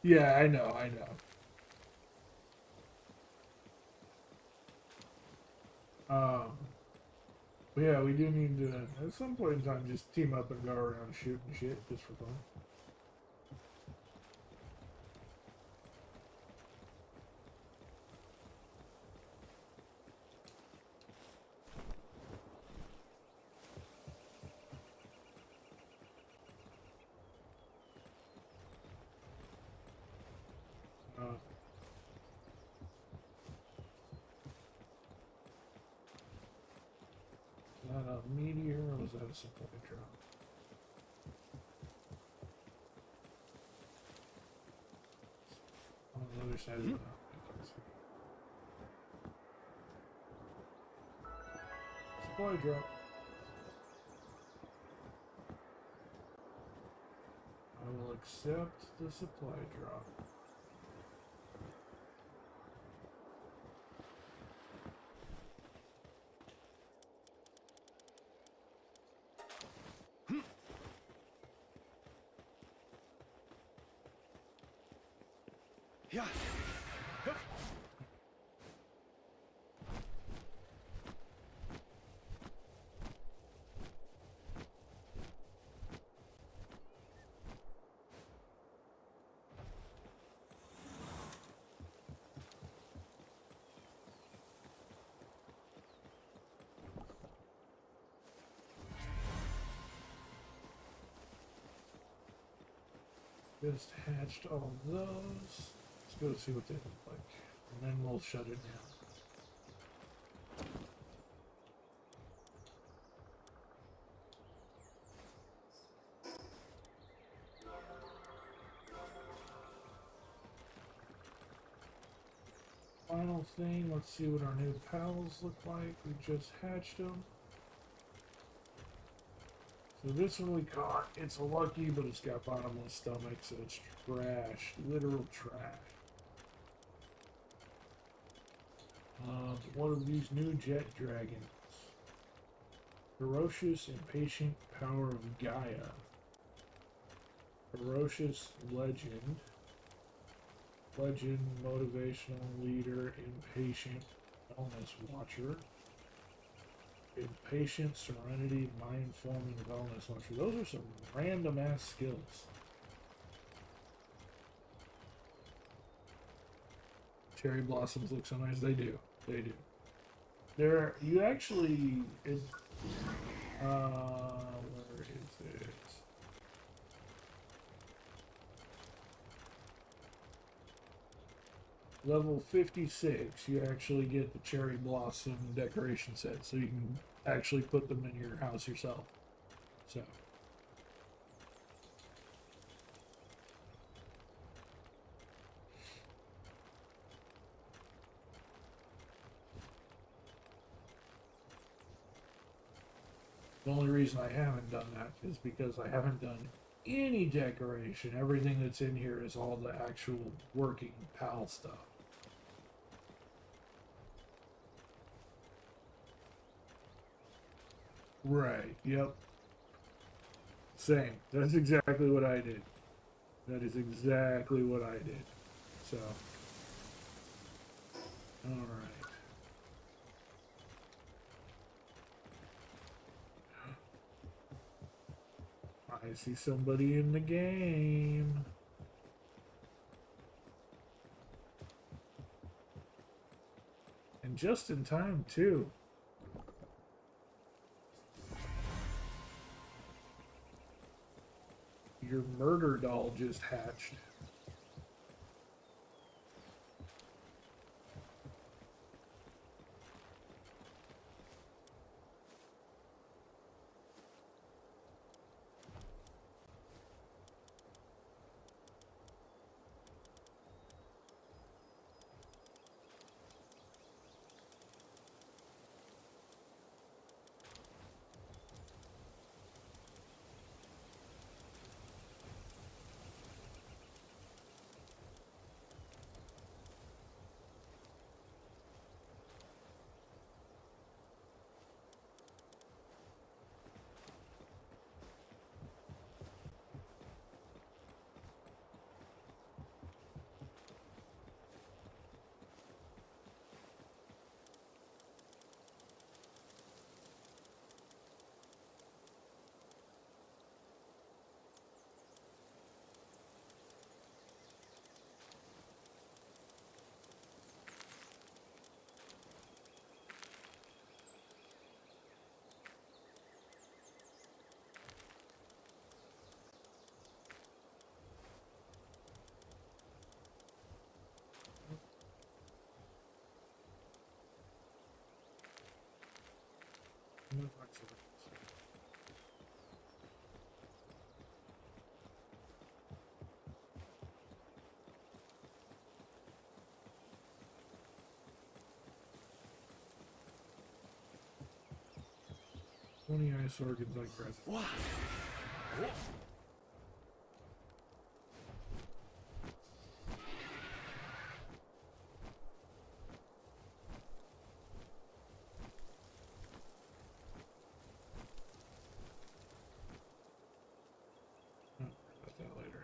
Yeah, I know. But yeah, we do need to, at some point in time, just team up and go around shooting shit just for fun. Is that a meteor or was that a supply drop? On the other side of the map, I can see. Supply drop. I will accept the supply drop. Yeah. Just hatched all of those. Let's go see what they look like. And then we'll shut it down. Final thing, let's see what our new pals look like. We just hatched them. So this one we caught, it's a lucky, but it's got bottomless stomach, so it's trash. Literal trash. One of these new jet dragons. Ferocious, impatient power of Gaia. Ferocious legend. Legend, motivational leader, impatient, wellness watcher. Impatient, serenity, mind forming, wellness watcher. Those are some random ass skills. Cherry blossoms look so nice. They do. There, you actually, where is it? Level 56, you actually get the cherry blossom decoration set, so you can actually put them in your house yourself. So. The only reason I haven't done that is because I haven't done any decoration. Everything that's in here is all the actual working PAL stuff. Right, yep. Same. That's exactly what I did. That is exactly what I did. So, alright. I see somebody in the game. And just in time, too. Your murder doll just hatched. Excellent. 20 ice organs like present. Wow. About that later.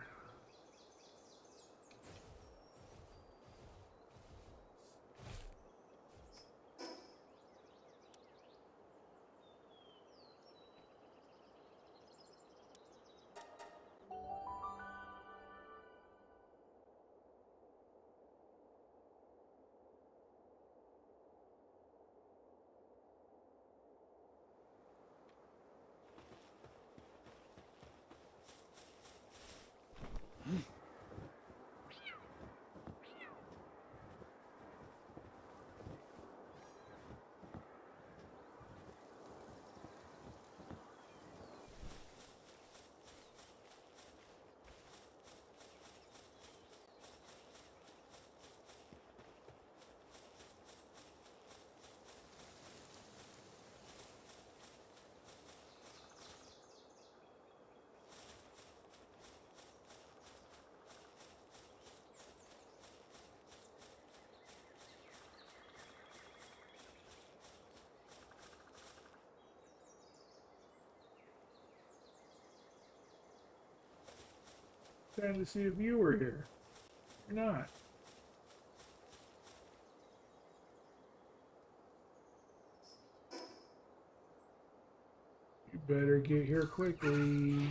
Trying to see if you were here. You're not. You better get here quickly.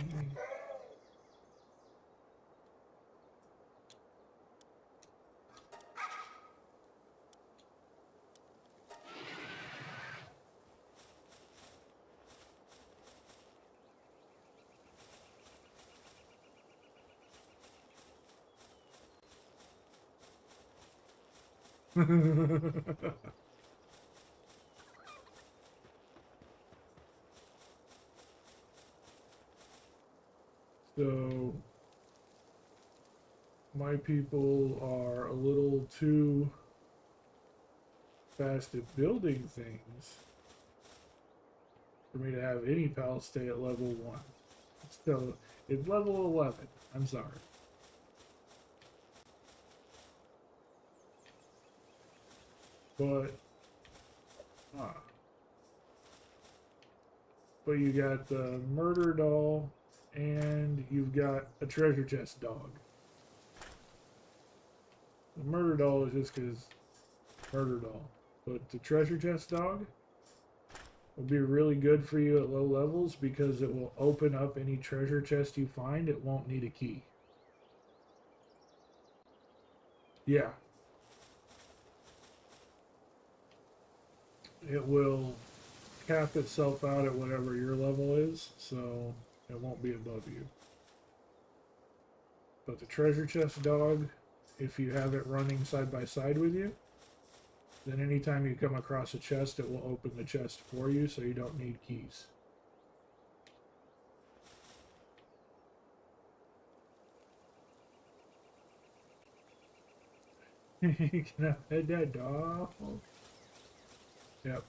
So, my people are a little too fast at building things for me to have any pal stay at level 1. So, it's level 11. I'm sorry. But, but you got the murder doll, and you've got a treasure chest dog. The murder doll is just because murder doll. But the treasure chest dog will be really good for you at low levels because it will open up any treasure chest you find. It won't need a key. Yeah. It will cap itself out at whatever your level is, so it won't be above you. But the treasure chest dog, if you have it running side by side with you, then anytime you come across a chest, it will open the chest for you, so you don't need keys. You can have pet that dog. Yep.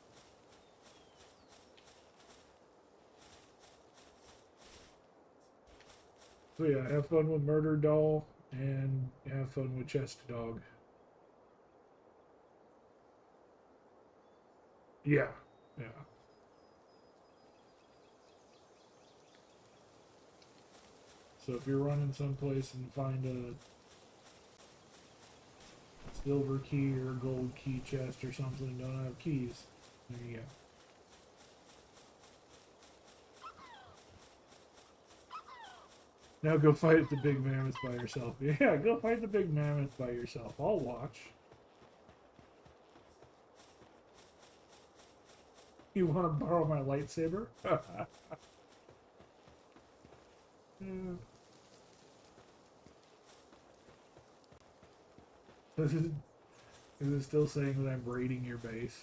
So yeah, have fun with Murder Doll and have fun with Chest Dog. Yeah, yeah. So if you're running someplace and find a silver key or gold key chest or something, don't have keys, there you go. Now go fight the big mammoth by yourself. Yeah, go fight the big mammoth by yourself. I'll watch. You want to borrow my lightsaber? Yeah. Is it still saying that I'm raiding your base?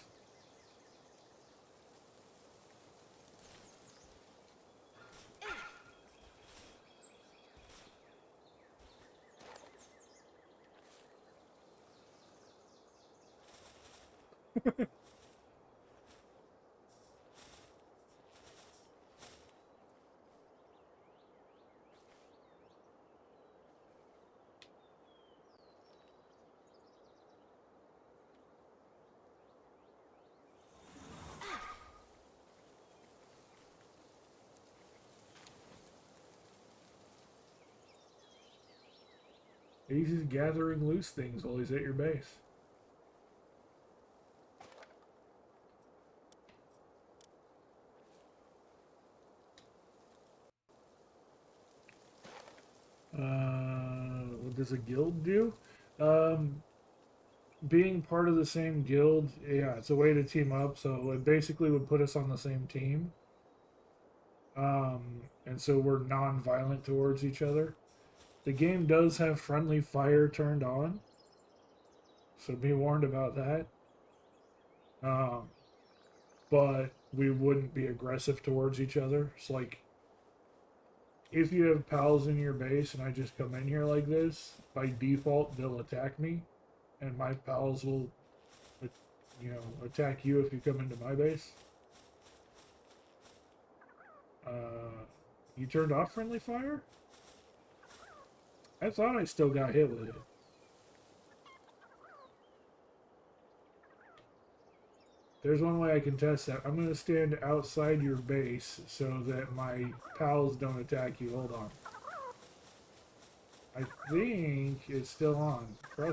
He's just gathering loose things while he's at your base. What does a guild do? Being part of the same guild, yeah, it's a way to team up. So it basically would put us on the same team. And so we're non-violent towards each other. The game does have friendly fire turned on, so be warned about that. But we wouldn't be aggressive towards each other. It's like, if you have pals in your base and I just come in here like this, by default they'll attack me, and my pals will, attack you if you come into my base. You turned off friendly fire? I thought I still got hit with it. There's one way I can test that. I'm going to stand outside your base so that my pals don't attack you. Hold on. I think it's still on. Press